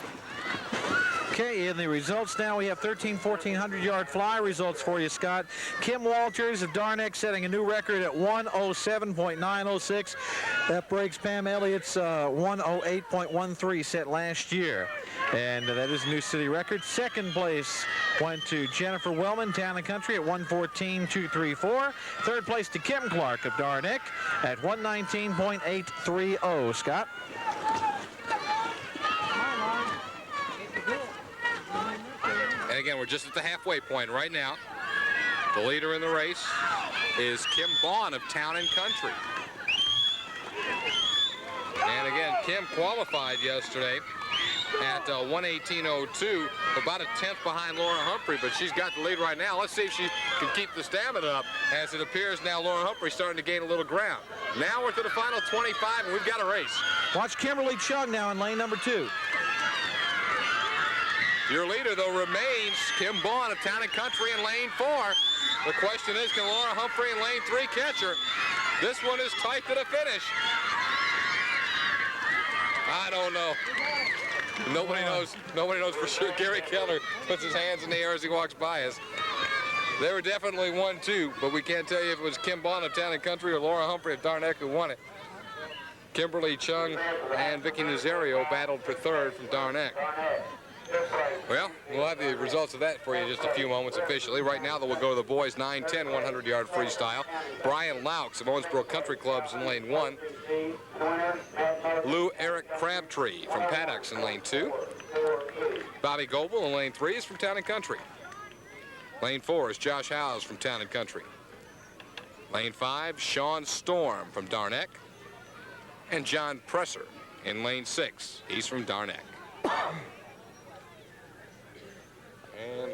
Okay, in the results now, we have 1,400-yard fly results for you, Scott. Kim Walters of Darneck setting a new record at 107.906. That breaks Pam Elliott's 108.13 set last year. And that is a new city record. Second place went to Jennifer Wellman, Town & Country, at 114.234. Third place to Kim Clark of Darneck at 119.830. Scott? And again, we're just at the halfway point right now. The leader in the race is Kim Bond of Town & Country. And again, Kim qualified yesterday at 118.02, about a tenth behind Laura Humphrey, but she's got the lead right now. Let's see if she can keep the stamina up, as it appears now Laura Humphrey starting to gain a little ground. Now we're to the final 25, and we've got a race. Watch Kimberly Chung now in lane number 2. Your leader, though, remains Kim Bond of Town & Country in lane 4. The question is, can Laura Humphrey in lane 3 catch her? This one is tight to the finish. I don't know. Nobody knows for sure. Gary Keller puts his hands in the air as he walks by us. They were definitely 1-2, but we can't tell you if it was Kim Bond of Town & Country or Laura Humphrey of Darneck who won it. Kimberly Chung and Vicky Nazario battled for third from Darneck. Well, we'll have the results of that for you in just a few moments officially. Right now, we'll go to the boys 9-10 100-yard freestyle. Brian Laux of Owensboro Country Clubs in lane 1. Lou Eric Crabtree from Paddocks in lane 2. Bobby Goebel in lane 3 is from Town & Country. Lane 4 is Josh Howes from Town & Country. Lane 5, Sean Storm from Darneck. And John Presser in lane 6. He's from Darneck. And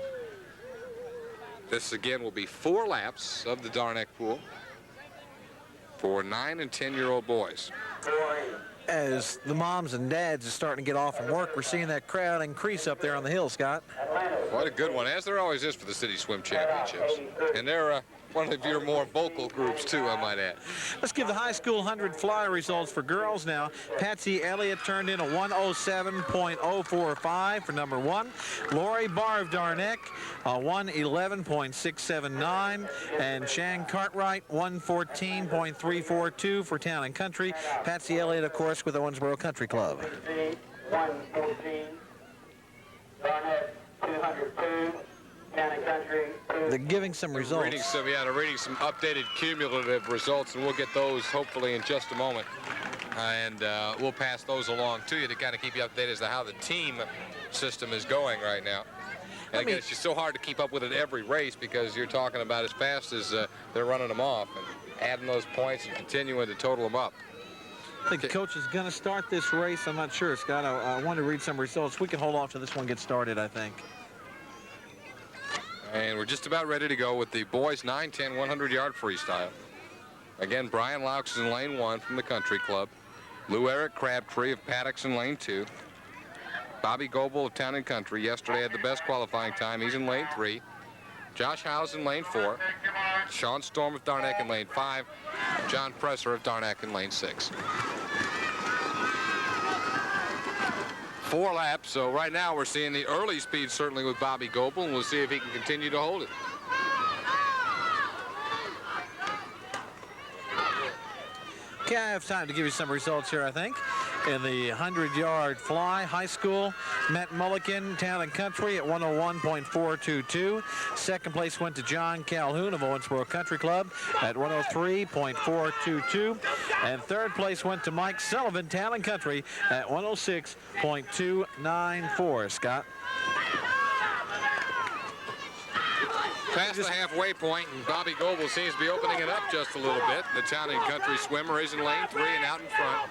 this again will be 4 laps of the Darneck pool for 9- and 10-year-old boys. As the moms and dads are starting to get off from work, we're seeing that crowd increase up there on the hill, Scott. What a good one, as there always is for the City Swim Championships. And they're one of your more vocal groups, too, I might add. Let's give the high school 100 fly results for girls now. Patsy Elliott turned in a 107.045 for number 1. Lori Barr of Darneck, 111.679. And Shan Cartwright, 114.342 for Town & Country. Patsy Elliott, of course, with Owensboro Country Club. 114. Darneck, 202. They're giving some results. Reading some updated cumulative results, and we'll get those hopefully in just a moment. And we'll pass those along to you to kind of keep you updated as to how the team system is going right now. And again, it's just so hard to keep up with it every race because you're talking about as fast as they're running them off and adding those points and continuing to total them up. I think the coach is going to start this race. I'm not sure, Scott. I want to read some results. We can hold off till this one gets started, I think. And we're just about ready to go with the boys 9-10 100-yard freestyle. Again, Brian Laux is in lane 1 from the Country Club. Lou Eric Crabtree of Paddocks in lane 2. Bobby Goebel of Town & Country yesterday had the best qualifying time. He's in lane 3. Josh Howes in lane 4. Sean Storm of Darneck in lane 5. John Presser of Darneck in lane 6. 4 laps, so right now we're seeing the early speed certainly with Bobby Goebel, and we'll see if he can continue to hold it. Okay, I have time to give you some results here, I think. In the 100-yard fly, high school, Matt Mulligan, Town & Country at 101.422. Second place went to John Calhoun of Owensboro Country Club at 103.422. And third place went to Mike Sullivan, Town & Country at 106.294. Scott? Past the halfway point, and Bobby Goebel seems to be opening it up just a little bit. The Town & Country swimmer is in lane 3 and out in front.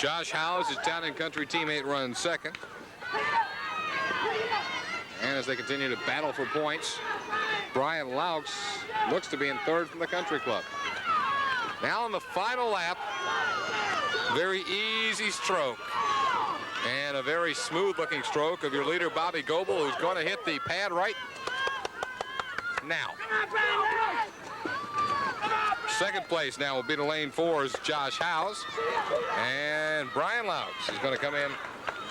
Josh Howes, his Town & Country teammate, runs second. And as they continue to battle for points, Brian Laux looks to be in third from the Country Club. Now on the final lap, very easy stroke. And a very smooth-looking stroke of your leader, Bobby Goebel, who's going to hit the pad right now. Second place now will be to lane 4's Josh Howes. And Brian Louds is going to come in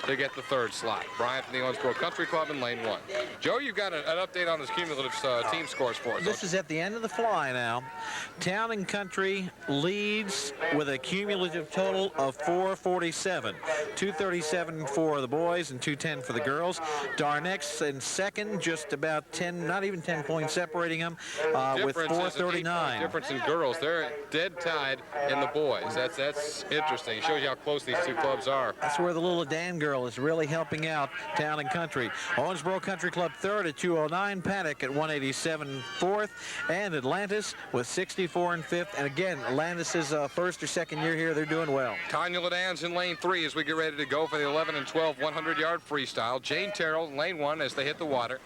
to get the third slot. Brian from the Owensboro Country Club in lane 1. Joe, you've got an update on this cumulative team scores for us. This is at the end of the fly now. Town and Country leads with a cumulative total of 447. 237 for the boys and 210 for the girls. Darneck's in second, just about 10, not even 10 points separating them, with 439. Difference in girls. They're dead tied in the boys. That's interesting. It shows you how close these two clubs are. That's where the little Dan girl is really helping out Town and Country. Owensboro Country Club third at 209, Paddock at 187 fourth, and Atlantis with 64 and fifth. And again, Atlantis' first or second year here. They're doing well. Tanya Ledan's in lane 3 as we get ready to go for the 11 and 12 100-yard freestyle. Jane Terrell in lane 1 as they hit the water.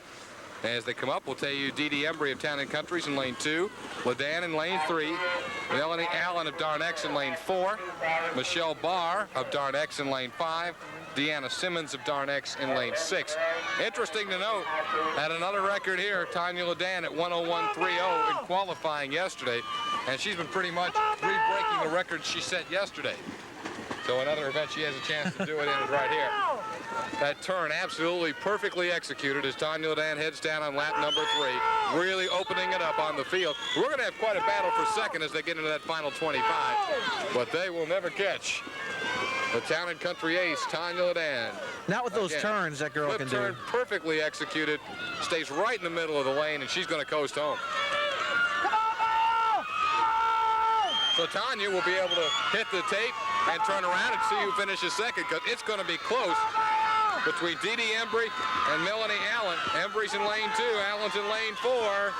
As they come up, we'll tell you Dee Dee Embry of Town and Country's in lane 2, Ledan in lane 3, Melanie Allen of Darneck's in lane 4, Michelle Barr of Darneck's in lane 5, Deanna Simmons of Darneck's in lane 6. Interesting to note, had another record here, Tanya Ledan at 101.30 in qualifying yesterday, and she's been pretty much re-breaking the record she set yesterday. So another event she has a chance to do it in is right here. That turn absolutely perfectly executed as Tanya Ledan heads down on lap number 3, really opening it up on the field. We're going to have quite a battle for second as they get into that final 25, but they will never catch the Town and Country ace, Tanya Ledan. Not with those turns that girl can do. Turn perfectly executed, stays right in the middle of the lane, and she's going to coast home. So Tanya will be able to hit the tape and turn around and see who finishes second, because it's going to be close between Dee Dee Embry and Melanie Allen. Embry's in lane 2, Allen's in lane 4.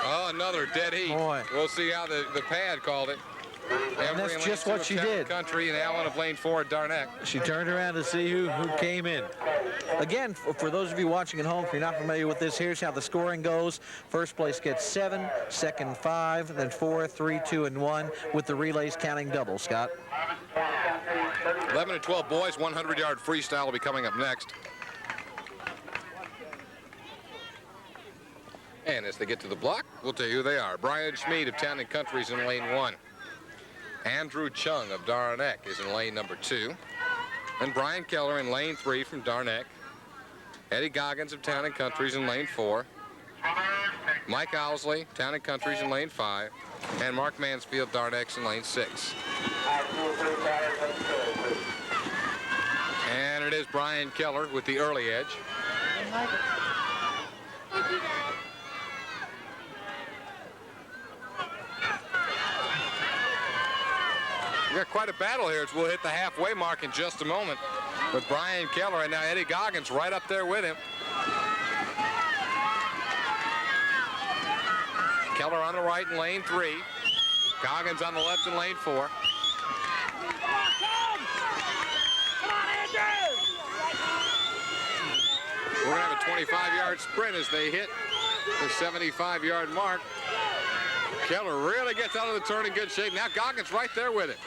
Oh, another dead heat. Boy. We'll see how the pad called it. And that's just what she did. Country and Allen of lane 4 at Darneck. She turned around to see who came in. Again, for those of you watching at home, if you're not familiar with this, here's how the scoring goes. First place gets 7, second 5, then 4, 3, 2, and 1, with the relays counting double. Scott? 11 and 12 boys, 100-yard freestyle will be coming up next. And as they get to the block, we'll tell you who they are. Brian Schmid of Town and Country's in lane 1. Andrew Chung of Darneck is in lane number 2. And Brian Keller in lane 3 from Darneck. Eddie Goggins of Town and Country's in lane 4. Mike Owsley, Town and Country's in lane 5. And Mark Mansfield, Darneck's in lane 6. And it is Brian Keller with the early edge. We got quite a battle here as we'll hit the halfway mark in just a moment with Brian Keller, and now Eddie Goggins right up there with him. Keller on the right in lane 3. Goggins on the left in lane 4. We're going to have a 25-yard sprint as they hit the 75-yard mark. Keller really gets out of the turn in good shape. Now Goggins right there with it.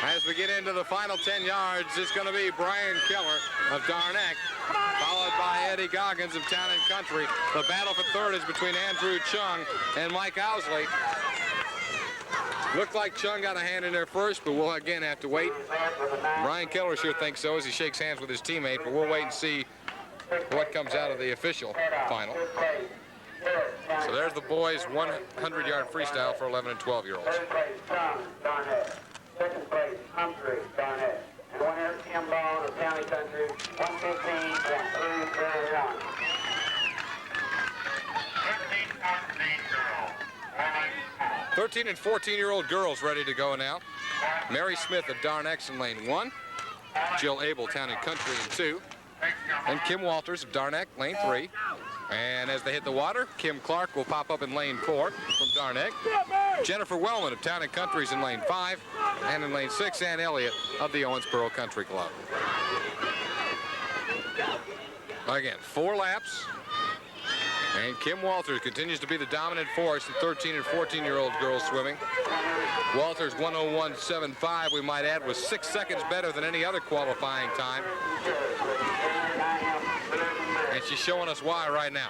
As we get into the final 10 yards, it's going to be Brian Keller of Darneck, followed by Eddie Goggins of Town and Country. The battle for third is between Andrew Chung and Mike Owsley. Looked like Chung got a hand in there first, but we'll again have to wait. Brian Keller sure thinks so as he shakes hands with his teammate, but we'll wait and see what comes out of the official final. So there's the boys' 100-yard freestyle for 11 and 12-year-olds. Second place, Humphrey, Darneck. And winner, Kim Bone of Town and Country, 115.301. 13 and 14-year-old girls ready to go now. Mary Smith of Darneck's in lane 1. Jill Abel, Town and Country in 2. And Kim Walters of Darneck, lane 3. And as they hit the water, Kim Clark will pop up in lane 4 from Darneck. Jennifer Wellman of Town and Country's in lane 5. And in lane 6, Ann Elliott of the Owensboro Country Club. Again, 4 laps. And Kim Walters continues to be the dominant force in 13 and 14-year-old girls swimming. Walters 101.75, we might add, was 6 seconds better than any other qualifying time. And she's showing us why right now.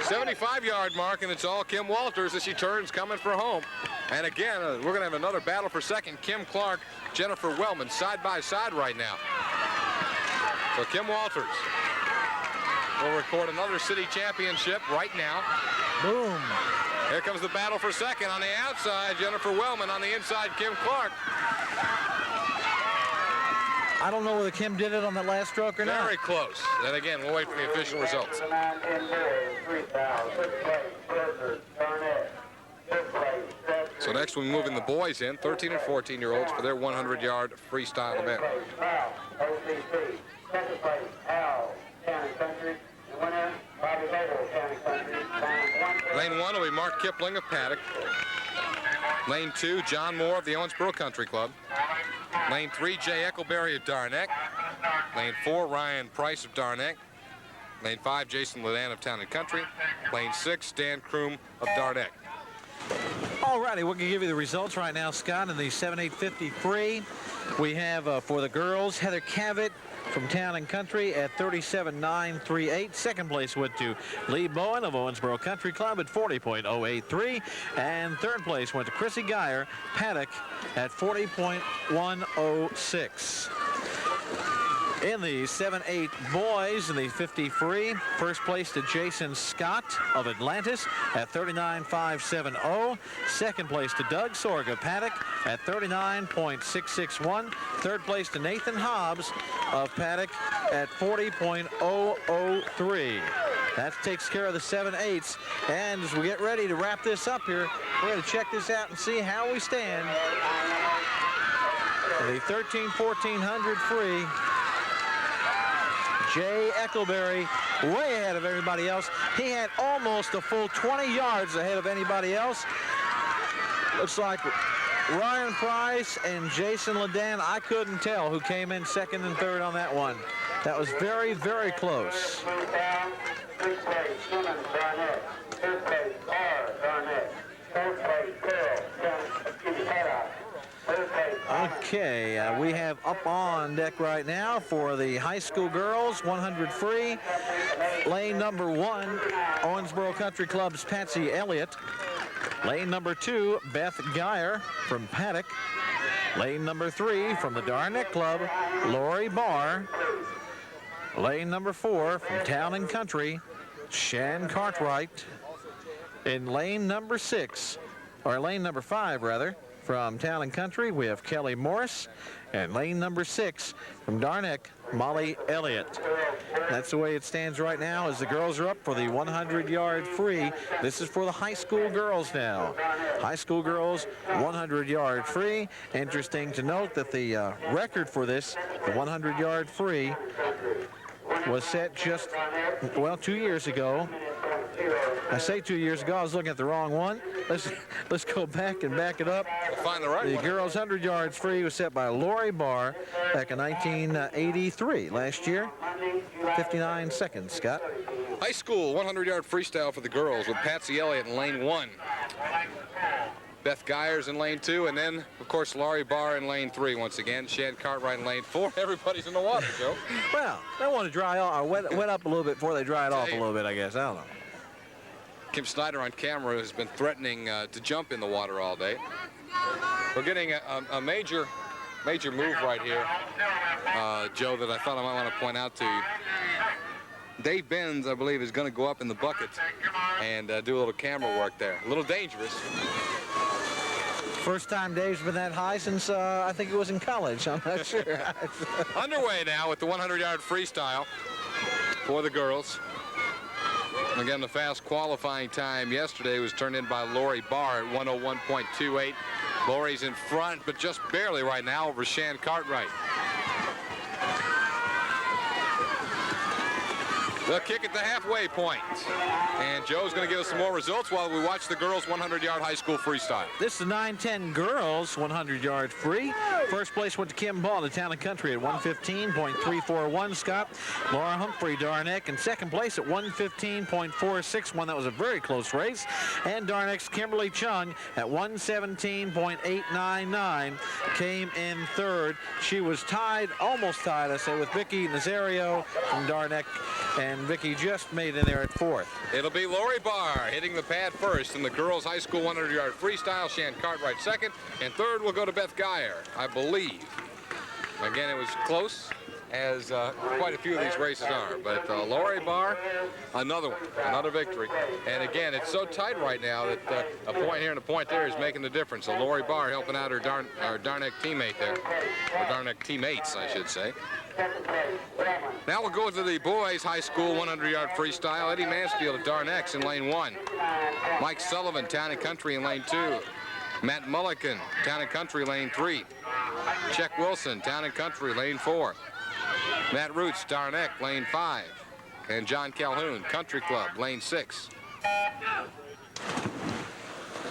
'75-yard mark, and it's all Kim Walters as she turns, coming for home. And again, we're going to have another battle for second. Kim Clark, Jennifer Wellman, side by side right now. So Kim Walters will record another city championship right now. Boom. Here comes the battle for second. On the outside, Jennifer Wellman. On the inside, Kim Clark. I don't know whether Kim did it on that last stroke or not. Very close. And again, we'll wait for the official results. So next we move in the boys in, 13 and 14-year-olds for their 100-yard freestyle event. Second place, Al, Town and Country. And winner, Bobby Babel, Town and Country. Lane 1 will be Mark Kipling of Paddock. Lane 2, John Moore of the Owensboro Country Club. Lane 3, Jay Eccleberry of Darneck. Lane 4, Ryan Price of Darneck. Lane 5, Jason Ledan of Town and Country. Lane 6, Stan Kroom of Darneck. All righty, we're going to give you the results right now, Scott. In the 7.853, we have for the girls, Heather Cavett from Town and Country at 37.938. Second place went to Lee Bowen of Owensboro Country Club at 40.083. And third place went to Chrissy Geyer, Paddock, at 40.106. In the 7.8 boys in the 50 free, first place to Jason Scott of Atlantis at 39.570. Second place to Doug Sorg of Paddock at 39.661. Third place to Nathan Hobbs of Paddock at 40.003. That takes care of the 7.8s. And as we get ready to wrap this up here, we're going to check this out and see how we stand. In the 13-1400 free, Jay Eccleberry way ahead of everybody else. He had almost a full 20 yards ahead of anybody else. Looks like Ryan Price and Jason Ledan. I couldn't tell who came in second and third on that one. That was very, very close. First place, Simmons, Darnett. Third place, Barr, Darnett. Fourth place, Carroll, Haddock. Okay, we have up on deck right now for the high school girls, 100 free. Lane number 1, Owensboro Country Club's Patsy Elliott. Lane number 2, Beth Geyer from Paddock. Lane number 3 from the Darneck Club, Lori Barr. Lane number 4 from Town and Country, Shan Cartwright. In lane number 6, or lane number 5 rather, from Town and Country, we have Kelly Morris. And lane number 6 from Darneck, Molly Elliott. That's the way it stands right now as the girls are up for the 100-yard free. This is for the high school girls now. High school girls, 100-yard free. Interesting to note that the record for this, the 100-yard free, was set just, well, 2 years ago. I say 2 years ago, I was looking at the wrong one. Let's go back and back it up. We'll find the right one. The girls' 100 yards free was set by Lori Barr back in 1983. Last year, 59 seconds, Scott. High school 100-yard freestyle for the girls with Patsy Elliott in lane 1. Beth Geyers in lane 2, and then, of course, Laurie Barr in lane 3 once again. Shan Cartwright in lane 4. Everybody's in the water, Joe. Well, they want to dry off, wet up a little bit before they dry it off a little bit, I guess. I don't know. Kim Snyder on camera has been threatening to jump in the water all day. We're getting a major move right here, Joe, that I thought I might want to point out to you. Dave Benz, I believe, is going to go up in the bucket and do a little camera work there. A little dangerous. First time Dave's been that high since I think it was in college. I'm not sure. Underway now with the 100-yard freestyle for the girls. Again, the fast qualifying time yesterday was turned in by Lori Barr at 101.28. Lori's in front, but just barely right now over Shan Cartwright. The kick at the halfway point. And Joe's going to give us some more results while we watch the girls' 100-yard high school freestyle. This is the 9-10 girls 100-yard free. First place went to Kim Ball, the Town and Country, at 1:15.341. Scott. Laura Humphrey, Darneck, in second place at 1:15.461. That was a very close race. And Darneck's Kimberly Chung at 1:17.899 came in third. She was tied, almost tied, I say, with Vicky Nazario from Darneck, and Vicky just made in there at fourth. It'll be Lori Barr hitting the pad first in the girls' high school 100-yard freestyle. Shan Cartwright second, and third will go to Beth Geyer, I believe. Again, it was close, as quite a few of these races are. But Lori Barr, another one, another victory. And again, it's so tight right now that a point here and a point there is making the difference. So Lori Barr helping out her Darneck teammate there, or Darneck teammates, I should say. Now we'll go to the boys' high school 100-yard freestyle. Eddie Mansfield of Darneck's in lane 1. Mike Sullivan, Town and Country, in lane 2. Matt Mulliken, Town and Country, lane 3. Chuck Wilson, Town and Country, lane 4. Matt Roots, Darneck, lane 5. And John Calhoun, Country Club, lane 6.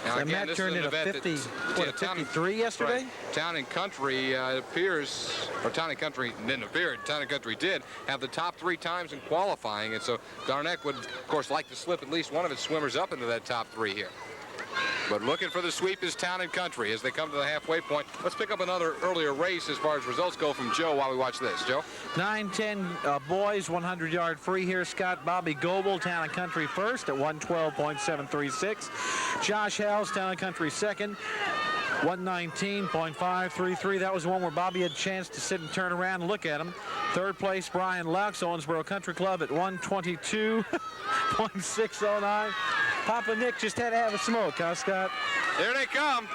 Now, So again, Matt this turned is an in a event 50, that's, what, a 53 yesterday? Right. Town and Country appears, or Town and Country didn't appear, Town and Country did have the top 3 times in qualifying, and so Darneck would, of course, like to slip at least one of its swimmers up into that top 3 here. But looking for the sweep is Town and Country as they come to the halfway point. Let's pick up another earlier race as far as results go from Joe while we watch this. Joe? 9-10 boys 100-yard free here. Scott Bobby Goebel, Town and Country first at 1:12.736. Josh Hells, Town and Country second, 1:19.533. That was the one where Bobby had a chance to sit and turn around and look at him. Third place, Brian Laux, Owensboro Country Club at 1:22.609. Papa Nick just had to have a smoke, huh, Scott? There they come.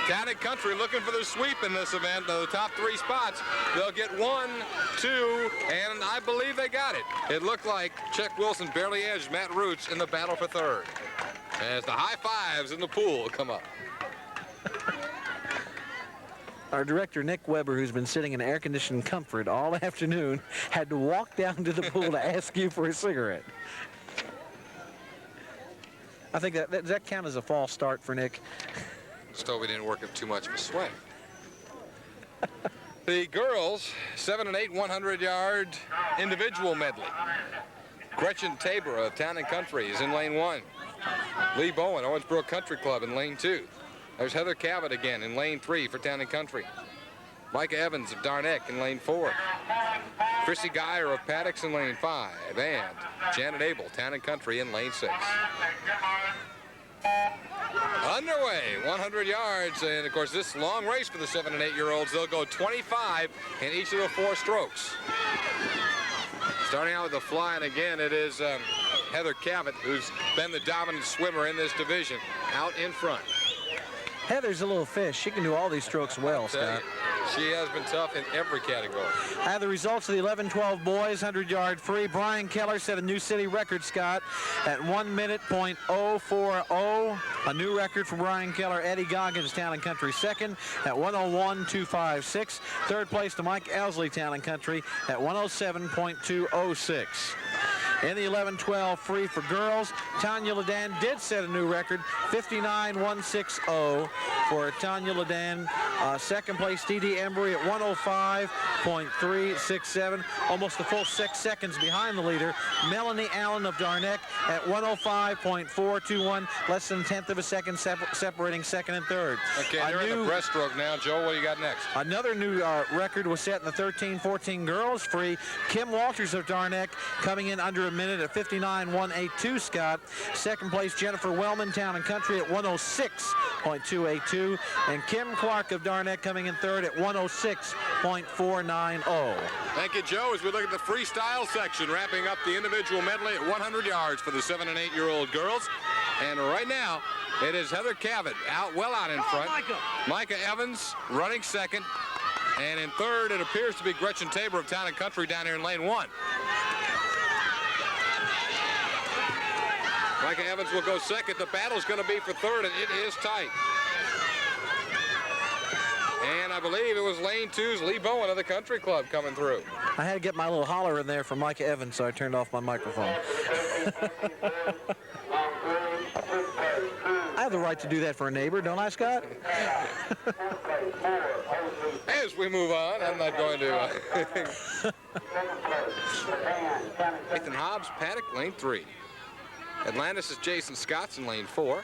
Town and Country looking for the sweep in this event. The top 3 spots. They'll get 1, 2, and I believe they got it. It looked like Chuck Wilson barely edged Matt Roots in the battle for third. As the high fives in the pool come up. Our director, Nick Weber, who's been sitting in air-conditioned comfort all afternoon, had to walk down to the pool to ask you for a cigarette. I think does that count as a false start for Nick? Just hope we didn't work up too much of a sweat. The girls, 7 and 8 100-yard individual medley. Gretchen Tabor of Town and Country is in lane 1. Lee Bowen, Owensboro Country Club, in lane 2. There's Heather Cavett again in lane 3 for Town and Country. Micah Evans of Darneck in lane 4. Chrissy Geyer of Paddocks in lane 5. And Janet Abel, Town and Country, in lane 6. Underway, 100 yards, and of course this long race for the 7 and 8-year-olds, they'll go 25 in each of the 4 strokes. Starting out with the fly, and again it is Heather Cavett, who's been the dominant swimmer in this division, out in front. Heather's a little fish. She can do all these strokes well, Scott. She has been tough in every category. I have the results of the 11-12 boys 100-yard free. Brian Keller set a new city record, Scott, at 1:040. A new record for Brian Keller. Eddie Goggins, Town and Country, second at 1:01.256. Third place to Mike Elsley, Town and Country, at 1:07.206. In the 11-12 free for girls, Tanya Ledan did set a new record, 59.160 for Tanya Ledan. Second place, Dee Embry at 1:05.367, almost a full 6 seconds behind the leader. Melanie Allen of Darneck at 1:05.421, less than a tenth of a second separating second and third. Okay, they're in the breaststroke now. Joe, what do you got next? Another new record was set in the 13-14 girls free. Kim Walters of Darneck coming in under a minute at 59.182, Scott. Second place, Jennifer Wellman, Town and Country, at 1:06.282. And Kim Clark of Darneck coming in third at 1:06.490. Thank you, Joe, as we look at the freestyle section, wrapping up the individual medley at 100 yards for the 7 and 8-year-old girls. And right now, it is Heather Cavett well out in front. Micah Evans running second. And in third, it appears to be Gretchen Tabor of Town and Country down here in lane 1. Micah Evans will go second. The battle's going to be for third, and it is tight. And I believe it was lane 2's Lee Bowen of the Country Club coming through. I had to get my little holler in there from Mike Evans, so I turned off my microphone. I have the right to do that for a neighbor, don't I, Scott? As we move on, I'm not going to... Nathan Hobbs, Paddock, lane 3. Atlantis is Jason Scott's in lane 4.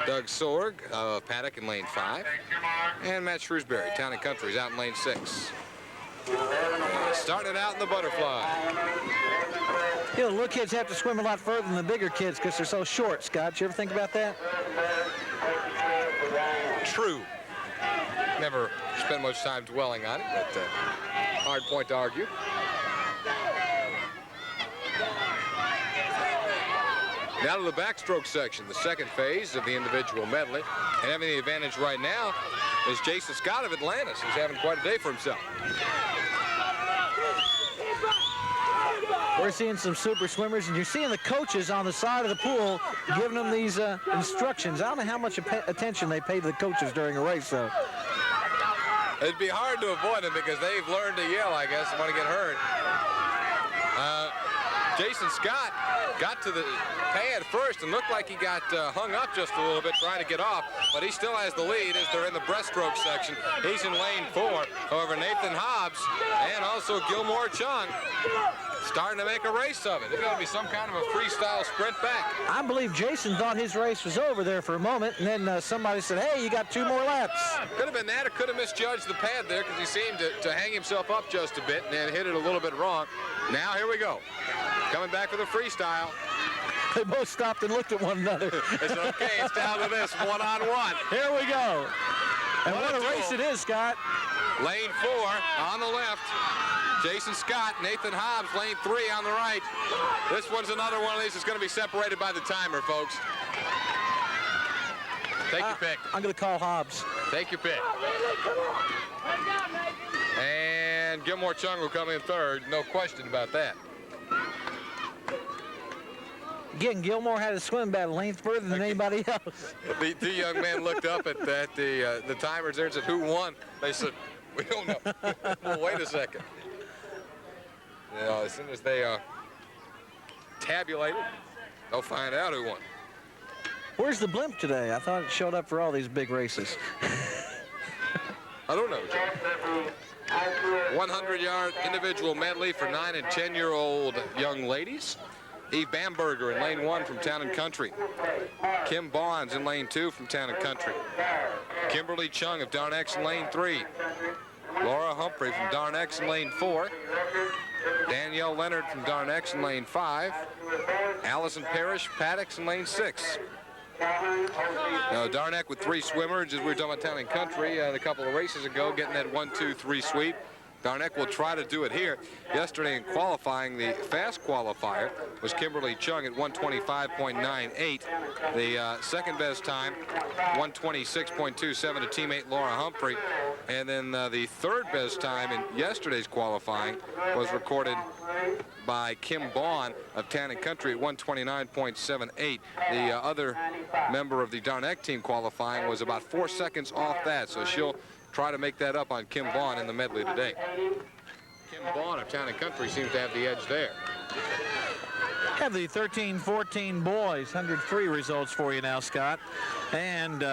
Doug Sorg of Paddock in lane 5. And Matt Shrewsbury, Town and Country, is out in lane 6. Started out in the butterfly. You know, little kids have to swim a lot further than the bigger kids because they're so short, Scott. You ever think about that? True. Never spent much time dwelling on it, but hard point to argue. Now to the backstroke section, the second phase of the individual medley. And having the advantage right now is Jason Scott of Atlantis. He's having quite a day for himself. We're seeing some super swimmers, and you're seeing the coaches on the side of the pool giving them these instructions. I don't know how much attention they pay to the coaches during a race, though. It'd be hard to avoid them because they've learned to yell, I guess, when they get hurt. Jason Scott got to the pad first and looked like he got hung up just a little bit trying to get off, but he still has the lead as they're in the breaststroke section. He's in lane 4. However, Nathan Hobbs and also Gilmore Chung starting to make a race of it. There's got to be some kind of a freestyle sprint back. I believe Jason thought his race was over there for a moment, and then somebody said, hey, you got 2 more laps. Could have been that, or could have misjudged the pad there because he seemed to hang himself up just a bit and then hit it a little bit wrong. Now here we go. Coming back for the freestyle. They both stopped and looked at one another. It's okay, it's down to this, one-on-one. Here we go. And what a race it is, Scott. Lane 4 on the left. Jason Scott, Nathan Hobbs, lane 3 on the right. This one's another one of these that's going to be separated by the timer, folks. Take your pick. I'm going to call Hobbs. Take your pick. And Gilmore Chung will come in third. No question about that. Again, Gilmore had a swim battle length further than anybody else. The 2 young men looked up at that, the timers there and said, who won? They said, we don't know. Well, wait a second. You know, as soon as they tabulate it, they'll find out who won. Where's the blimp today? I thought it showed up for all these big races. I don't know, Jim. 100-yard individual medley for 9- and 10-year-old young ladies. Eve Bamberger in lane 1 from Town and Country. Kim Bonds in lane 2 from Town and Country. Kimberly Chung of Darnex in lane 3. Laura Humphrey from Darnex in lane 4. Danielle Leonard from Darnex in lane 5. Allison Parrish, Paddocks in lane 6. Now, Darneck with 3 swimmers, as we were talking about Town and Country a couple of races ago, getting that 1-2-3 sweep. Darneck will try to do it here. Yesterday in qualifying, the fast qualifier was Kimberly Chung at 125.98. The second best time, 126.27 to teammate Laura Humphrey. And then the third best time in yesterday's qualifying was recorded by Kim Baughan of Town and Country at 129.78. The other member of the Darneck team qualifying was about 4 seconds off that, so she'll try to make that up on Kim Baughan in the medley today. Kim Baughan of Town and Country seems to have the edge there. Have the 13-14 boys 100-free results for you now, Scott. And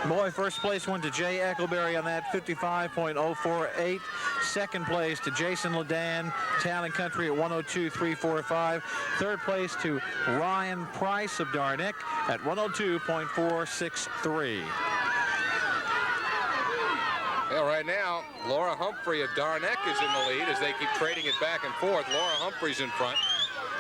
boy first place went to Jay Eckleberry on that 55.048. Second place to Jason Ledan, Town and Country at 102.345. Third place to Ryan Price of Darneck at 102.463. Well, right now, Laura Humphrey of Darneck is in the lead as they keep trading it back and forth. Laura Humphrey's in front.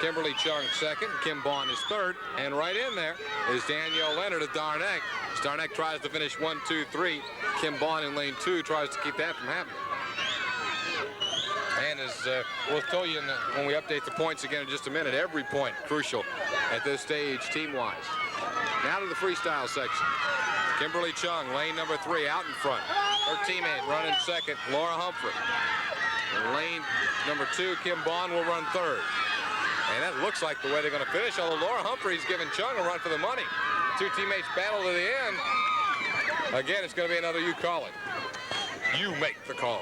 Kimberly Chung second. Kim Baughan is third. And right in there is Danielle Leonard of Darneck. As Darneck tries to finish 1, 2, 3. Kim Baughan in lane 2 tries to keep that from happening. And as we'll tell you when we update the points again in just a minute, every point crucial at this stage team-wise. Now to the freestyle section. Kimberly Chung, lane number 3, out in front. Her teammate running second, Laura Humphrey. In lane number 2, Kim Baughan will run third. And that looks like the way they're going to finish, although Laura Humphrey's giving Chung a run for the money. 2 teammates battle to the end. Again, it's going to be another you call it. You make the call.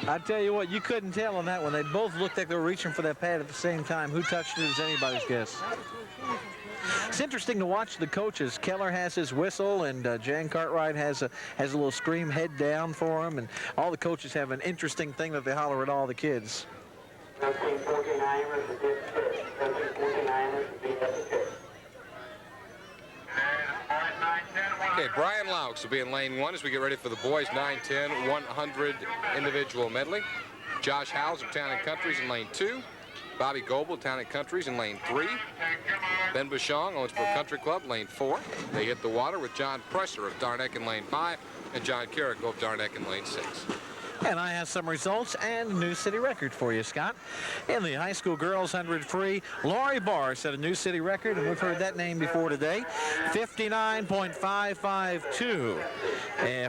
I tell you what, you couldn't tell on that one. They both looked like they were reaching for that pad at the same time. Who touched it is anybody's guess. It's interesting to watch the coaches. Keller has his whistle, and Jan Cartwright has a little scream head down for him, and all the coaches have an interesting thing that they holler at all the kids. 1349ers will be at the pitch. 1349ers will be at the pitch. Okay, Brian Laux will be in lane 1 as we get ready for the boys 9-10 100 individual medley. Josh Howes of Town and Country's in lane 2. Bobby Goebel, Town and Country's in lane 3. Ben Bouchon, Owensboro Country Club, lane 4. They hit the water with John Presser of Darneck in lane 5 and John Carrico of Darneck in lane 6. And I have some results and a new city record for you, Scott. In the high school girls 100 free, Lori Barr set a new city record, and we've heard that name before today, 59.552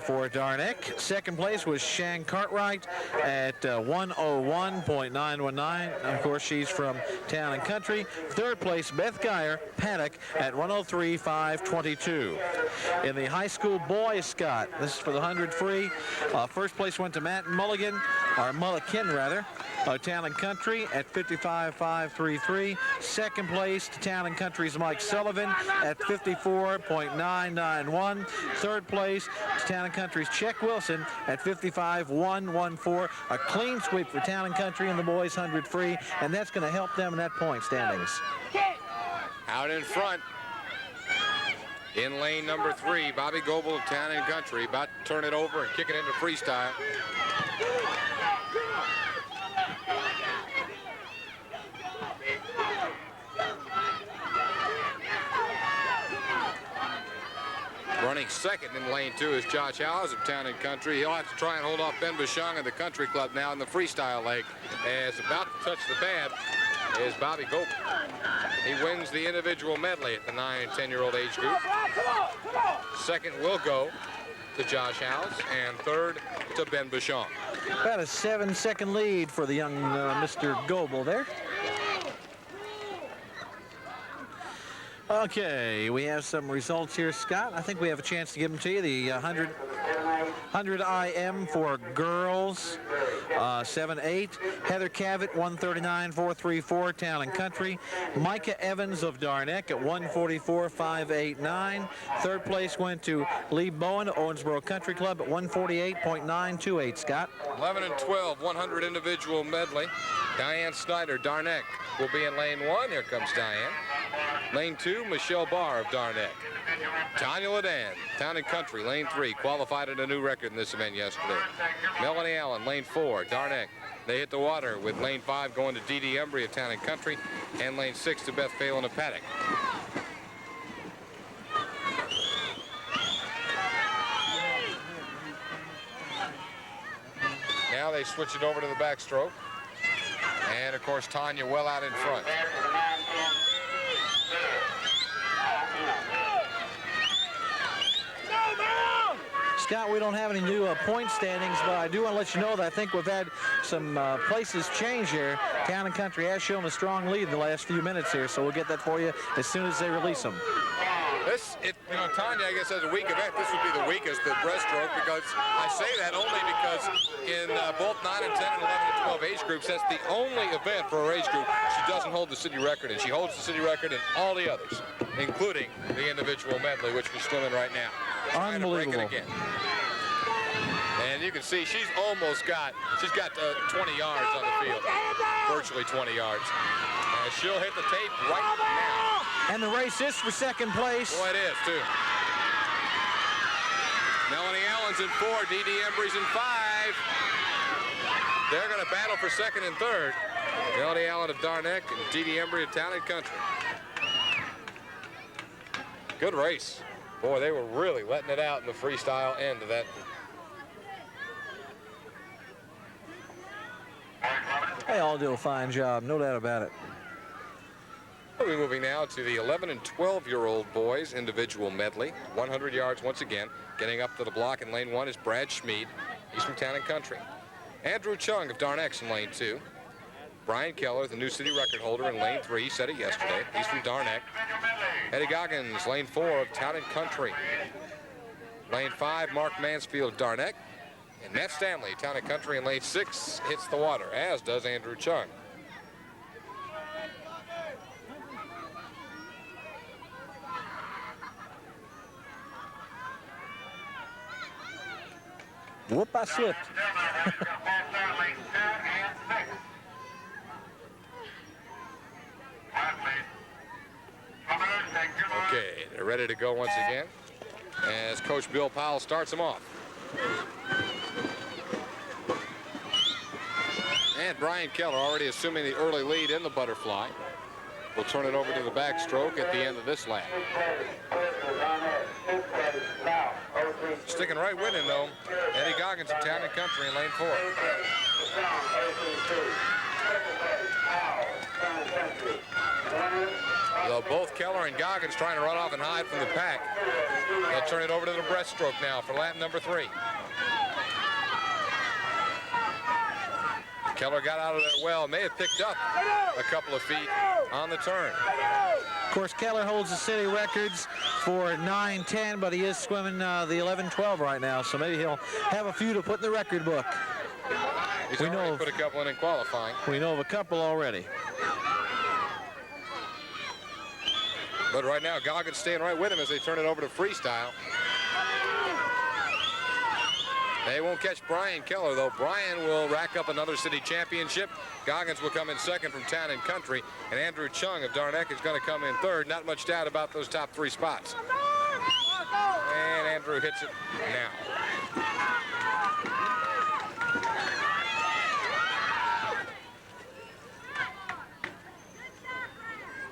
for Darneck. Second place was Shan Cartwright at 101.919. Of course, she's from Town and Country. Third place, Beth Geyer, Paddock at 103.522. In the high school boys, Scott, this is for the 100 free. First place went to Matt Mulligan, or Mulliken rather, Town and Country at 55.533. Second place to Town and Country's Mike Sullivan at 54.991. Third place to Town and Country's Chuck Wilson at 55.114. A clean sweep for Town and Country in the boys 100 free, and that's going to help them in that point standings. Out in front, in lane number 3, Bobby Goebel of Town and Country, about to turn it over and kick it into freestyle. Running second in lane 2 is Josh Howes of Town and Country. He'll have to try and hold off Ben Bouchon of the Country Club now in the freestyle leg. As about to touch the pad is Bobby Goebel. He wins the individual medley at the 9 and 10-year-old age group. Second will go to Josh Howes, and third to Ben Bouchon. About a 7-second lead for the young Mr. Goebel there. Okay, we have some results here, Scott. I think we have a chance to give them to you. The 100 IM for girls, 7-8. Heather Cavett, 139.434, Town and Country. Micah Evans of Darneck at 144.589. Third place went to Lee Bowen, Owensboro Country Club at 148.928, Scott. 11 and 12, 100 individual medley. Diane Snyder, Darneck, will be in lane 1. Here comes Diane. Lane 2, Michelle Barr of Darneck. Tanya Ledan, Town and Country, lane 3, qualified at a new record in this event yesterday. Melanie Allen, lane 4, Darneck. They hit the water with lane 5 going to Dee Dee Embry of Town and Country, and lane 6 to Beth Phelan of Paddock. Now they switch it over to the backstroke. And, of course, Tanya well out in front. Scott, we don't have any new point standings, but I do want to let you know that I think we've had some places change here. Town and Country has shown a strong lead in the last few minutes here, so we'll get that for you as soon as they release them. Tanya, I guess, as a weak event, this would be the weakest, the breaststroke, because I say that only because in both 9 and 10 and 11 and 12 age groups, that's the only event for her age group she doesn't hold the city record, and she holds the city record in all the others, including the individual medley, which we're still in right now. Unbelievable. Trying to break it again. And you can see she's got 20 yards on the field, virtually 20 yards. And she'll hit the tape right now. And the race is for second place. Boy, it is, too. Melanie Allen's in 4, Dee Dee Embry's in 5. They're going to battle for second and third. Melanie Allen of Darneck and Dee Dee Embry of Town and Country. Good race. Boy, they were really letting it out in the freestyle end of that. They all do a fine job, no doubt about it. We'll be moving now to the 11 and 12-year-old boys individual medley. 100 yards once again. Getting up to the block in lane 1 is Brad Schmid. He's from Town and Country. Andrew Chung of Darneck's in lane 2. Brian Keller, the new city record holder, in lane 3. He said it yesterday. He's from Darneck. Eddie Goggins, lane 4 of Town and Country. Lane 5, Mark Mansfield of Darneck. And Matt Stanley, Town and Country in lane 6, hits the water, as does Andrew Chung. Whoop, I slipped. Okay, they're ready to go once again as Coach Bill Powell starts them off. And Brian Keller already assuming the early lead in the butterfly. We'll turn it over to the backstroke at the end of this lap. Sticking right with him, though, Eddie Goggins of Town and Country in lane 4. Though both Keller and Goggins trying to run off and hide from the pack. They'll turn it over to the breaststroke now for lap number 3. Keller got out of there well, may have picked up a couple of feet on the turn. Of course, Keller holds the city records for 9:10, but he is swimming the 11:12 right now, so maybe he'll have a few to put in the record book. He's already put a couple in qualifying. We know of a couple already. But right now, Goggins staying right with him as they turn it over to freestyle. They won't catch Brian Keller, though. Brian will rack up another city championship. Goggins will come in second from Town and Country. And Andrew Chung of Darneck is going to come in third. Not much doubt about those top 3 spots. And Andrew hits it now.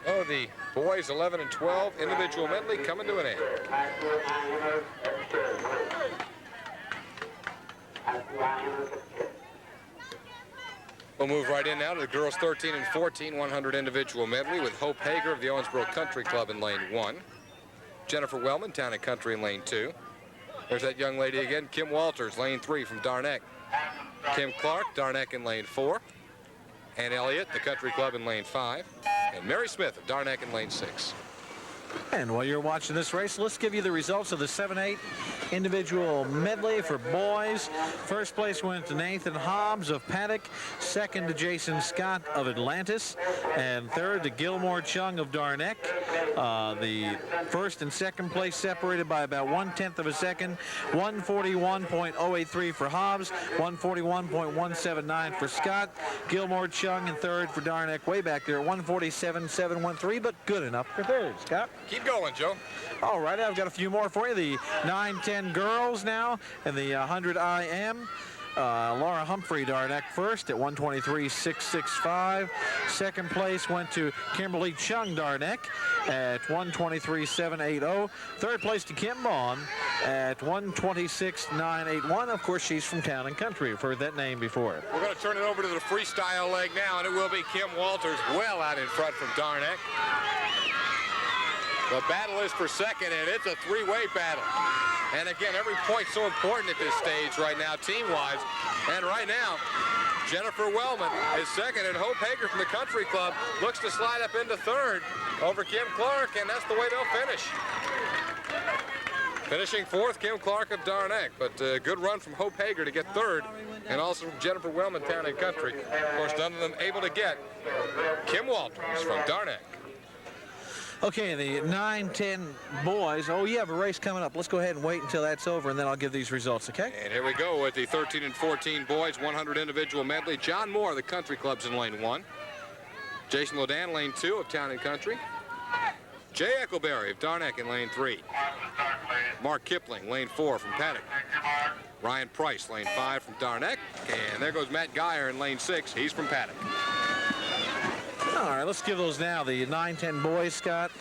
Oh, the boys 11 and 12 individual medley coming to an end. We'll move right in now to the girls 13 and 14 100 individual medley with Hope Hager of the Owensboro Country Club in lane 1. Jennifer Wellman, Town and Country in lane 2. There's that young lady again, Kim Walters, lane 3 from Darneck. Kim Clark, Darneck in lane 4. Ann Elliott, the Country Club in lane 5. And Mary Smith of Darneck in lane 6. And while you're watching this race, let's give you the results of the 7-8 individual medley for boys. First place went to Nathan Hobbs of Paddock. Second to Jason Scott of Atlantis. And third to Gilmore Chung of Darneck. The first and second place separated by about 1/10 of a second. 141.083 for Hobbs. 141.179 for Scott. Gilmore Chung in third for Darneck. Way back there at 147.713, but good enough for third. Scott? Keep going, Joe. All right, I've got a few more for you. The 9-10 girls now and the 100 IM. Laura Humphrey, Darneck first at 123.665. Second place went to Kimberly Chung, Darneck at 123.780. Third place to Kim Bond at 126.981. Of course, she's from Town and Country. You've heard that name before. We're going to turn it over to the freestyle leg now, and it will be Kim Walters well out in front from Darneck. The battle is for second, and it's a 3-way battle. And again, every point's so important at this stage right now, team-wise. And right now, Jennifer Wellman is second, and Hope Hager from the Country Club looks to slide up into third over Kim Clark, and that's the way they'll finish. Finishing fourth, Kim Clark of Darneck, but a good run from Hope Hager to get third, and also from Jennifer Wellman, Town and Country. Of course, none of them able to get Kim Walters from Darneck. Okay, the 9-10 boys. Oh, you have a race coming up. Let's go ahead and wait until that's over, and then I'll give these results, okay? And here we go with the 13 and 14 boys, 100 individual medley. John Moore, the Country Club's in lane 1. Jason Lodan, lane 2 of Town and Country. Jay Eckleberry of Darneck in lane 3. Mark Kipling, lane 4 from Paddock. Ryan Price, lane 5 from Darneck. And there goes Matt Geyer in lane 6. He's from Paddock. All right, let's give those now. The 9-10 boys, Scott.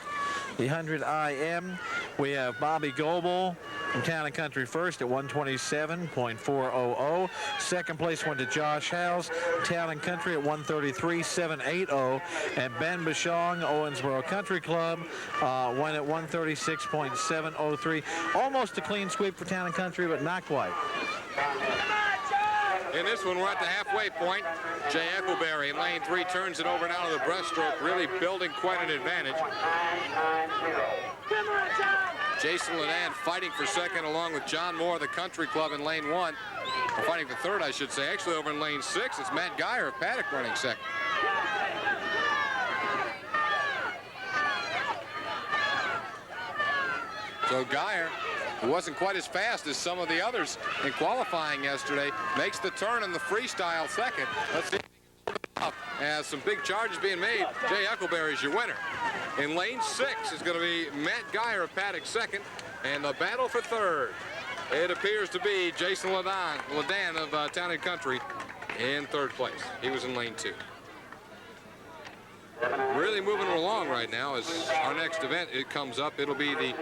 The 100 IM. We have Bobby Goebel from Town and Country first at 127.400. Second place went to Josh Howes, Town and Country at 133.780. And Ben Bashong, Owensboro Country Club, went at 136.703. Almost a clean sweep for Town and Country, but not quite. In this one, we're at the halfway point. Jay Eckleberry in lane 3 turns it over now to the breaststroke, really building quite an advantage. Jason Ledan fighting for second along with John Moore, the Country Club in lane 1. Or fighting for third, I should say. Actually, over in lane 6, it's Matt Geyer of Paddock running second. So Geyer, who wasn't quite as fast as some of the others in qualifying yesterday, makes the turn in the freestyle second. Let's see if he can hold it up as some big charges being made. Jay Huckleberry's your winner. In lane 6 is going to be Matt Geyer of Paddock second, and the battle for third, it appears to be Jason Ledan of Town and Country in third place. He was in lane 2. Really moving along right now as our next event, it comes up. It'll be the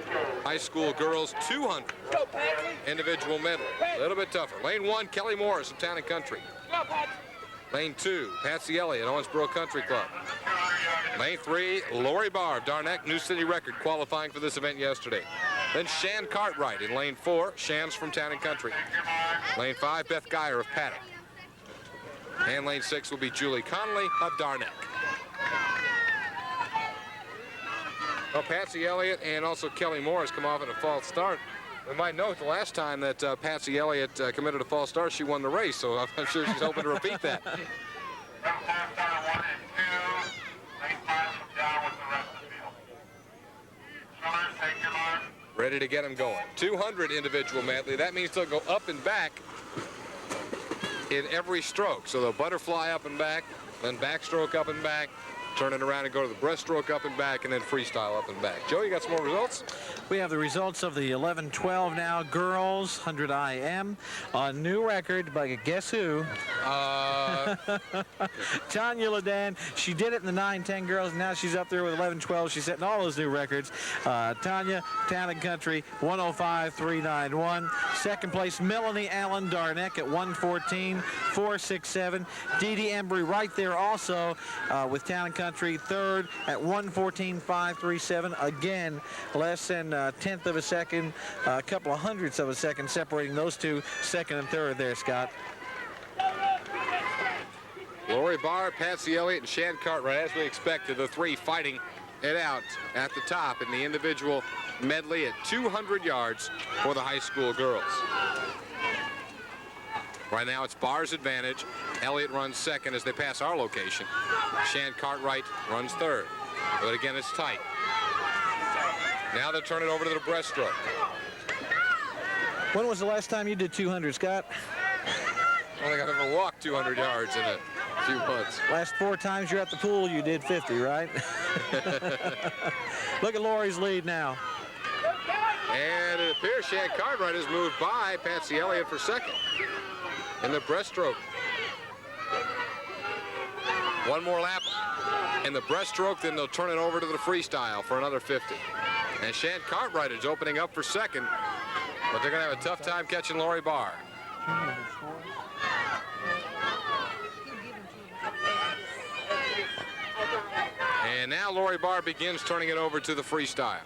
high school girls 200 individual medley. A little bit tougher. Lane 1, Kelly Morris of Town and Country. Lane 2, Patsy Elliott, Owensboro Country Club. Lane 3, Lori Barr of Darneck, New City record, qualifying for this event yesterday. Then Shan Cartwright in lane 4, Shan's from Town and Country. Lane 5, Beth Geyer of Paddock. And lane 6 will be Julie Connolly of Darneck. Well, Patsy Elliott and also Kelly Morris come off at a false start. We might note the last time that Patsy Elliott committed a false start, she won the race, so I'm sure she's hoping to repeat that. Ready to get them going. 200 individual medley. That means they'll go up and back in every stroke. So they'll butterfly up and back, then backstroke up and back, turn it around and go to the breaststroke up and back, and then freestyle up and back. Joe, you got some more results? We have the results of the 11-12 now. Girls, 100 IM. A new record by guess who? Tanya Ledan. She did it in the 9-10 girls, and now she's up there with 11-12. She's setting all those new records. Tanya, Town and Country, 105.391. Second place, Melanie Allen Darneck at 114.467. Dee Dee Embry right there also with Town and Country, third at 114.537. Again, less than a tenth of a second, a couple of hundredths of a second separating those two, second and third there, Scott. Lori Barr, Patsy Elliott, and Shan Cartwright, as we expected, the three fighting it out at the top in the individual medley at 200 yards for the high school girls. Right now it's Barr's advantage. Elliott runs second as they pass our location. Shan Cartwright runs third. But again, it's tight. Now they'll turn it over to the breaststroke. When was the last time you did 200, Scott? I don't think I've ever walked 200 yards in a few months. Last 4 times you're at the pool, you did 50, right? Look at Lori's lead now. And it appears Shan Cartwright has moved by Patsy Elliott for second in the breaststroke. One more lap in the breaststroke, then they'll turn it over to the freestyle for another 50. And Shan Cartwright is opening up for second, but they're going to have a tough time catching Lori Barr. And now Lori Barr begins turning it over to the freestyle.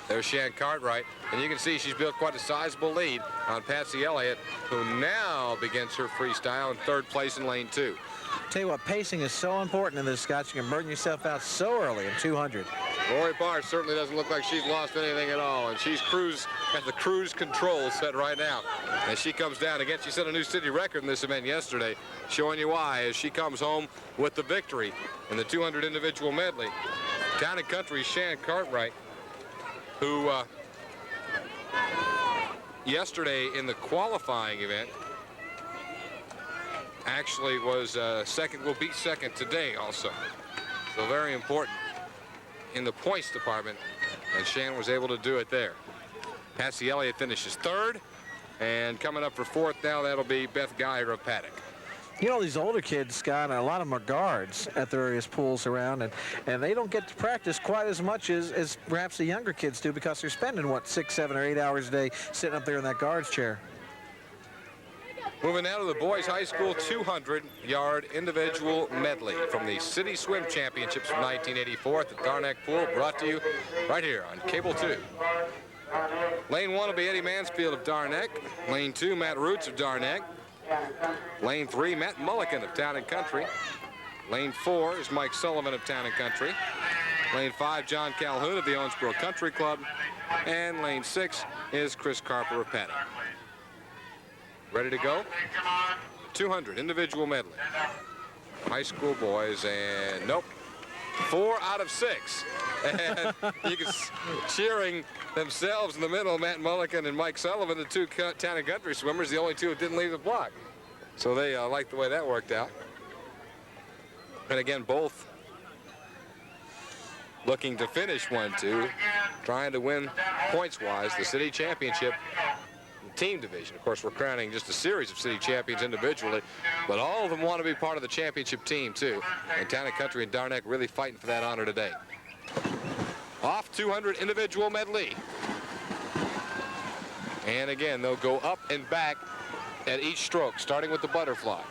There's Shan Cartwright, and you can see she's built quite a sizable lead on Patsy Elliott, who now begins her freestyle in third place in lane 2. Tell you what, pacing is so important in this, Scott. You can burn yourself out so early in 200. Lori Barr certainly doesn't look like she's lost anything at all, and she's got the cruise control set right now. As she comes down again, she set a new city record in this event yesterday, showing you why as she comes home with the victory in the 200 individual medley. Town and Country's Shan Cartwright, who yesterday in the qualifying event actually was second, will be second today also. So very important in the points department, and Shan was able to do it there. Patsy Elliott finishes third, and coming up for fourth now, that'll be Beth Geyer of Paddock. You know, these older kids, Scott, a lot of them are guards at the various pools around, and they don't get to practice quite as much as perhaps the younger kids do, because they're spending, what, 6, 7, or 8 hours a day sitting up there in that guard's chair. Moving now to the boys high school 200-yard individual medley from the City Swim Championships from 1984 at the Darneck Pool, brought to you right here on Cable 2. Lane 1 will be Eddie Mansfield of Darneck. Lane 2, Matt Roots of Darneck. Lane 3, Matt Mulligan of Town and Country. Lane 4 is Mike Sullivan of Town and Country. Lane 5, John Calhoun of the Owensboro Country Club. And lane 6 is Chris Carper of Paddock. Ready to go? 200 individual medley. High school boys, and nope. 4 out of 6. And you can cheering themselves in the middle, Matt Mulligan and Mike Sullivan, the two Town and Country swimmers, the only two who didn't leave the block. So they like the way that worked out. And again, both looking to finish 1-2, trying to win points-wise the city championship team division. Of course, we're crowning just a series of city champions individually, but all of them want to be part of the championship team too. And Town and Country and Darnack really fighting for that honor today. Off 200 individual medley. And again, they'll go up and back at each stroke, starting with the butterfly.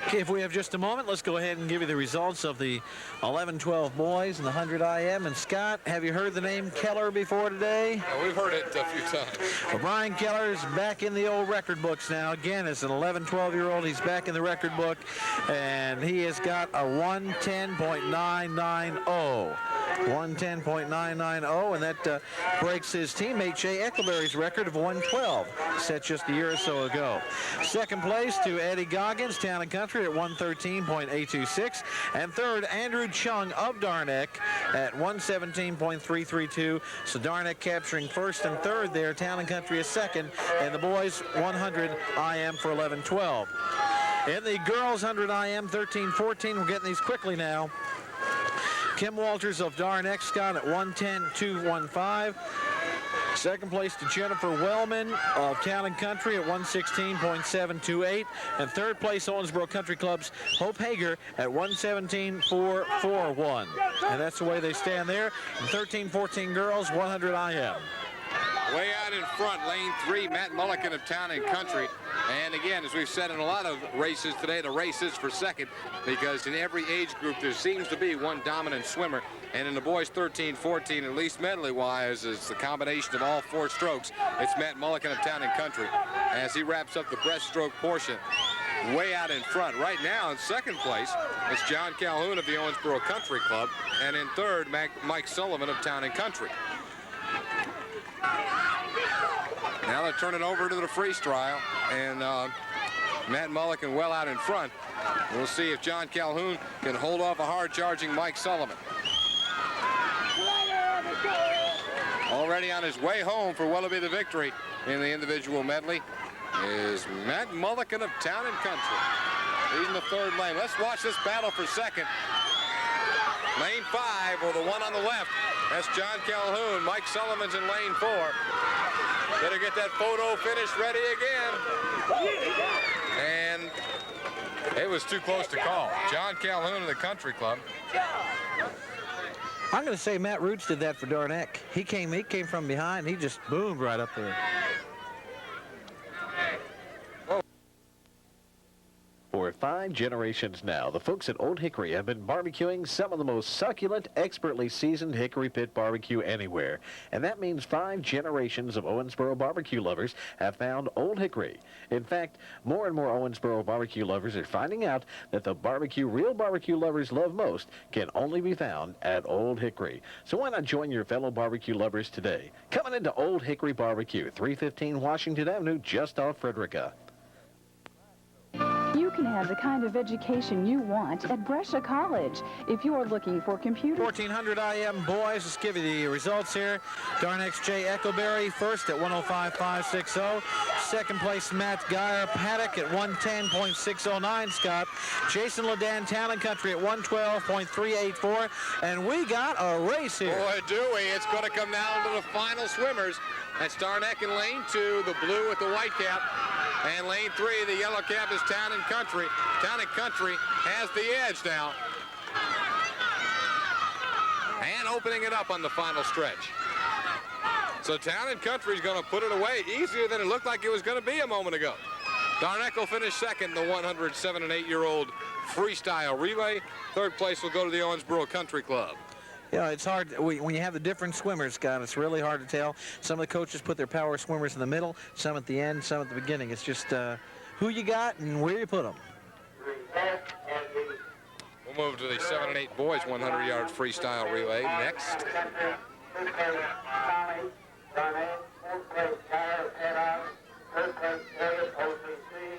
Okay, if we have just a moment, let's go ahead and give you the results of the 11-12 boys and the 100 IM. And Scott, have you heard the name Keller before today? Oh, we've heard it a few times. Well, Brian Keller's back in the old record books now. Again, as an 11-12-year-old, he's back in the record book, and he has got a 110.990. 110.990, and that breaks his teammate Jay Eckleberry's record of 112, set just a year or so ago. Second place to Eddie Goggins, Town and Country, at 113.826, and third, Andrew Chung of Darnack at 117.332. So Darnack capturing first and third there. Town and Country is second, and the boys 100 IM for 11-12. In the girls 100 IM 13-14, we're getting these quickly now. Kim Walters of Darnack, Scott at 110.215. Second place to Jennifer Wellman of Town and Country at 116.728. And third place, Owensboro Country Club's Hope Hager at 117.441. And that's the way they stand there. And 13-14 girls, 100 IM. Way out in front, lane 3, Matt Mulligan of Town and Country. And again, as we've said in a lot of races today, the race is for second, because in every age group there seems to be one dominant swimmer. And in the boys 13-14, at least medley-wise, is the combination of all 4 strokes. It's Matt Mulligan of Town and Country as he wraps up the breaststroke portion. Way out in front. Right now in second place, it's John Calhoun of the Owensboro Country Club. And in third, Mike Sullivan of Town and Country. Now they'll turn it over to the freestyle, and Matt Mulligan well out in front. We'll see if John Calhoun can hold off a hard-charging Mike Sullivan. Already on his way home for what'll be the victory in the individual medley is Matt Mulligan of Town and Country. He's in the third lane. Let's watch this battle for second. Lane 5, or the one on the left. That's John Calhoun. Mike Sullivan's in lane 4. Better get that photo finish ready again. And it was too close to call. John Calhoun of the Country Club. I'm going to say Matt Roots did that for Darnack. He came from behind. He just boomed right up there. For 5 generations now, the folks at Old Hickory have been barbecuing some of the most succulent, expertly seasoned hickory pit barbecue anywhere. And that means 5 generations of Owensboro barbecue lovers have found Old Hickory. In fact, more and more Owensboro barbecue lovers are finding out that the barbecue real barbecue lovers love most can only be found at Old Hickory. So why not join your fellow barbecue lovers today? Coming into Old Hickory Barbecue, 315 Washington Avenue, just off Frederica. You can have the kind of education you want at Brescia College. If you are looking for computers. 1400 IM boys, let's give you the results here. Darnack's Jay Eckleberry first at 105.560. Second place, Matt Geyer Paddock at 110.609, Scott. Jason Ledan, Town and Country at 112.384. And we got a race here. Boy, do we. It's going to come down to the final swimmers. That's Darnack in lane 2, the blue with the white cap. And lane 3, the yellow cap, is Town and Country. Town and Country has the edge now. And opening it up on the final stretch. So Town and Country is going to put it away easier than it looked like it was going to be a moment ago. Darnack will finish second in the 107 and 8-year-old freestyle relay. Third place will go to the Owensboro Country Club. Yeah, it's hard when you have the different swimmers, Scott. It's really hard to tell. Some of the coaches put their power swimmers in the middle, some at the end, some at the beginning. It's just who you got and where you put them. One We'll move to the 7 and 8 boys 100-yard freestyle relay next. First place, Tommy Garnett. Fourth place, Tyler Pettit. Third place, Elliot OCC.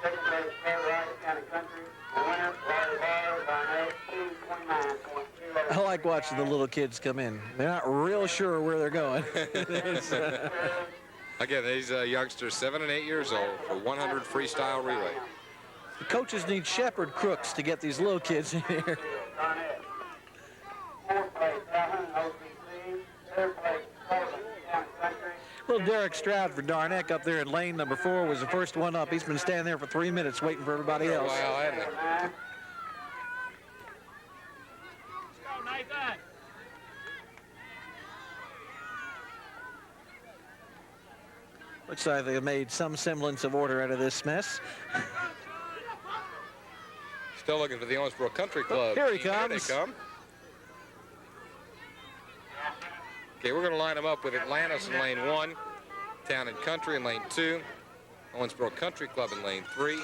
Second place, Fred Wright, County Country. The winner, Larry Barr, Garnett, 229.20. I like watching the little kids come in. They're not real sure where they're going. Again, these youngsters, 7 and 8 years old, for 100 freestyle relay. The coaches need shepherd crooks to get these little kids in here. Garnett. Fourth place, Calhoun, OCC. Third place, Sullivan, County Country. Little Derek Stroud for Darneck up there in lane number 4 was the first one up. He's been standing there for 3 minutes waiting for everybody else. Wow, hasn't it? Looks like they made some semblance of order out of this mess. Still looking for the Owensboro Country Club. Here he Here comes. they come. Okay, we're going to line them up with Atlantis in lane 1, Town and Country in lane 2, Owensboro Country Club in lane 3,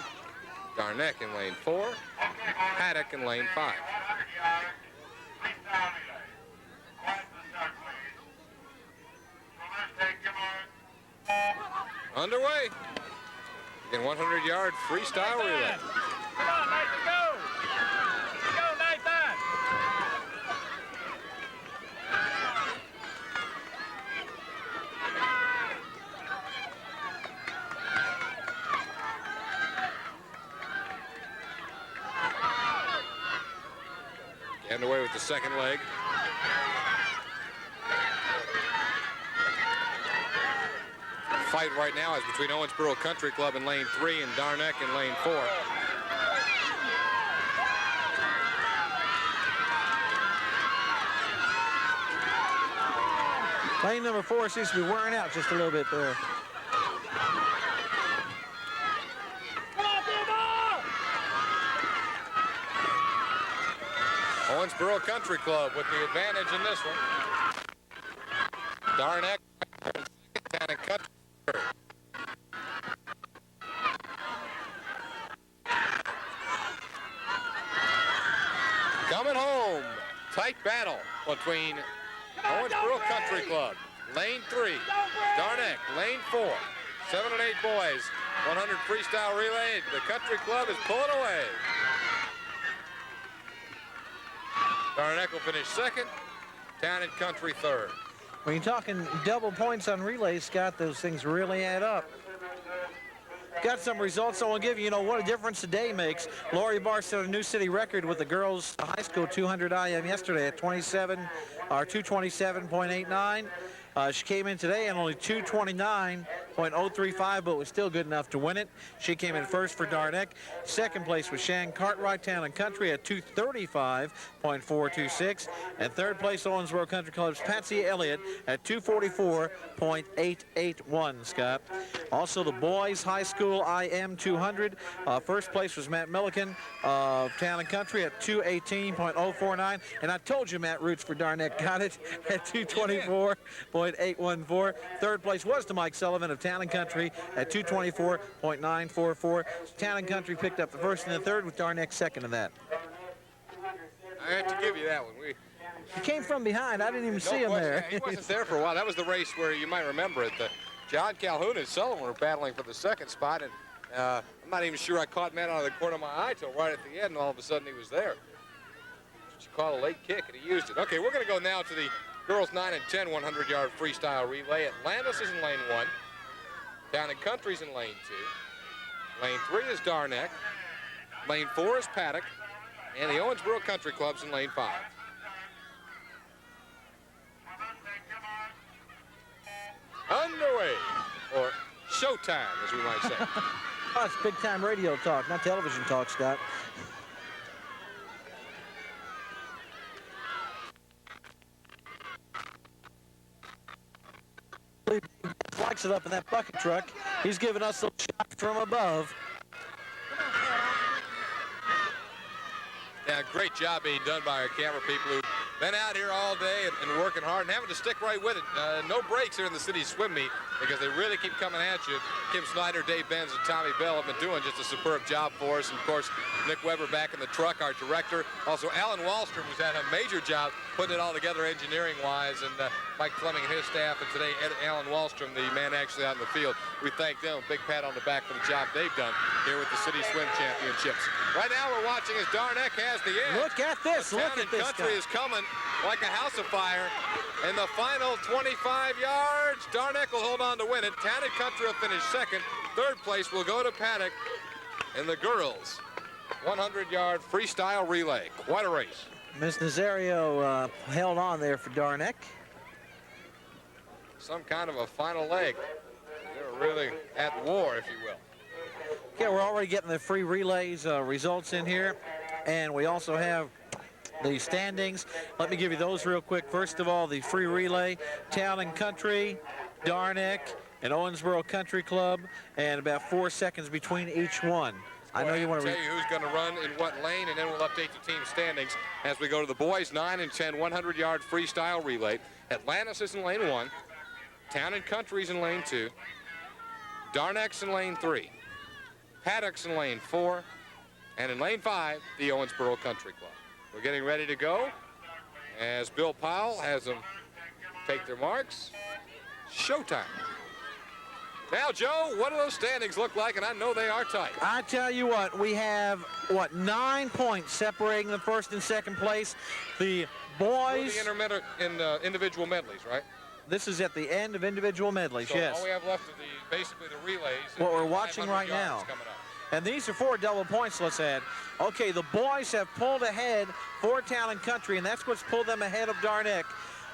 Darneck in lane 4, Paddock in lane 5. Underway. Again, 100-yard freestyle relay. Come on, Nathan, go! Go, Nathan! Okay, underway with the second leg. Fight right now is between Owensboro Country Club in lane 3 and Darneck in lane 4. Lane number 4 seems to be wearing out just a little bit there. Owensboro Country Club with the advantage in this one. Darneck Town and Country. Coming home. Tight battle between Owensboro Country Club, lane 3, Darneck, lane 4, 7 and 8 boys, 100 freestyle relay. The Country Club is pulling away. Darneck will finish second, Town and Country third. When you're talking double points on relays, Scott, those things really add up. Got some results I want to give you. You know what a difference a day makes. Lori Barr set a new city record with the girls high school 200 IM yesterday at 227.89. She came in today on only 229.035, but was still good enough to win it. She came in first for Darneck. Second place was Shan Cartwright, Town and Country at 235.426. And third place, Owensboro Country Club's Patsy Elliott at 244.881, Scott. Also, the boys high school IM 200. First place was Matt Milliken of Town and Country at 218.049. And I told you Matt Roots for Darneck got it at 224.814. Third place was to Mike Sullivan of Town and Country at 224.944. Town and Country picked up the first and the third with Darneck second in that. I have to give you that one. He came from behind. I didn't even see him there. He wasn't there for a while. That was the race where you might remember it. John Calhoun and Sullivan were battling for the second spot, and I'm not even sure I caught Matt out of the corner of my eye till right at the end, and all of a sudden he was there. You call a late kick, and he used it. Okay, we're going to go now to the girls 9 and 10 100-yard freestyle relay. Atlantis is in lane 1. Town and Country's in lane 2. Lane 3 is Darneck. Lane 4 is Paddock. And the Owensboro Country Club's in lane 5. Underway, or showtime, as we might say. Oh, it's big-time radio talk, not television talk, Scott. Likes it up in that bucket truck. He's giving us a shot from above. Yeah, great job being done by our camera people who've been out here all day and working hard and having to stick right with it. No breaks here in the city swim meet. because they really keep coming at you. Kim Snyder, Dave Benz, and Tommy Bell have been doing just a superb job for us. And, of course, Nick Weber back in the truck, our director. Also, Alan Wallstrom, who's had a major job putting it all together engineering-wise, and Mike Fleming and his staff, and today Alan Wallstrom, the man actually out in the field. We thank them. Big pat on the back for the job they've done here with the City Swim Championships. Right now we're watching as Darneck has the edge. Look at this. But Look at this Country guy. is coming like a house of fire. In the final 25 yards, Darneck will hold on to win it. Town and Country will finish second. Third place will go to Paddock in the girls' 100-yard freestyle relay. Quite a race. Ms. Nazario held on there for Darneck. Some kind of a final leg. They're really at war, if you will. Okay, we're already getting the free relays results in here, and we also have the standings. Let me give you those real quick. First of all, the free relay, Town and Country, Darneck, and Owensboro Country Club, and about 4 seconds between each one. I know you want to tell you who's going to run in what lane, and then we'll update the team standings as we go to the boys 9 and 10 100-yard freestyle relay. Atlantis is in lane 1, Town and Country's in lane 2, Darneck's in lane 3, Paddock's in lane 4, and in lane 5, the Owensboro Country Club. We're getting ready to go as Bill Powell has them take their marks. Showtime. Now, Joe, what do those standings look like? And I know they are tight. I tell you what, we have, 9 points separating the first and second place. The boys... The individual medleys, right? This is at the end of individual medleys, so yes. All we have left are basically the relays. What we're watching right now. And these are 4 double points, let's add. Okay, the boys have pulled ahead for Town and Country, and that's what's pulled them ahead of Darneck.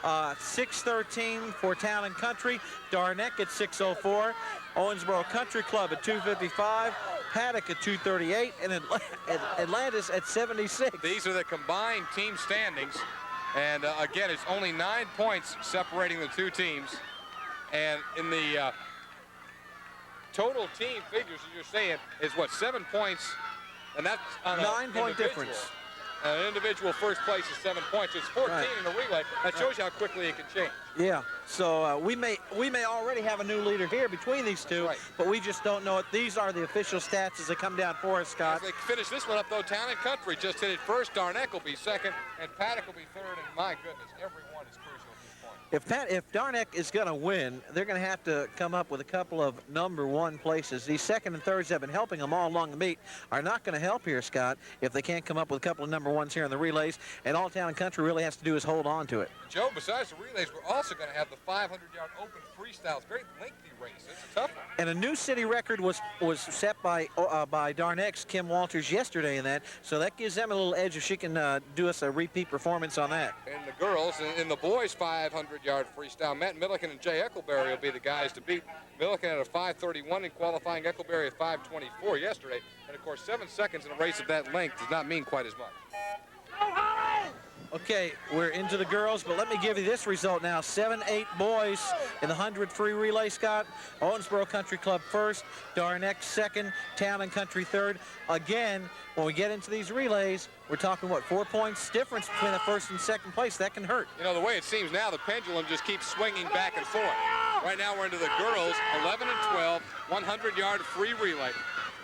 6:13 for Town and Country. Darneck at 6:04. Owensboro Country Club at 2:55. Paddock at 2:38. And Atlantis at 76. These are the combined team standings. And again, it's only 9 points separating the two teams. And in the total team figures, as you're saying, is what, 7 points, and that's on a 9-point difference. An individual first place is 7 points. It's 14 in the relay. That shows you how quickly it can change. Yeah. So we may already have a new leader here between these two, but we just don't know it. These are the official stats as they come down for us, Scott. As they finish this one up, though, Town and Country just hit it first. Darneck will be second, and Paddock will be third. And my goodness, every one is crucial at this point. If Darneck is going to win, they're going to have to come up with a couple of number 1 places. These second and thirds have been helping them all along the meet, are not going to help here, Scott, if they can't come up with a couple of number 1s here in the relays. And all Town and Country really has to do is hold on to it. Joe, besides the relays, we're also going to have the 500-yard open freestyles. Very lengthy race. It's a tough one. And a new city record was set by Darneck's Kim Walters yesterday in that, so that gives them a little edge if she can do us a repeat performance on that. And the girls, in the boys' 500-yard freestyle, Matt Milliken and Jay Eccleberry will be the guys to beat. Milliken at a 5:31 in qualifying, Eccleberry at 5:24 yesterday. And, of course, 7 seconds in a race of that length does not mean quite as much. Okay, we're into the girls, but let me give you this result now. 7-8 boys in the 100 free relay, Scott. Owensboro Country Club first, Darneck second, Town and Country third. Again, when we get into these relays, we're talking, 4 points difference between the first and second place. That can hurt. You know, the way it seems now, the pendulum just keeps swinging back and forth. Right now, we're into the girls, 11 and 12, 100-yard free relay.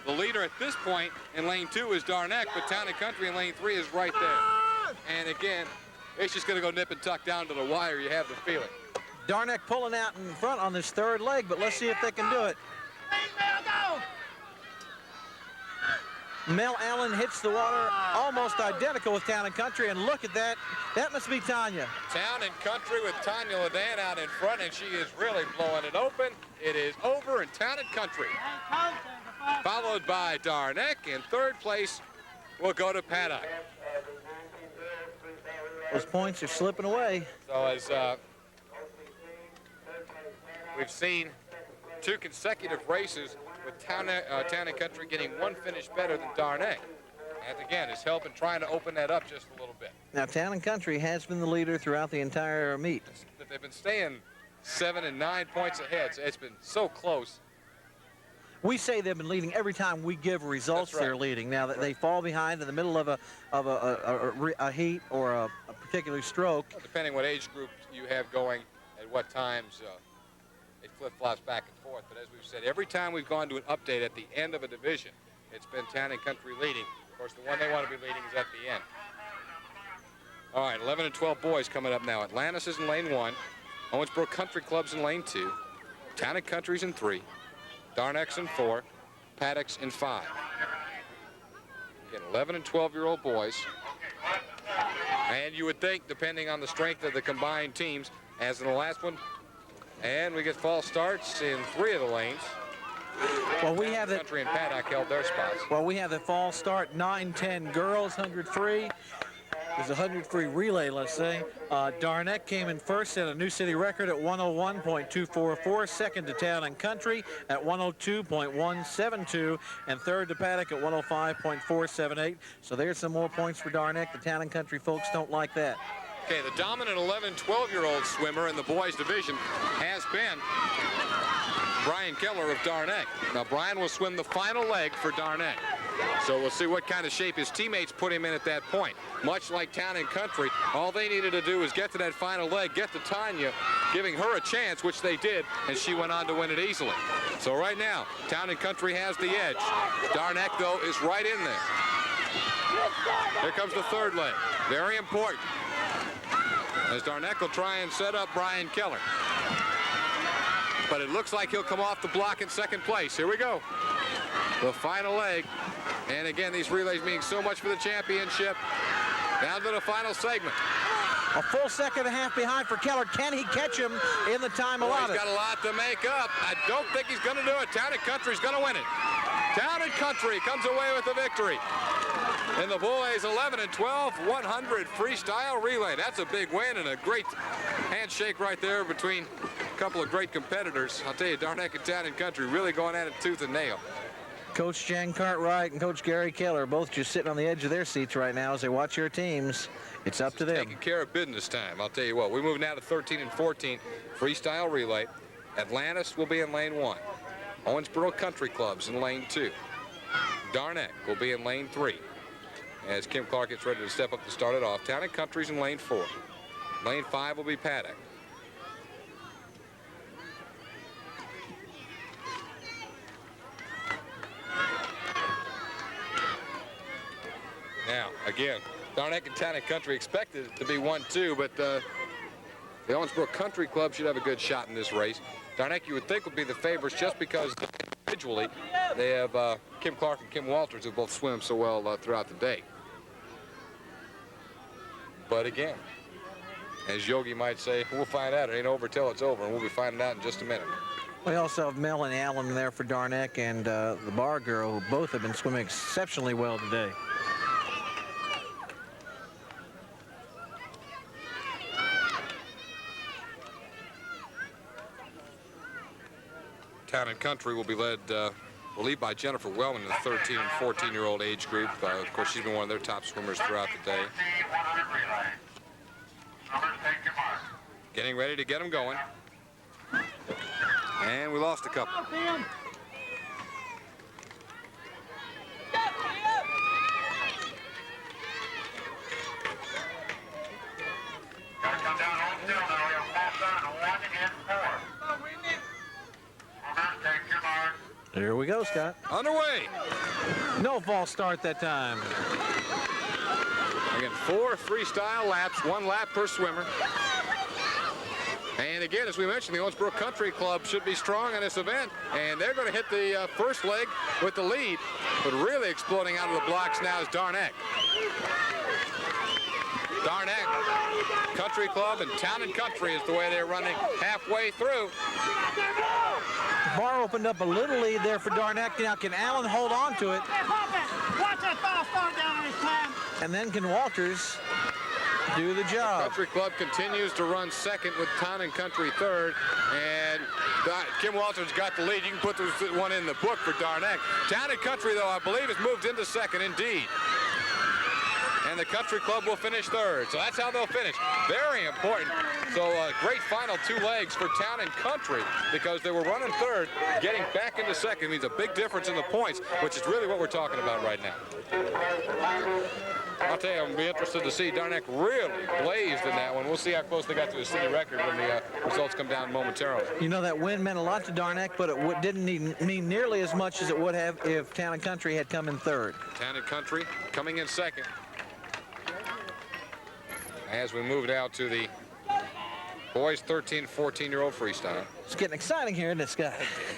The leader at this point in lane 2 is Darneck, but Town and Country in lane 3 is right there. And again, it's just going to go nip and tuck down to the wire. You have the feeling. Darneck pulling out in front on this third leg, but let's see if they can do it. Mel Allen hits the water almost identical with Town and Country, and look at that. That must be Tanya. Town and Country with Tanya Ledan out in front, and she is really blowing it open. It is over in Town and Country. Followed by Darneck. In third place will go to Paddock. Those points are slipping away. So as we've seen 2 consecutive races with Town and Country getting 1 finish better than Darneck. And again, it's helping trying to open that up just a little bit. Now, Town and Country has been the leader throughout the entire meet. But they've been staying 7 and 9 points ahead, so it's been so close. We say they've been leading every time we give results. They're leading. Now that they fall behind in the middle of a heat or a particular stroke. Well, depending what age group you have going at what times, it flip-flops back and forth. But as we've said, every time we've gone to an update at the end of a division, it's been Town and Country leading. Of course, the one they want to be leading is at the end. All right, 11 and 12 boys coming up now. Atlantis is in lane 1. Owensboro Country Club's in lane 2. Town and Country's in 3. Darneck's in 4. Paddock's in 5. Again, 11 and 12-year-old boys. And you would think, depending on the strength of the combined teams, as in the last one, and we get false starts in 3 of the lanes. Well, we have the Country and Paddock held their spots. Well, we have the false start, 9-10 girls, 100 free. There's a 100 free relay, let's say. Darneck came in first, set a new city record at 101.244. Second to Town and Country at 102.172. And third to Paddock at 105.478. So there's some more points for Darneck. The Town and Country folks don't like that. Okay, the dominant 11, 12-year-old swimmer in the boys division has been Brian Keller of Darneck. Now, Brian will swim the final leg for Darneck. So we'll see what kind of shape his teammates put him in at that point. Much like Town and Country, all they needed to do was get to that final leg, get to Tanya, giving her a chance, which they did, and she went on to win it easily. So right now, Town and Country has the edge. Darneck, though, is right in there. Here comes the third leg. Very important, as Darneck will try and set up Brian Keller. But it looks like he'll come off the block in second place. Here we go. The final leg. And again, these relays meaning so much for the championship. Down to the final segment. A full second and a half behind for Keller. Can he catch him in the time allotted? He's got a lot to make up. I don't think he's going to do it. Town and Country's going to win it. Town and Country comes away with the victory. In the boys 11 and 12, 100 freestyle relay. That's a big win and a great handshake right there between a couple of great competitors. I'll tell you, Darneck and Town and Country really going at it tooth and nail. Coach Jan Cartwright and Coach Gary Keller both just sitting on the edge of their seats right now as they watch their teams. It's up to them. Taking care of business time. I'll tell you what, we move now to 13 and 14 freestyle relay. Atlantis will be in lane 1. Owensboro Country Club's in lane 2. Darneck will be in lane 3. As Kim Clark gets ready to step up to start it off. Town and Country's in lane 4. Lane 5 will be Paddock. Now, again, Darneck and Town and Country expected it to be 1-2, but the Owensboro Country Club should have a good shot in this race. Darneck, you would think, would be the favorites just because individually they have Kim Clark and Kim Walters, who both swim so well throughout the day. But again, as Yogi might say, we'll find out. It ain't over till it's over, and we'll be finding out in just a minute. We also have Mel and Allen there for Darneck and the bar girl, who both have been swimming exceptionally well today. Town and Country will be led, will lead by Jennifer Wellman in the 13 and 14-year-old age group. Of course, she's been one of their top swimmers throughout the day. Getting ready to get them going. And we lost a couple. Gotta come down home still now. We have false start 1 and 4. Take your mark. Here we go, Scott. Underway. No false start that time. Again, 4 freestyle laps, 1 lap per swimmer. And again, as we mentioned, the Owensboro Country Club should be strong in this event, and they're going to hit the first leg with the lead. But really exploding out of the blocks now is Darneck. Darneck, Country Club, and Town and Country is the way they're running halfway through. Bar opened up a little lead there for Darneck. Now, can Allen hold on to it? Watch that false start down this time. And then can Walters do the job? Country Club continues to run second with Town and Country third. And Kim Walters got the lead. You can put this one in the book for Darneck. Town and Country, though, I believe, has moved into second, indeed. And the Country Club will finish third. So that's how they'll finish. Very important. So a great final 2 legs for Town and Country, because they were running third. Getting back into second means a big difference in the points, which is really what we're talking about right now. I'll tell you, I'm going to be interested to see. Darneck really blazed in that one. We'll see how close they got to the city record when the results come down momentarily. You know, that win meant a lot to Darneck, but it didn't mean nearly as much as it would have if Town and Country had come in third. Town and Country coming in second. As we move now to the boys 13 and 14-year-old freestyle. It's getting exciting here, isn't it, Scott?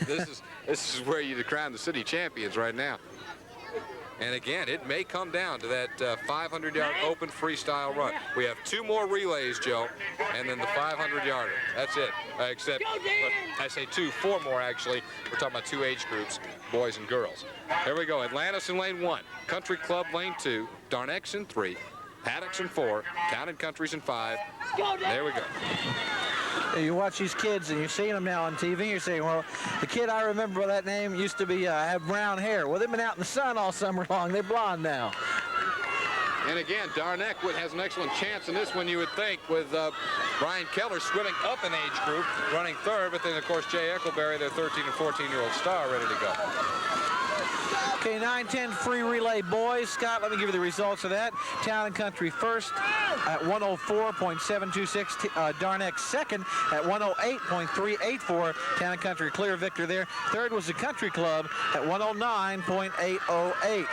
This is where you crown the city champions right now. And again, it may come down to that 500-yard open freestyle run. We have 2 more relays, Joe, and then the 500-yarder. That's it. Except, I say 4 more actually. We're talking about 2 age groups, boys and girls. Here we go. Atlantis in lane 1, Country Club lane 2, Darneck's in 3, Paddock's in 4, Town and Country's in 5. There we go. You watch these kids and you're seeing them now on TV. You're saying, well, the kid I remember by that name used to be have brown hair. Well, they've been out in the sun all summer long. They're blonde now. And again, Darneck has an excellent chance in this one, you would think, with Brian Keller swimming up an age group, running third, but then, of course, Jay Eccleberry, their 13 and 14-year-old star, ready to go. Okay, 9-10 free relay boys. Scott, let me give you the results of that. Town and Country first at 104.726. Darneck second at 108.384. Town and Country clear victor there. Third was the Country Club at 109.808.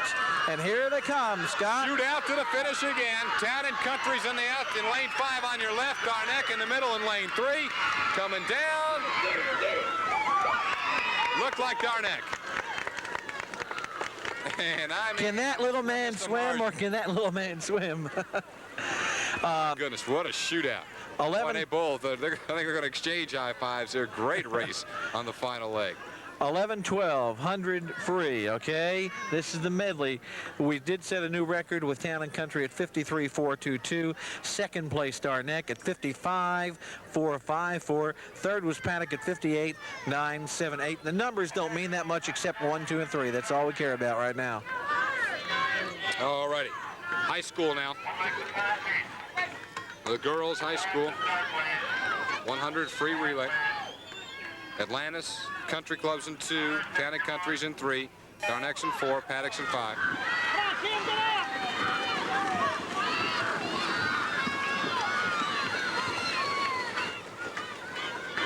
And here they come, Scott. Shoot out to the finish again. Town and Country's in the out in lane 5 on your left. Darneck in the middle in lane 3. Coming down. Looked like Darneck. And I mean, can that little man swim, or can that little man swim? Goodness, what a shootout. 11. Boy, they both, I think they're going to exchange high fives. They're a great race on the final leg. 11-12, 100 free, okay? This is the medley. We did set a new record with Town and Country at 53.422. Second place, Darneck at 55.454. Third was Paddock at 58.978. The numbers don't mean that much except 1, 2, and 3. That's all we care about right now. All righty. High school now. The girls' high school. 100 free relay. Atlantis Country Club's in 2, Town and Country's in 3, Darneck's in 4, Paddock's in 5.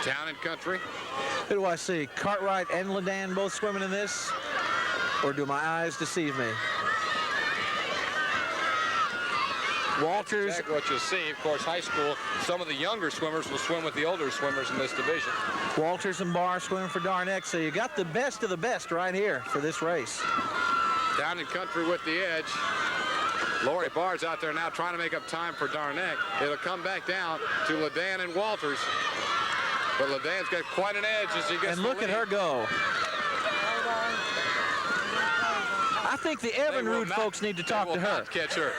Town and Country. Who do I see? Cartwright and Ledan both swimming in this? Or do my eyes deceive me? Walters. Exactly what you'll see. Of course, high school, some of the younger swimmers will swim with the older swimmers in this division. Walters and Barr swimming for Darneck, so you got the best of the best right here for this race. Town and Country with the edge. Lori Barr's out there now trying to make up time for Darneck. It'll come back down to Ledan and Walters. But Ledan's got quite an edge as he gets and look at her go. I think the Evinrude folks need to talk to her. Catch her.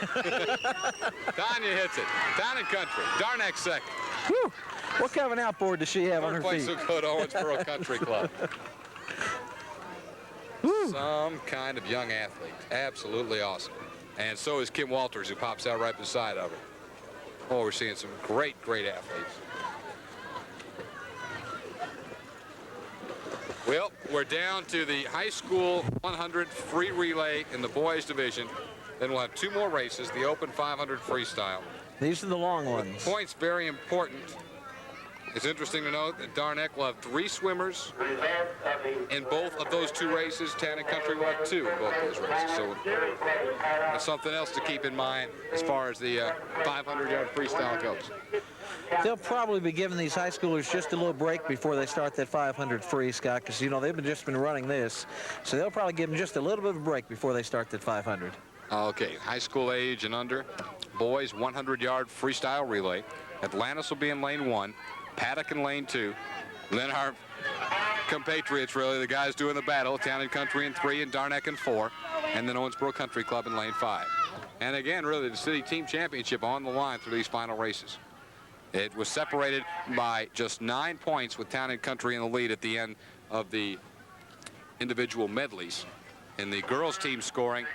Tanya hits it. Town and Country. Darneck second. Whew. What kind of an outboard does she have on her place feet? will go to Owensboro Country Club. Some kind of young athlete. Absolutely awesome. And so is Kim Walters, who pops out right beside of her. Oh, we're seeing some great, great athletes. Well, we're down to the high school 100 free relay in the boys division. Then we'll have 2 more races, the open 500 freestyle. These are the long ones. Points very important. It's interesting to note that Darneck will have 3 swimmers in both of those 2 races. Town and Country will have 2 in both those races. So that's something else to keep in mind as far as the 500-yard freestyle goes. They'll probably be giving these high schoolers just a little break before they start that 500 free, Scott, because, you know, they've just been running this. So they'll probably give them just a little bit of a break before they start that 500. Okay, high school age and under. Boys 100-yard freestyle relay. Atlantis will be in lane 1. Paddock in lane 2. Then our compatriots, really, the guys doing the battle, Town and Country in 3 and Darneck in 4. And then Owensboro Country Club in lane 5. And again, really, the city team championship on the line through these final races. It was separated by just 9 points with Town and Country in the lead at the end of the individual medleys. In the girls team scoring,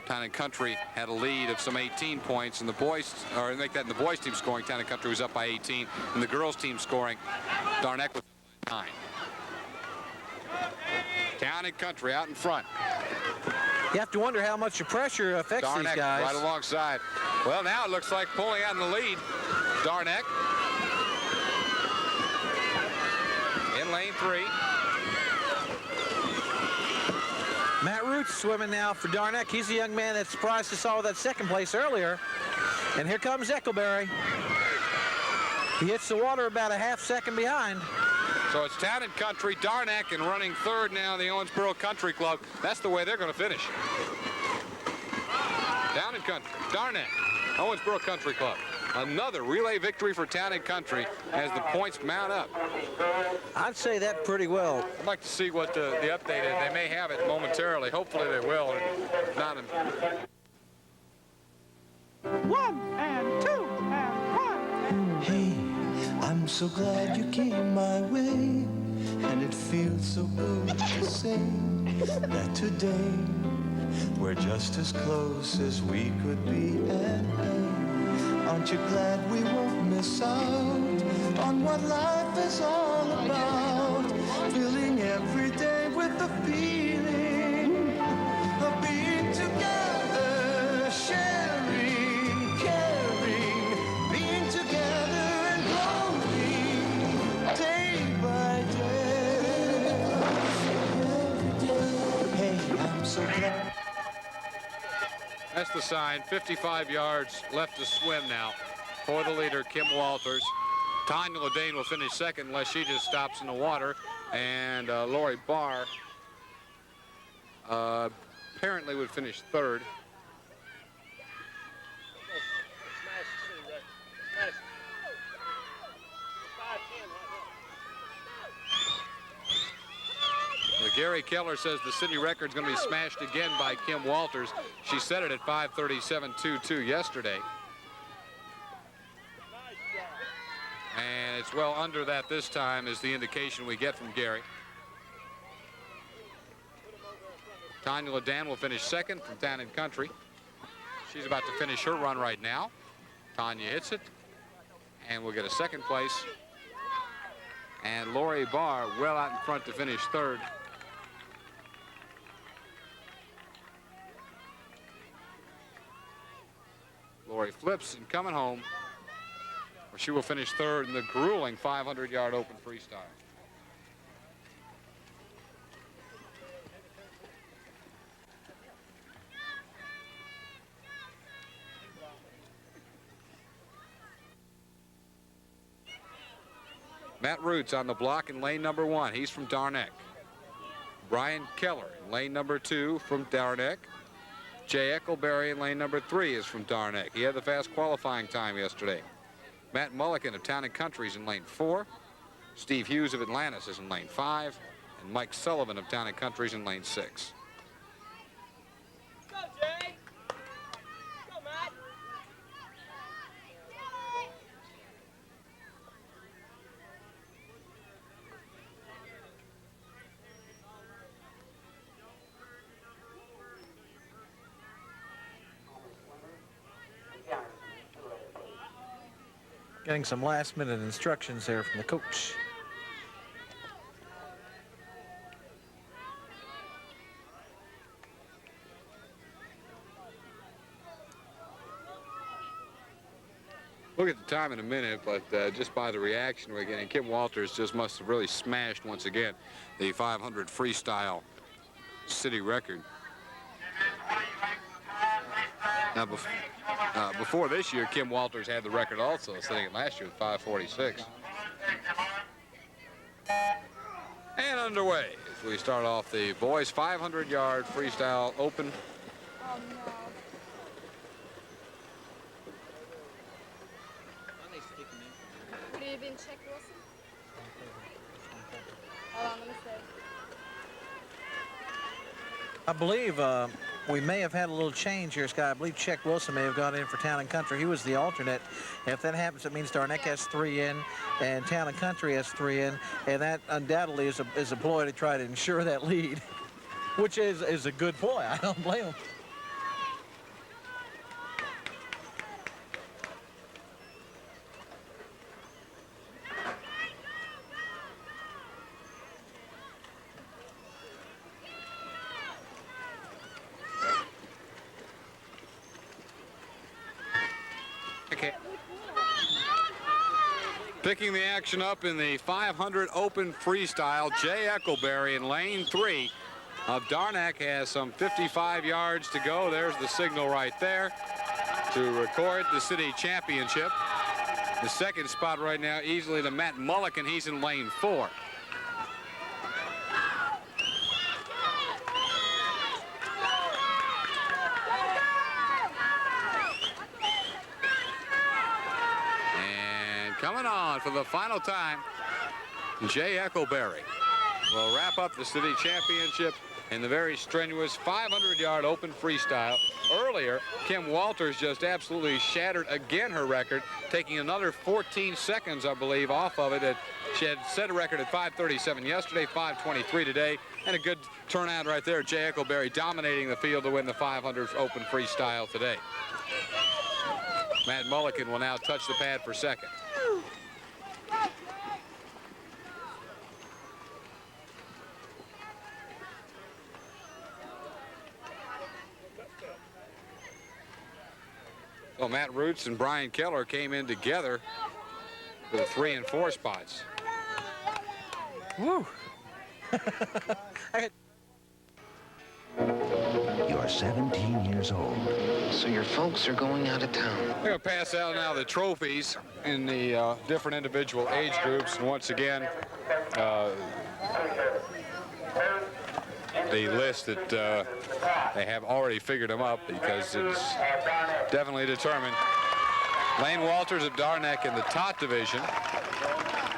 Town and Country had a lead of some 18 points, and the boys, or make that in the boys team scoring, Town and Country was up by 18. In the girls team scoring, Darneck was 9. Town and Country out in front. You have to wonder how much the pressure affects these Darneck guys. right alongside. Well, now it looks like pulling out in the lead. Darneck in lane 3. Matt Roots swimming now for Darneck. He's the young man that surprised us all with that second place earlier. And here comes Eckelberry. He hits the water about a half second behind. So it's Town and Country, Darneck, and running third now the Owensboro Country Club. That's the way they're going to finish. Town and Country, Darneck, Owensboro Country Club. Another relay victory for Town and Country as the points mount up. I'd say that pretty well. I'd like to see what the update is. They may have it momentarily. Hopefully they will. If not, 1 and 2 and 1. Hey, I'm so glad you came my way, and it feels so good to say that today we're just as close as we could be. And aren't you glad we won't miss out on what life is all about? Filling every day with the feeling of being together, sharing, caring, being together and growing day by day. Hey, I'm so glad. that's the sign. 55 yards left to swim now for the leader, Kim Walters. Tanya Ledane will finish second unless she just stops in the water. And Lori Barr apparently would finish third. Gary Keller says the city record's going to be smashed again by Kim Walters. She set it at 5:37.22 yesterday. And it's well under that this time is the indication we get from Gary. Tanya Ledan will finish second from Town and Country. She's about to finish her run right now. Tanya hits it, and we'll get a second place. And Lori Barr well out in front to finish third. Lori flips and coming home, where she will finish third in the grueling 500-yard open freestyle. Matt Roots on the block in lane number 1. He's from Darneck. Brian Keller in lane number 2 from Darneck. Jay Eckelberry in lane number 3 is from Darneck. He had the fast qualifying time yesterday. Matt Mulligan of Town and Country is in lane 4. Steve Hughes of Atlantis is in lane 5. And Mike Sullivan of Town and Country is in lane 6. Go, Jay! Go, Matt! Getting some last-minute instructions there from the coach. Look at the time in a minute, but just by the reaction we're getting, Kim Walters just must have really smashed once again the 500 freestyle city record. Now, before this year, Kim Walters had the record also, sitting at last year at 5:46. And underway as we start off the boys' 500-yard freestyle open. Oh, no. Would it have been checked, Wilson? Hold on, let me see. I believe we may have had a little change here, Scott. I believe Chick Wilson may have gone in for Town and Country. He was the alternate. If that happens, it means Darneck has 3 in and Town and Country has 3 in, and that undoubtedly is a ploy to try to ensure that lead, which is a good ploy. I don't blame him. backhand. Picking the action up in the 500 open freestyle, Jay Eckleberry in lane 3 of Darnack has some 55 yards to go. There's the signal right there to record the city championship. The second spot right now easily to Matt Mulliken. He's in lane 4. And coming on for the final time, Jay Eckleberry will wrap up the city championship in the very strenuous 500-yard open freestyle. Earlier, Kim Walters just absolutely shattered again her record, taking another 14 seconds, I believe, off of it. She had set a record at 5:37 yesterday, 5:23 today, and a good turnout right there. Jay Eckleberry dominating the field to win the 500 open freestyle today. Matt Mulliken will now touch the pad for second. Well, Matt Roots and Brian Keller came in together for the 3 and 4 spots. Woo! You're 17 years old. So your folks are going out of town. We're going to pass out now the trophies in the different individual age groups. And once again, the list that they have already figured them up because it's definitely determined. Lane Walters of Darnack in the top division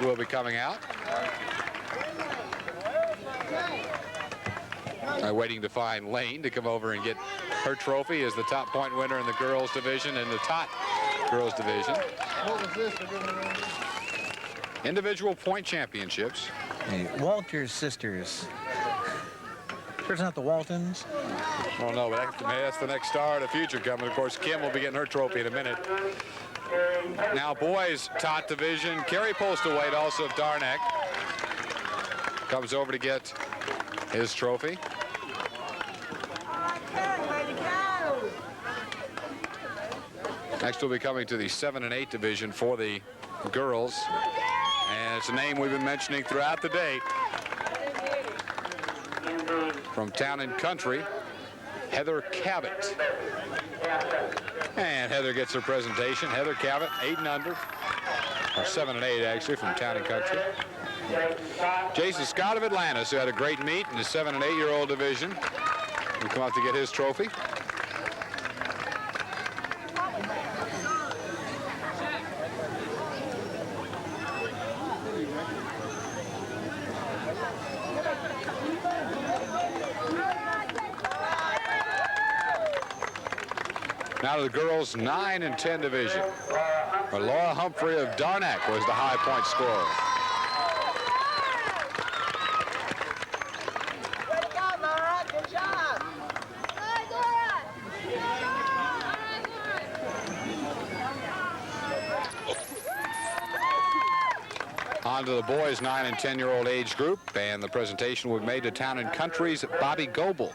will be coming out. Waiting to find Lane to come over and get her trophy as the top point winner in the girls division and the top girls division. Individual point championships. Hey, Walters sisters. Sure it's not the Waltons? Oh no, but that's the next star of the future coming. Of course, Kim will be getting her trophy in a minute. Now boys top division. Kerry Postlethwaite, also of Darnack, comes over to get his trophy. Next we'll be coming to the 7 and 8 division for the girls. And it's a name we've been mentioning throughout the day. From Town and Country, Heather Cabot. And Heather gets her presentation. Heather Cabot, 8 and under. Or 7 and 8 actually, from Town and Country. Jason Scott of Atlantis, who had a great meet in the 7 and 8-year-old division, will come out to get his trophy. Now to the girls' 9 and 10 division, where Laura Humphrey of Darnack was the high point scorer. Way to go, Laura. Good job. On to the boys' 9 and 10-year-old age group, and the presentation was made to Town and Country's Bobby Goebel.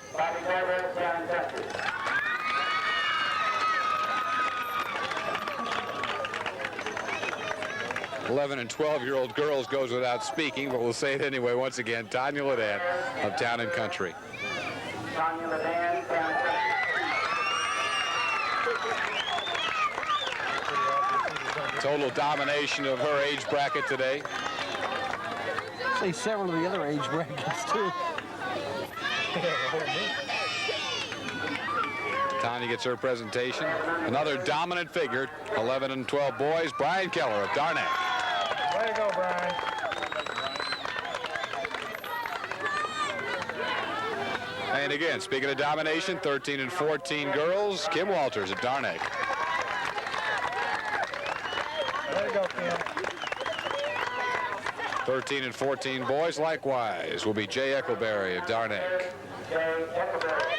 11 and 12-year-old girls goes without speaking, but we'll say it anyway once again. Tanya Ledan of Town and Country. Tanya Ledan, Town and Country. Total domination of her age bracket today. Say several of the other age brackets, too. Tanya gets her presentation. Another dominant figure, 11 and 12 boys, Brian Keller of Darnack. Way to go, Brian. And again, speaking of domination, 13 and 14 girls, Kim Walters of Darnack. Way to go, Kim. 13 and 14 boys likewise will be Jay Eckleberry of Darnack. Jay Eckleberry.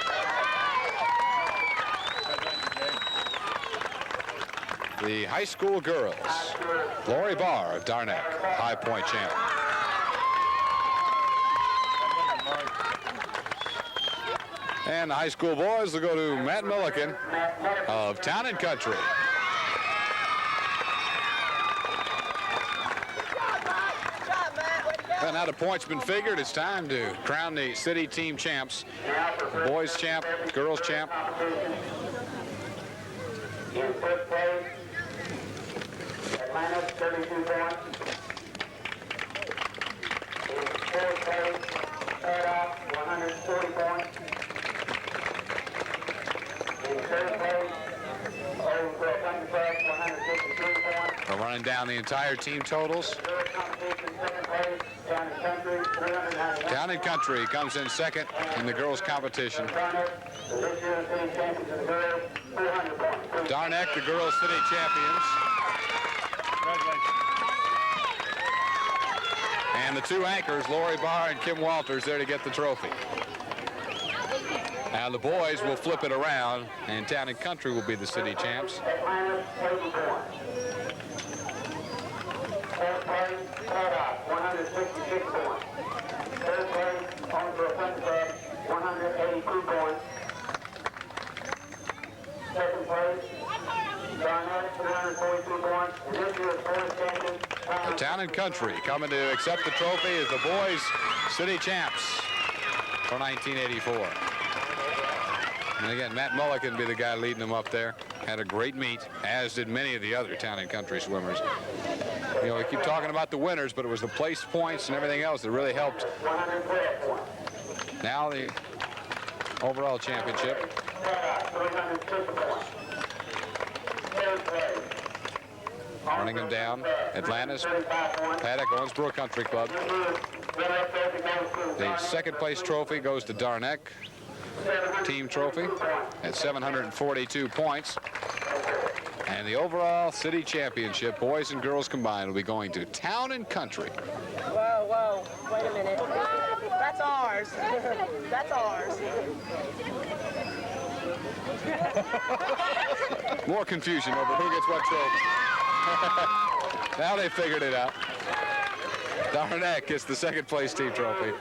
The high school girls, Lori Barr of Darnack, high point champ. And the high school boys will go to Matt Milliken of Town and Country. Well, now the points been figured. It's time to crown the city team champs. The boys champ, girls champ. In first place, Atlanta, 32 points. In fourth place, Paradox, 140 points. In third place, Owensboro Country Club, 153 points. We're running down the entire team totals. Girls competition, second place, Town and Country, 399. Town and Country comes in second in the girls competition. This year's city champions in the girls, 200 points. Darneck, the girls city champions. And the two anchors, Lori Barr and Kim Walters, there to get the trophy. Now the boys will flip it around, and Town and Country will be the city champs. Atlanta, 80 points. Fourth place, Paradox, 166 points. Third place, Owensboro Country Club, 182 points. Second place, Garnett, 342 points. And this year's boys champion, The Town and Country coming to accept the trophy as the boys city champs for 1984. And again, Matt Mulligan will be the guy leading them up there. Had a great meet, as did many of the other Town and Country swimmers. You know, we keep talking about the winners, but it was the place points and everything else that really helped. 112 points. Now the overall championship. Paradox, 306 points. Third place, Running them down, Atlantis, 35 points. Paddock, Owensboro Country Club. This year's winner trophy goes to The second place trophy goes to Darneck. Team trophy at 742 points. And the overall city championship, boys and girls combined, will be going to Town and Country. Whoa, whoa, wait a minute. That's ours. That's ours. More confusion over who gets what trophy. Now they figured it out. Darneck gets the second place team trophy.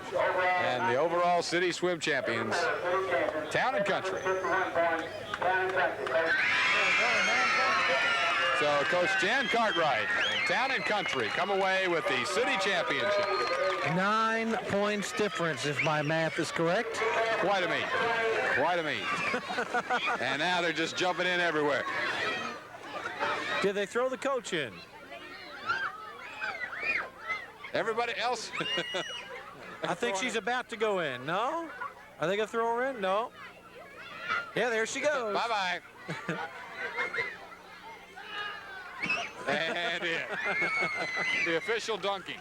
And the overall city swim champions, Town and Country. 51 points. Town and Country. So Coach Jan Cartwright, Town and Country come away with the city championship. 9 points difference, if my math is correct. Quite a meet. Quite a meet. And now they're just jumping in everywhere. Did they throw the coach in? Everybody else? I think she's about to go in. No? Are they going to throw her in? No. Yeah, there she goes. Bye-bye. And in. The official dunking.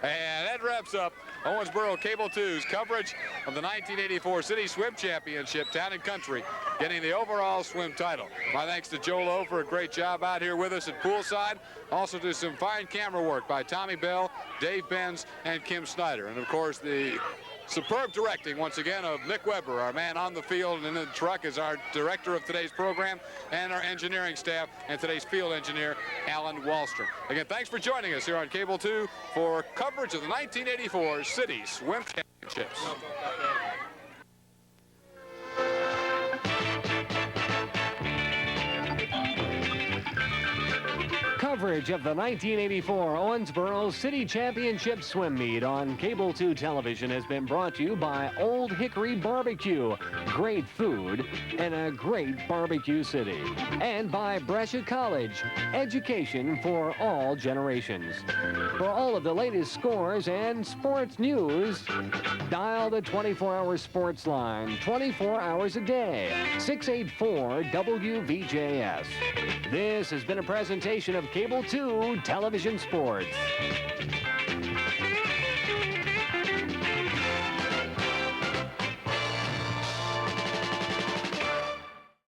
And that wraps up Owensboro Cable 2's coverage of the 1984 City Swim Championship, Town and Country, getting the overall swim title. My thanks to Joe Lowe for a great job out here with us at poolside. Also to some fine camera work by Tommy Bell, Dave Benz, and Kim Snyder. And of course, the superb directing, once again, of Nick Weber, our man on the field and in the truck, is our director of today's program, and our engineering staff, and today's field engineer, Alan Wallstrom. Again, thanks for joining us here on Cable 2 for coverage of the 1984 City Swim Championships. Coverage of the 1984 Owensboro City Championship Swim Meet on Cable 2 television has been brought to you by Old Hickory Barbecue. Great food in a great barbecue city. And by Brescia College. Education for all generations. For all of the latest scores and sports news, dial the 24-hour sports line 24 hours a day. 684 WVJS. This has been a presentation of Cable 2 Television Sports.